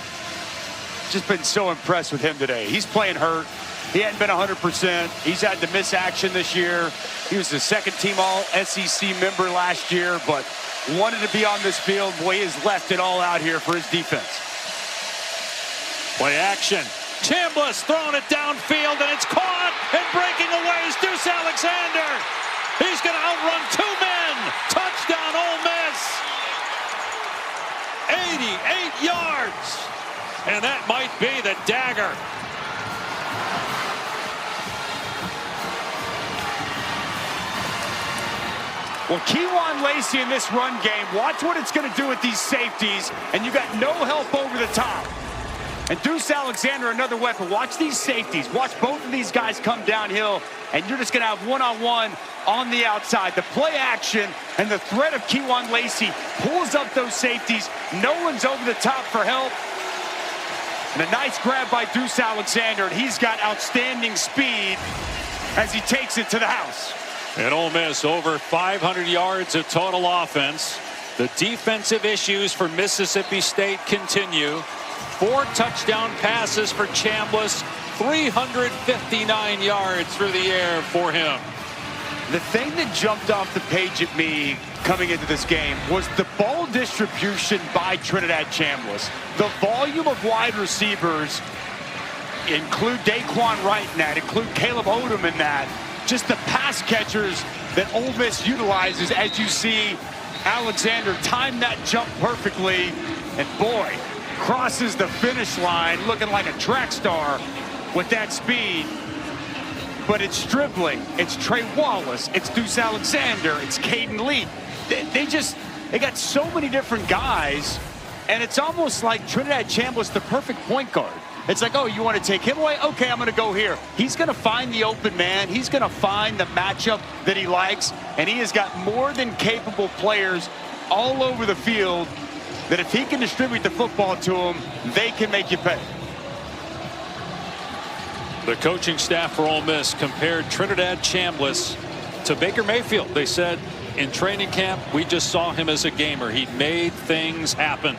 Just been so impressed with him today. He's playing hurt. He hadn't been 100%. He's had to miss action this year. He was the 2nd-team All-SEC member last year, but wanted to be on this field. Boy, he has left it all out here for his defense. Play action. Chambliss throwing it downfield, and it's caught, and breaking away is Deuce Alexander. He's going to outrun 2 men. Touchdown, Ole Miss. 88 yards. And that might be the dagger. Well, Kewan Lacey in this run game, watch what it's going to do with these safeties, and you got no help over the top. And Deuce Alexander, another weapon. Watch these safeties. Watch both of these guys come downhill, and you're just going to have one-on-one on the outside. The play action and the threat of Kewan Lacey pulls up those safeties. No one's over the top for help. And a nice grab by Deuce Alexander, and he's got outstanding speed as he takes it to the house. And Ole Miss over 500 yards of total offense. The defensive issues for Mississippi State continue. 4 touchdown passes for Chambliss, 359 yards through the air for him. The thing that jumped off the page at me coming into this game was the ball distribution by Trinidad Chambliss. The volume of wide receivers, include Daquan Wright in that, include Caleb Odom in that. Just the pass catchers that Ole Miss utilizes, as you see Alexander time that jump perfectly. And boy, crosses the finish line looking like a track star with that speed. But it's Stribling, it's Trey Wallace, it's Deuce Alexander, it's Caden Lee. They got so many different guys, and it's almost like Trinidad Chambliss, the perfect point guard. It's like, oh, you want to take him away? Okay, I'm going to go here. He's going to find the open man. He's going to find the matchup that he likes, and he has got more than capable players all over the field that if he can distribute the football to them, they can make you pay. The coaching staff for Ole Miss compared Trinidad Chambliss to Baker Mayfield. They said in training camp, we just saw him as a gamer. He made things happen.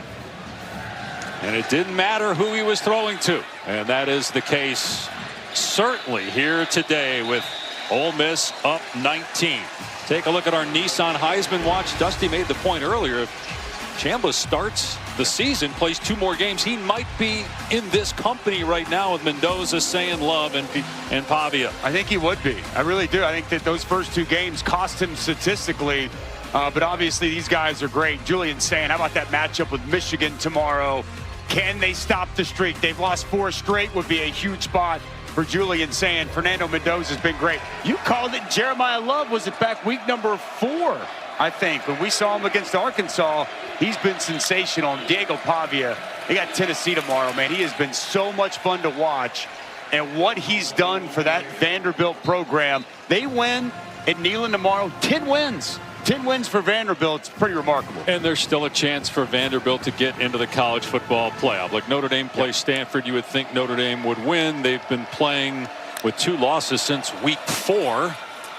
And it didn't matter who he was throwing to. And that is the case certainly here today with Ole Miss up 19. Take a look at our Nissan Heisman watch. Dusty made the point earlier. If Chambliss starts the season, plays 2 more games, he might be in this company right now with Mendoza, Sayin Love, and Pavia. I think he would be. I really do. I think that those first 2 games cost him statistically. But obviously these guys are great. Julian Sayin, how about that matchup with Michigan tomorrow? Can they stop the streak? They've lost 4 straight, would be a huge spot for Julian saying Fernando Mendoza's been great. You called it. Jeremiah Love was it back week number 4, I think. When we saw him against Arkansas, he's been sensational. And Diego Pavia, they got Tennessee tomorrow, man. He has been so much fun to watch. And what he's done for that Vanderbilt program, they win at Neyland tomorrow, 10 wins. 10 wins for Vanderbilt. It's pretty remarkable. And there's still a chance for Vanderbilt to get into the college football playoff. Like Notre Dame plays Stanford, you would think Notre Dame would win. They've been playing with 2 losses since week 4.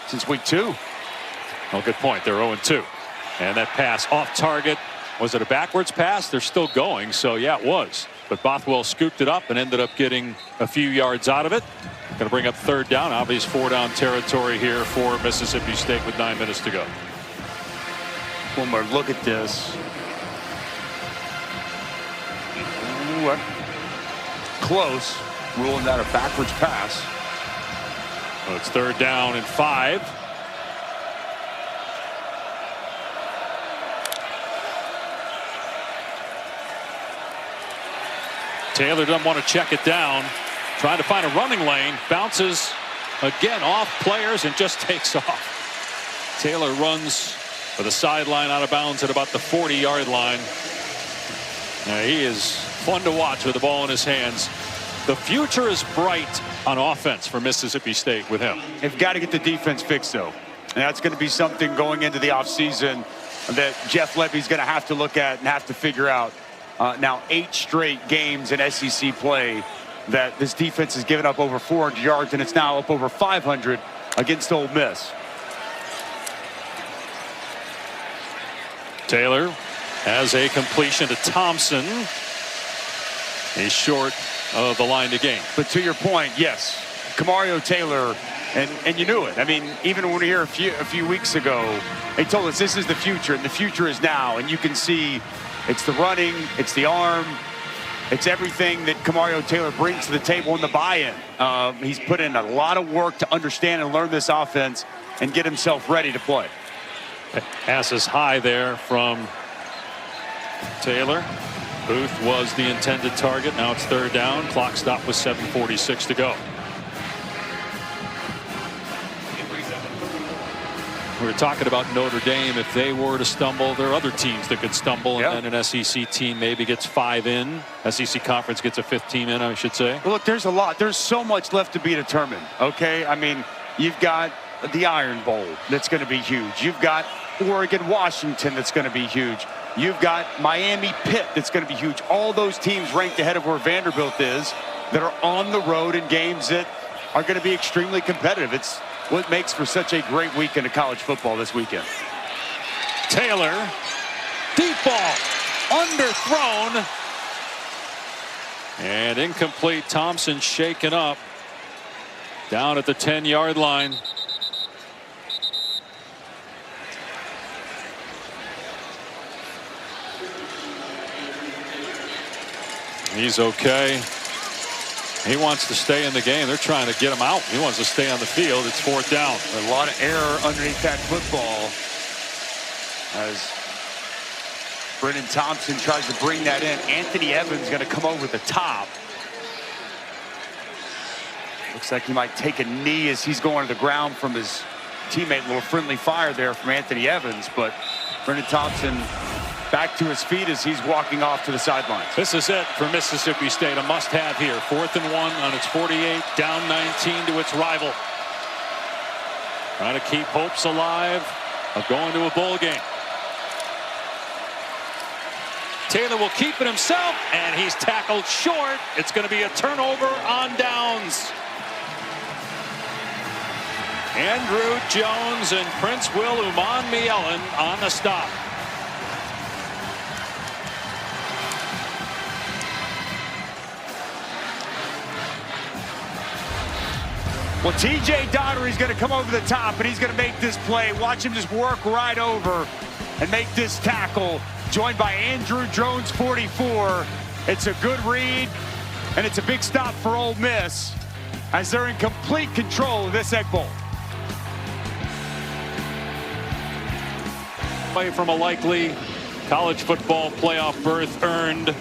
Since week 2. Oh, good point. They're 0-2. And that pass off target. Was it a backwards pass? They're still going. So, yeah, it was. But Bothwell scooped it up and ended up getting a few yards out of it. Going to bring up 3rd down. Obvious 4-down territory here for Mississippi State with 9 minutes to go. One more look at this. Ooh, close. Ruling that a backwards pass. Well, it's 3rd down and 5. Taylor doesn't want to check it down. Trying to find a running lane. Bounces again off players and just takes off. Taylor runs for the sideline out of bounds at about the 40-yard line. He is fun to watch with the ball in his hands. The future is bright on offense for Mississippi State with him. They've got to get the defense fixed, though. And that's going to be something going into the offseason that Jeff Lebby's going to have to look at and have to figure out. Now 8 straight games in SEC play that this defense has given up over 400 yards, and it's now up over 500 against Ole Miss. Taylor has a completion to Thompson. He's short of the line to gain. But to your point, yes, Kamario Taylor, and you knew it. I mean, even when we were here a few weeks ago, they told us this is the future, and the future is now. And you can see it's the running, it's the arm, it's everything that Kamario Taylor brings to the table in the buy-in. He's put in a lot of work to understand and learn this offense and get himself ready to play. Pass is high there from Taylor. Booth was the intended target. Now it's 3rd down. Clock stop with 7:46 to go. We were talking about Notre Dame. If they were to stumble, there are other teams that could stumble, and then an SEC team maybe gets 5 in. SEC Conference gets a 5th team in, I should say. Well, look, there's a lot. There's so much left to be determined, okay? I mean, you've got the Iron Bowl that's going to be huge. You've got Oregon, Washington that's going to be huge. You've got Miami, Pitt that's going to be huge. All those teams ranked ahead of where Vanderbilt is that are on the road in games that are going to be extremely competitive. It's what makes for such a great weekend of college football this weekend. Taylor, deep ball, underthrown, and incomplete. Thompson shaken up down at the 10-yard line. He's okay. He wants to stay in the game. They're trying to get him out. He wants to stay on the field. It's 4th down. A lot of error underneath that football as Brennan Thompson tries to bring that in. Anthony Evans going to come over the top. Looks like he might take a knee as he's going to the ground from his teammate. A little friendly fire there from Anthony Evans, but Brennan Thompson back to his feet as he's walking off to the sidelines. This is it for Mississippi State. A must-have here. 4th and 1 on its 48, down 19 to its rival. Trying to keep hopes alive of going to a bowl game. Taylor will keep it himself, and he's tackled short. It's going to be a turnover on downs. Andrew Jones and Prince Will Umanmielen on the stop. Well, TJ Daugherty's going to come over the top, and he's going to make this play. Watch him just work right over and make this tackle. Joined by Andrew Jones, 44. It's a good read, and it's a big stop for Ole Miss as they're in complete control of this Egg Bowl. Away from a likely college football playoff berth earned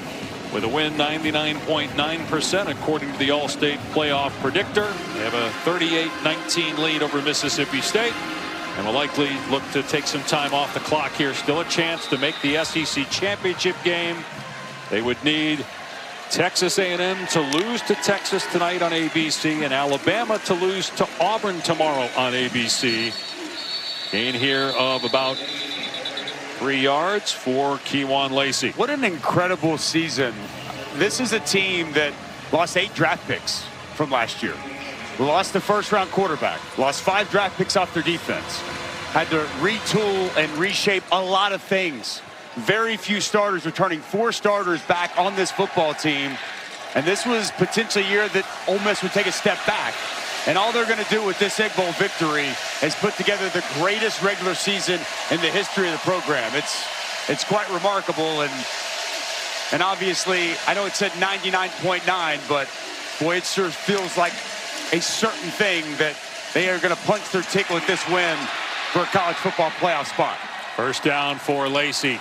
with a win 99.9% according to the All-State playoff predictor. They have a 38-19 lead over Mississippi State and will likely look to take some time off the clock here. Still a chance to make the SEC championship game. They would need Texas A&M to lose to Texas tonight on ABC and Alabama to lose to Auburn tomorrow on ABC. Gain here of about 3 yards for Kewan Lacey. What an incredible season. This is a team that lost 8 draft picks from last year. Lost the first-round quarterback. Lost 5 draft picks off their defense. Had to retool and reshape a lot of things. Very few starters, returning 4 starters back on this football team. And this was potentially a year that Ole Miss would take a step back. And all they're going to do with this Egg Bowl victory is put together the greatest regular season in the history of the program. It's quite remarkable. And obviously, I know it said 99.9, but boy, it sure feels like a certain thing that they are going to punch their ticket with this win for a college football playoff spot. First down for Lacey.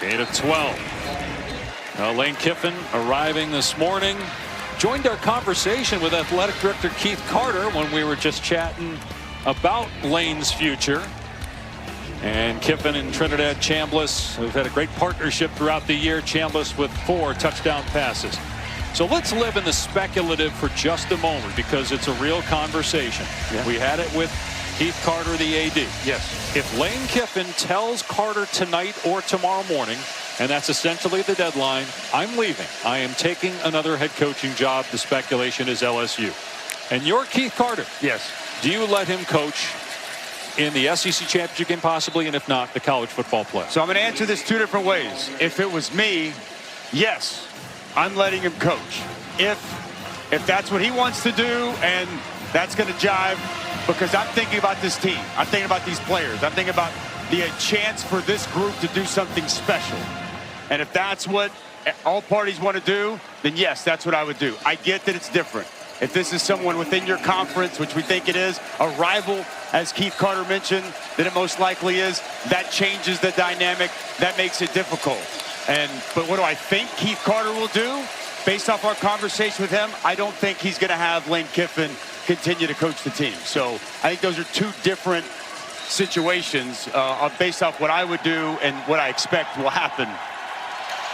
Gain of 12. Now Lane Kiffin arriving this morning. Joined our conversation with athletic director Keith Carter when we were just chatting about Lane's future. And Kiffin and Trinidad Chambliss have had a great partnership throughout the year. Chambliss with 4 touchdown passes. So let's live in the speculative for just a moment because it's a real conversation. Yeah. We had it with Keith Carter, the AD. Yes. If Lane Kiffin tells Carter tonight or tomorrow morning, and that's essentially the deadline, I'm leaving. I am taking another head coaching job. The speculation is LSU. And you're Keith Carter. Yes. Do you let him coach in the SEC championship game possibly, and if not, the college football play? So I'm going to answer this 2 different ways. If it was me, yes, I'm letting him coach. If that's what he wants to do and that's going to jive, because I'm thinking about this team. I'm thinking about these players. I'm thinking about the chance for this group to do something special. And if that's what all parties want to do, then yes, that's what I would do. I get that it's different. If this is someone within your conference, which we think it is, a rival, as Keith Carter mentioned, that it most likely is, that changes the dynamic. That makes it difficult. But what do I think Keith Carter will do? Based off our conversation with him, I don't think he's going to have Lane Kiffin continue to coach the team. So I think those are 2 different situations based off what I would do and what I expect will happen.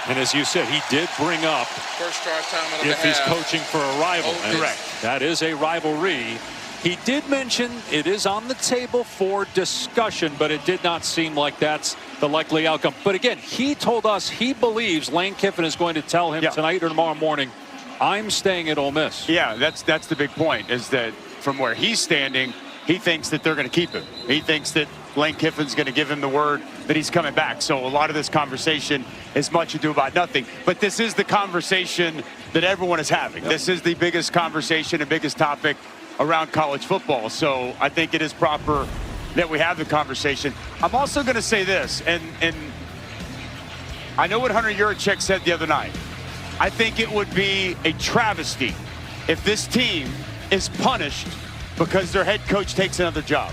And as you said, he did bring up first start time of if he's coaching for a rival. Correct. That is a rivalry. He did mention it is on the table for discussion, but it did not seem like that's the likely outcome. But again, he told us he believes Lane Kiffin is going to tell him tonight or tomorrow morning, I'm staying at Ole Miss. Yeah, that's the big point, is that from where he's standing, he thinks that they're going to keep him. He thinks that Lane Kiffin's going to give him the word that he's coming back. So a lot of this conversation is much ado about nothing. But this is the conversation that everyone is having. This is the biggest conversation and biggest topic around college football. So I think it is proper that we have the conversation. I'm also going to say this, and I know what Hunter Yurachek said the other night. I think it would be a travesty if this team is punished because their head coach takes another job.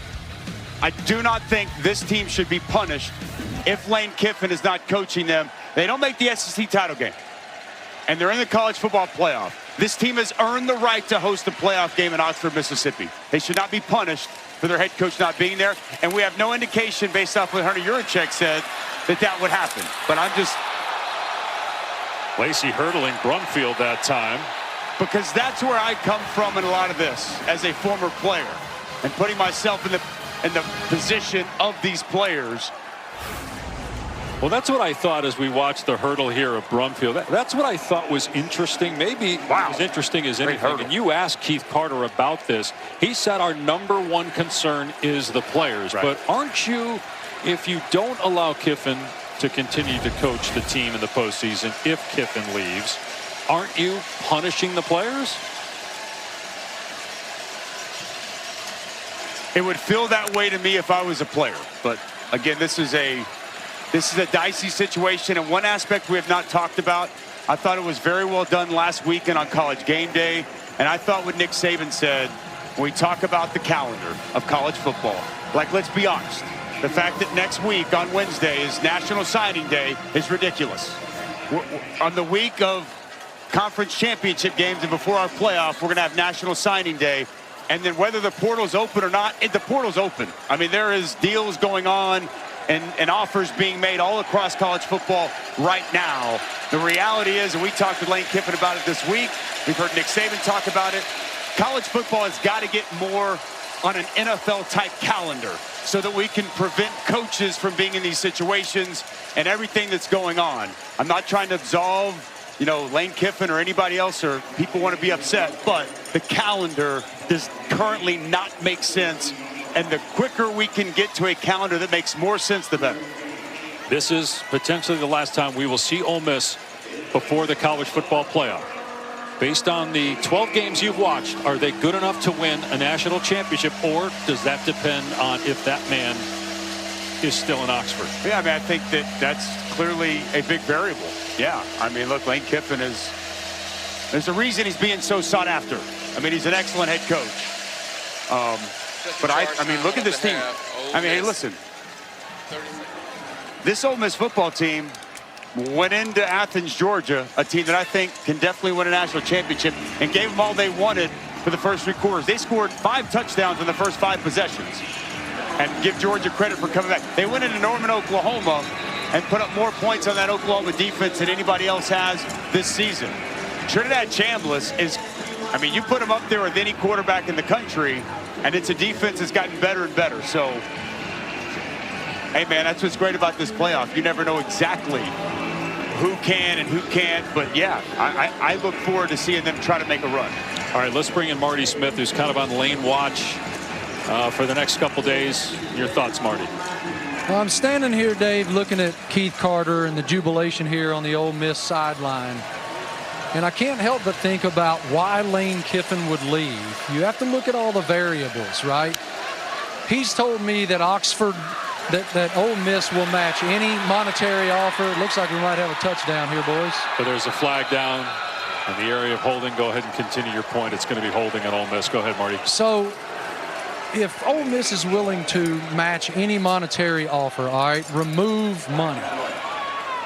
I do not think this team should be punished if Lane Kiffin is not coaching them. They don't make the SEC title game, and they're in the college football playoff. This team has earned the right to host a playoff game in Oxford, Mississippi. They should not be punished for their head coach not being there, and we have no indication based off what Hunter Yurachek said that would happen. But I'm just... Lacey hurdling Brumfield that time. Because that's where I come from in a lot of this as a former player, and putting myself in the position of these players. Well, that's what I thought as we watched the hurdle here of Brumfield. That's what I thought was interesting. Maybe as interesting as anything. And you asked Keith Carter about this. He said our #1 concern is the players. Right. But aren't you, if you don't allow Kiffin to continue to coach the team in the postseason, if Kiffin leaves, aren't you punishing the players? It would feel that way to me if I was a player. But again, this is a dicey situation, and one aspect we have not talked about, I thought it was very well done last weekend on College Game Day, and I thought what Nick Saban said when we talk about the calendar of college football, like, let's be honest, the fact that next week on Wednesday is National Signing Day is ridiculous. On the week of conference championship games, and before our playoff, we're going to have National Signing Day. And then whether the portal's open or not, the portal's open. I mean, there is deals going on and offers being made all across college football right now. The reality is, and we talked with Lane Kiffin about it this week, we've heard Nick Saban talk about it, college football has got to get more on an NFL-type calendar so that we can prevent coaches from being in these situations and everything that's going on. I'm not trying to absolve, Lane Kiffin or anybody else, or people want to be upset, but the calendar does currently not make sense, and the quicker we can get to a calendar that makes more sense, the better. This is potentially the last time we will see Ole Miss before the college football playoff. Based on the 12 games you've watched, are they good enough to win a national championship, or does that depend on if that man is still in Oxford? Yeah, I mean, I think that's clearly a big variable. Yeah, I mean, look, Lane Kiffin there's a reason he's being so sought after. I mean, he's an excellent head coach. But I mean, look at this team. I mean, hey, listen. This Ole Miss football team went into Athens, Georgia, a team that I think can definitely win a national championship, and gave them all they wanted for the first 3 quarters. They scored 5 touchdowns in the first 5 possessions. And give Georgia credit for coming back. They went into Norman, Oklahoma, and put up more points on that Oklahoma defense than anybody else has this season. Trinidad Chambliss is, I mean, you put him up there with any quarterback in the country, and it's a defense that's gotten better and better. So, hey, man, that's what's great about this playoff. You never know exactly who can and who can't. But, yeah, I look forward to seeing them try to make a run. All right, let's bring in Marty Smith, who's kind of on lane watch for the next couple days. Your thoughts, Marty? Well, I'm standing here, Dave, looking at Keith Carter and the jubilation here on the Ole Miss sideline. And I can't help but think about why Lane Kiffin would leave. You have to look at all the variables, right? He's told me that Oxford, that Ole Miss will match any monetary offer. It looks like we might have a touchdown here, boys. So there's a flag down in the area of holding. Go ahead and continue your point. It's going to be holding at Ole Miss. Go ahead, Marty. So if Ole Miss is willing to match any monetary offer, all right, remove money.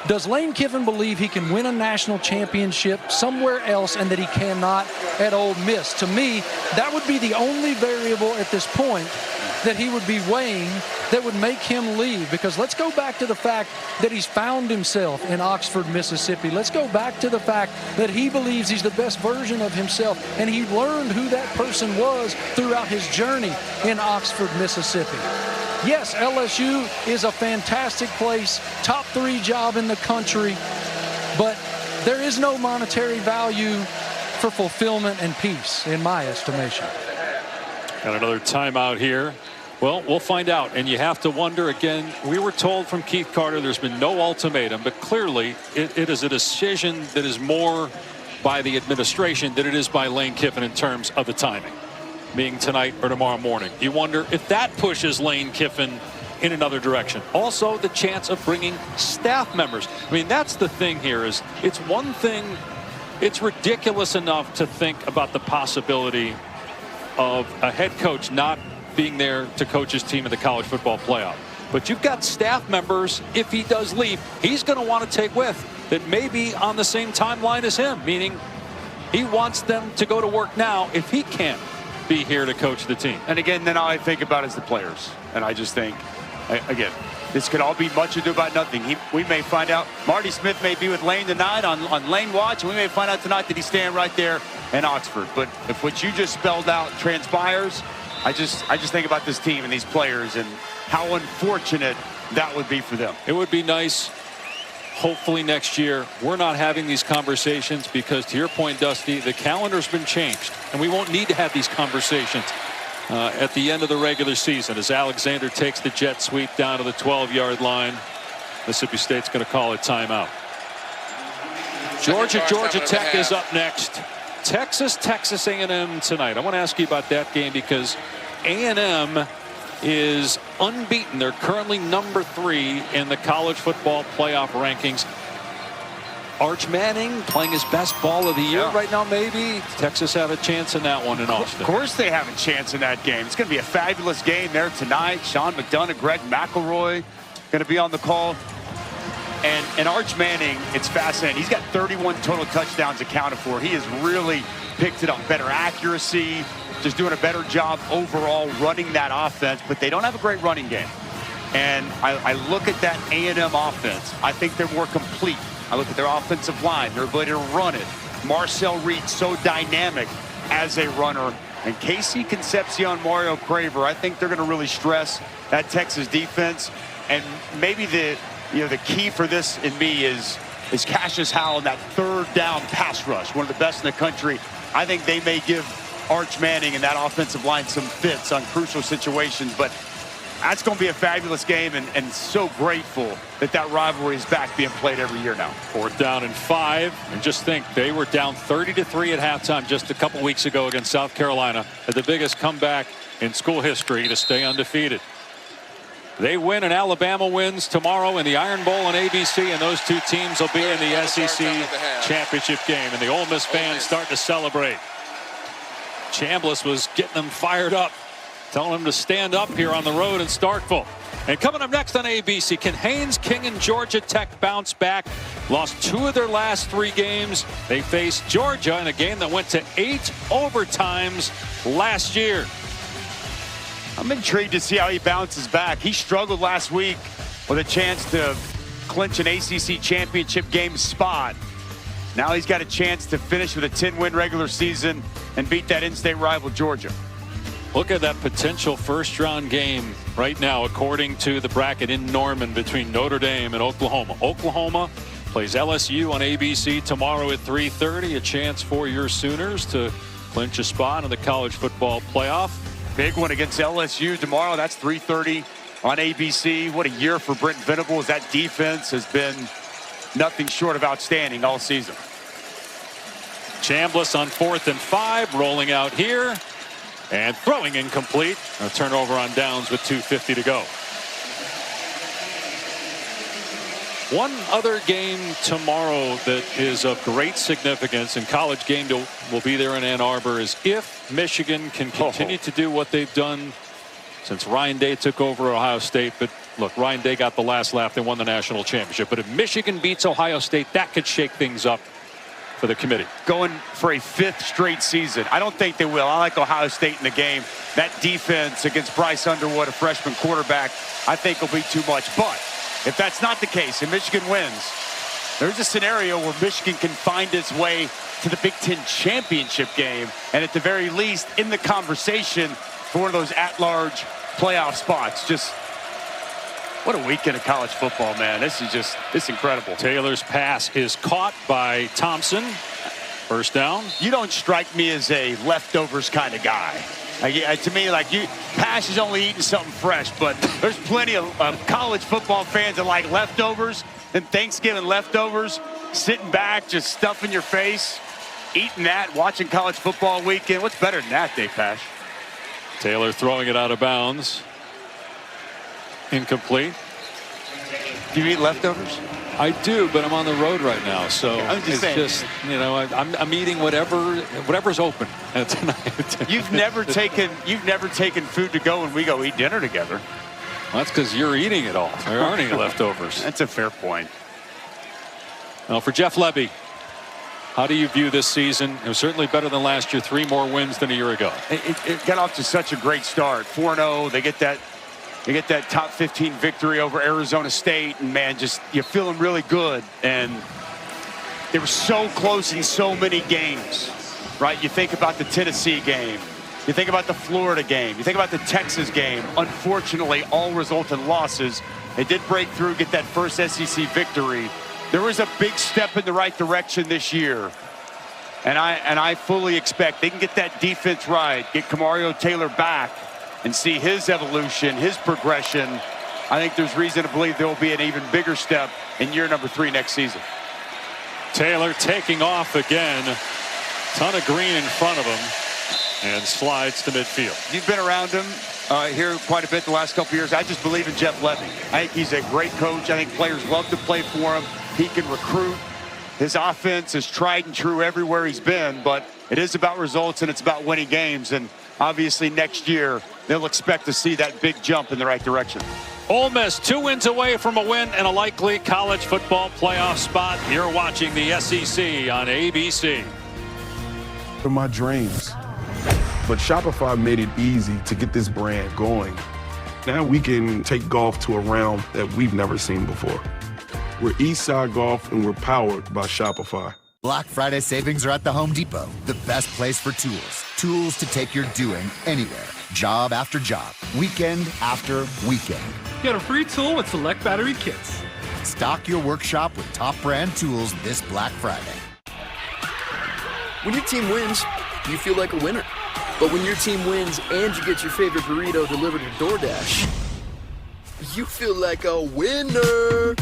Does Lane Kiffin believe he can win a national championship somewhere else and that he cannot at Ole Miss? To me, that would be the only variable at this point that he would be weighing that would make him leave. Because let's go back to the fact that he's found himself in Oxford, Mississippi. Let's go back to the fact that he believes he's the best version of himself, and he learned who that person was throughout his journey in Oxford, Mississippi. Yes, LSU is a fantastic place, top 3 job in the country, but there is no monetary value for fulfillment and peace, in my estimation. Got another timeout here. Well, we'll find out. And you have to wonder again, we were told from Keith Carter there's been no ultimatum, but clearly it is a decision that is more by the administration than it is by Lane Kiffin in terms of the timing, being tonight or tomorrow morning. You wonder if that pushes Lane Kiffin in another direction. Also, the chance of bringing staff members. I mean, that's the thing here is it's one thing, it's ridiculous enough to think about the possibility of a head coach not being there to coach his team in the college football playoff. But you've got staff members, if he does leave, he's going to want to take with that may be on the same timeline as him, meaning he wants them to go to work now if he can't be here to coach the team. And again, then all I think about is the players. And I just think, again, this could all be much ado about nothing. We may find out Marty Smith may be with Lane tonight on Lane Watch, and we may find out tonight that he's staying right there in Oxford. But if what you just spelled out transpires, I just think about this team and these players and how unfortunate that would be for them. It would be nice. Hopefully next year we're not having these conversations because, to your point, Dusty, the calendar's been changed and we won't need to have these conversations at the end of the regular season as Alexander takes the jet sweep down to the 12-yard line. Mississippi State's going to call a timeout. Georgia Tech is up next. Texas A&M tonight. I want to ask you about that game because A&M is unbeaten. They're currently number 3 in the college football playoff rankings. Arch Manning playing his best ball of the year right now, maybe. Texas have a chance in that one in Austin. Of course they have a chance in that game. It's going to be a fabulous game there tonight. Sean McDonough, Greg McElroy going to be on the call. And Arch Manning, it's fascinating. He's got 31 total touchdowns accounted for. He has really picked it up. Better accuracy, just doing a better job overall running that offense. But they don't have a great running game. And I look at that A&M offense. I think they're more complete. I look at their offensive line, their ability to run it. Marcel Reed, so dynamic as a runner. And Casey Concepcion, Mario Craver, I think they're going to really stress that Texas defense. And maybe the key for this in me is Cassius Howell in that third down pass rush, one of the best in the country. I think they may give Arch Manning and that offensive line some fits on crucial situations, but that's going to be a fabulous game, and so grateful that rivalry is back being played every year now. 4th down and 5, and just think they were down 30-3 at halftime just a couple weeks ago against South Carolina, at the biggest comeback in school history to stay undefeated. They win and Alabama wins tomorrow in the Iron Bowl on ABC, and those two teams will be in the SEC championship game, and the Ole Miss fans start to celebrate. Chambliss was getting them fired up, telling them to stand up here on the road in Starkville. And coming up next on ABC, can Haynes King and Georgia Tech bounce back? Lost 2 of their last 3 games. They faced Georgia in a game that went to 8 overtimes last year. I'm intrigued to see how he bounces back. He struggled last week with a chance to clinch an ACC championship game spot. Now he's got a chance to finish with a 10-win regular season and beat that in-state rival Georgia. Look at that potential first-round game right now, according to the bracket in Norman between Notre Dame and Oklahoma. Oklahoma plays LSU on ABC tomorrow at 3:30. A chance for your Sooners to clinch a spot in the college football playoff. Big one against LSU tomorrow. That's 3:30 on ABC. What a year for Brent Venables. That defense has been nothing short of outstanding all season. Chambliss on 4th and 5, rolling out here. And throwing incomplete. A turnover on downs with 2:50 to go. One other game tomorrow that is of great significance, and College Game Day will be there in Ann Arbor, is if Michigan can continue to do what they've done since Ryan Day took over Ohio State. But look, Ryan Day got the last laugh. They won the national championship. But if Michigan beats Ohio State, that could shake things up for the committee. Going for a 5th straight season. I don't think they will. I like Ohio State in the game. That defense against Bryce Underwood, a freshman quarterback, I think will be too much. But if that's not the case and Michigan wins, there's a scenario where Michigan can find its way to the Big Ten championship game, and at the very least in the conversation for one of those at-large playoff spots. Just what a weekend of college football, man. This is incredible. Taylor's pass is caught by Thompson. First down. You don't strike me as a leftovers kind of guy. To me, Pash is only eating something fresh, but there's plenty of college football fans that like leftovers and Thanksgiving leftovers, sitting back, just stuffing your face, eating that, watching college football weekend. What's better than that, Dave Pash? Taylor throwing it out of bounds. Incomplete. Do you eat leftovers? I do, but I'm on the road right now, so just I'm eating whatever's open tonight. You've never taken food to go when we go eat dinner together. Well, that's because you're eating it all. There aren't any leftovers. That's a fair point. Well, for Jeff Lebby, how do you view this season? It was certainly better than last year. 3 more wins than a year ago. It got off to such a great start. 4-0. They get that top 15 victory over Arizona State, and man, just you're feeling really good. And they were so close in so many games, right? You think about the Tennessee game, you think about the Florida game, you think about the Texas game. Unfortunately, all result in losses. They did break through, get that first SEC victory. There was a big step in the right direction this year, and I fully expect they can get that defense right, get Kamario Taylor back, and see his evolution, his progression. I think there's reason to believe there will be an even bigger step in year number 3 next season. Taylor taking off again. Ton of green in front of him and slides to midfield. You've been around him here quite a bit the last couple years. I just believe in Jeff Lebby. I think he's a great coach. I think players love to play for him. He can recruit. His offense is tried and true everywhere he's been, but it is about results and it's about winning games. And obviously next year, they'll expect to see that big jump in the right direction. Ole Miss 2 wins away from a win and a likely college football playoff spot. You're watching the SEC on ABC. For my dreams. But Shopify made it easy to get this brand going. Now we can take golf to a realm that we've never seen before. We're Eastside Golf and we're powered by Shopify. Black Friday savings are at the Home Depot, the best place for tools. Tools to take your doing anywhere, job after job, weekend after weekend. Get a free tool with select battery kits. Stock your workshop with top brand tools this Black Friday. When your team wins, you feel like a winner. But when your team wins and you get your favorite burrito delivered to DoorDash, you feel like a winner.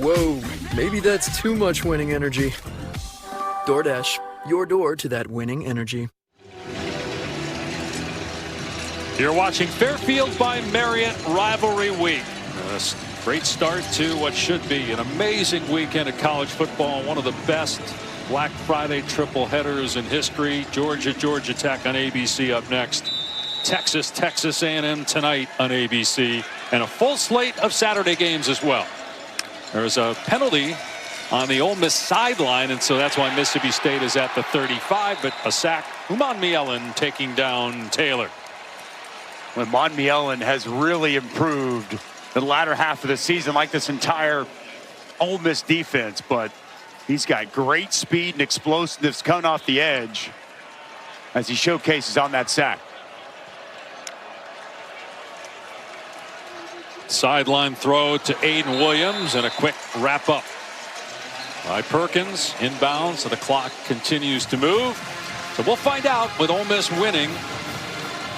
Whoa, maybe that's too much winning energy. DoorDash, your door to that winning energy. You're watching Fairfield by Marriott Rivalry Week. A great start to what should be an amazing weekend of college football. One of the best Black Friday triple headers in history. Georgia Tech on ABC up next. Texas A&M tonight on ABC. And a full slate of Saturday games as well. There's a penalty on the Ole Miss sideline, and so that's why Mississippi State is at the 35, but a sack. Monmielen taking down Taylor. When Monmielen has really improved the latter half of the season, like this entire Ole Miss defense, but he's got great speed and explosiveness coming off the edge as he showcases on that sack. Sideline throw to Aiden Williams and a quick wrap up by Perkins inbounds, so the clock continues to move. So we'll find out with Ole Miss winning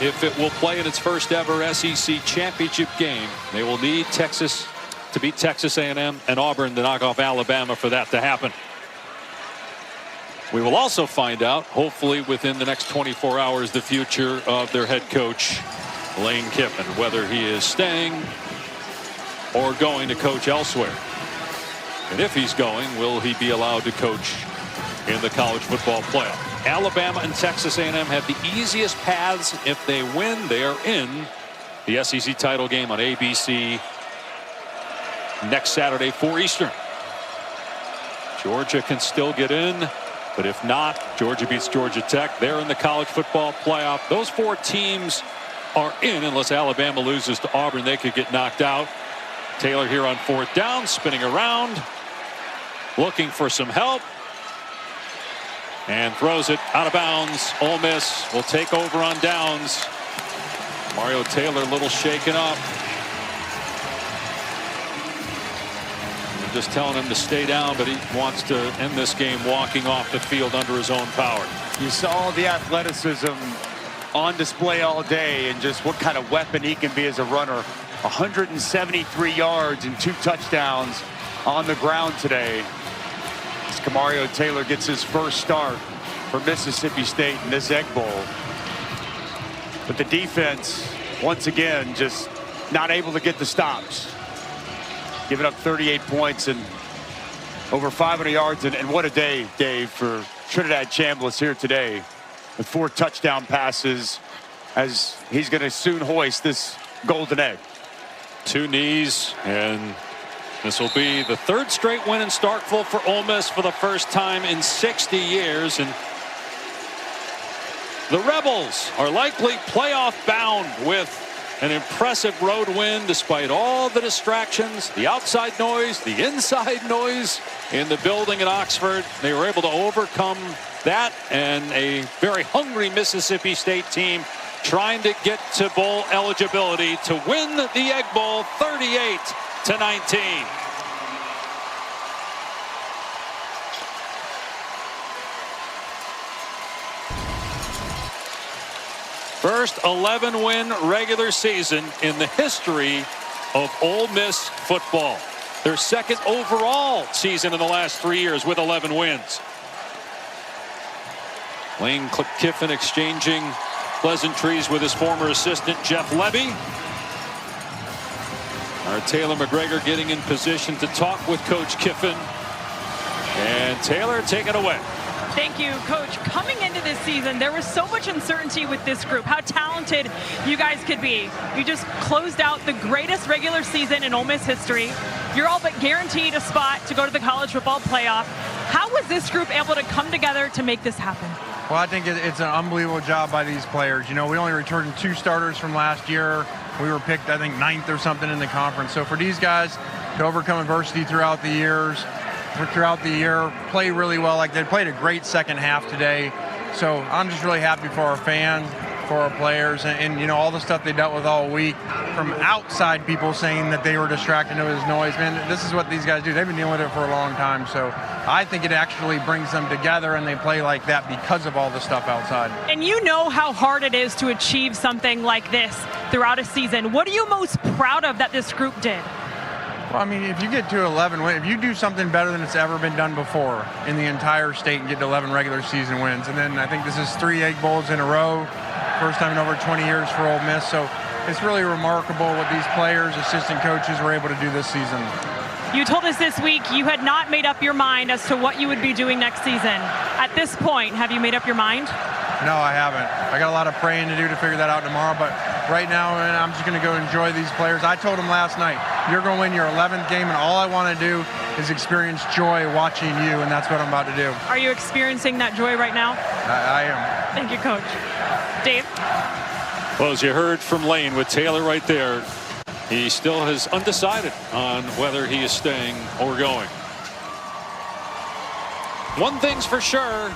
if it will play in its first ever SEC championship game. They will need Texas to beat Texas A&M and Auburn to knock off Alabama for that to happen. We will also find out, hopefully within the next 24 hours, the future of their head coach, Lane Kiffin, whether he is staying or going to coach elsewhere. And if he's going, will he be allowed to coach in the college football playoff? Alabama and Texas A&M have the easiest paths. If they win, they are in the SEC title game on ABC next Saturday, 4 Eastern. Georgia can still get in, but if not, Georgia beats Georgia Tech. They're in the college football playoff. Those 4 teams are in unless Alabama loses to Auburn. They could get knocked out. Taylor here on 4th down, spinning around, looking for some help, and throws it out of bounds. Ole Miss will take over on downs. Mario Taylor a little shaken up. They're just telling him to stay down, but he wants to end this game walking off the field under his own power. You saw the athleticism on display all day and just what kind of weapon he can be as a runner. 173 yards and 2 touchdowns on the ground today. As Kamario Taylor gets his first start for Mississippi State in this Egg Bowl. But the defense, once again, just not able to get the stops. Giving up 38 points and over 500 yards. And what a day, Dave, for Trinidad Chambliss here today with 4 touchdown passes as he's going to soon hoist this golden egg. 2 knees, and this will be the 3rd straight win in Starkville for Ole Miss for the first time in 60 years. And the Rebels are likely playoff bound with an impressive road win despite all the distractions, the outside noise, the inside noise in the building at Oxford. They were able to overcome that, and a very hungry Mississippi State team trying to get to bowl eligibility to win the Egg Bowl 38-19. First 11-win regular season in the history of Ole Miss football. Their 2nd overall season in the last 3 years with 11 wins. Lane Kiffin exchanging pleasantries with his former assistant Jeff Lebby. Our Taylor McGregor getting in position to talk with Coach Kiffin. And Taylor, take it away. Thank you, Coach. Coming into this season, there was so much uncertainty with this group, how talented you guys could be. You just closed out the greatest regular season in Ole Miss history. You're all but guaranteed a spot to go to the college football playoff. How was this group able to come together to make this happen? Well, I think it's an unbelievable job by these players. You know, we only returned 2 starters from last year. We were picked, I think, 9th or something in the conference. So for these guys to overcome adversity throughout the year, play really well. Like, they played a great second half today. So I'm just really happy for our fans, for our players, and you know, all the stuff they dealt with all week from outside people saying that they were distracted to his noise. Man, this is what these guys do. They've been dealing with it for a long time. So I think it actually brings them together, and they play like that because of all the stuff outside. And you know how hard it is to achieve something like this throughout a season. What are you most proud of that this group did? Well, I mean, if you get to 11 wins, if you do something better than it's ever been done before in the entire state and get to 11 regular season wins, and then I think this is 3 Egg Bowls in a row, first time in over 20 years for Ole Miss. So it's really remarkable what these players, assistant coaches were able to do this season. You told us this week you had not made up your mind as to what you would be doing next season. At this point, have you made up your mind? No, I haven't. I got a lot of praying to do to figure that out tomorrow, but right now I'm just going to go enjoy these players. I told them last night, you're going to win your 11th game, and all I want to do is experience joy watching you, and that's what I'm about to do. Are you experiencing that joy right now? I am. Thank you, Coach. Dave? Well, as you heard from Lane with Taylor right there, he still is undecided on whether he is staying or going. One thing's for sure,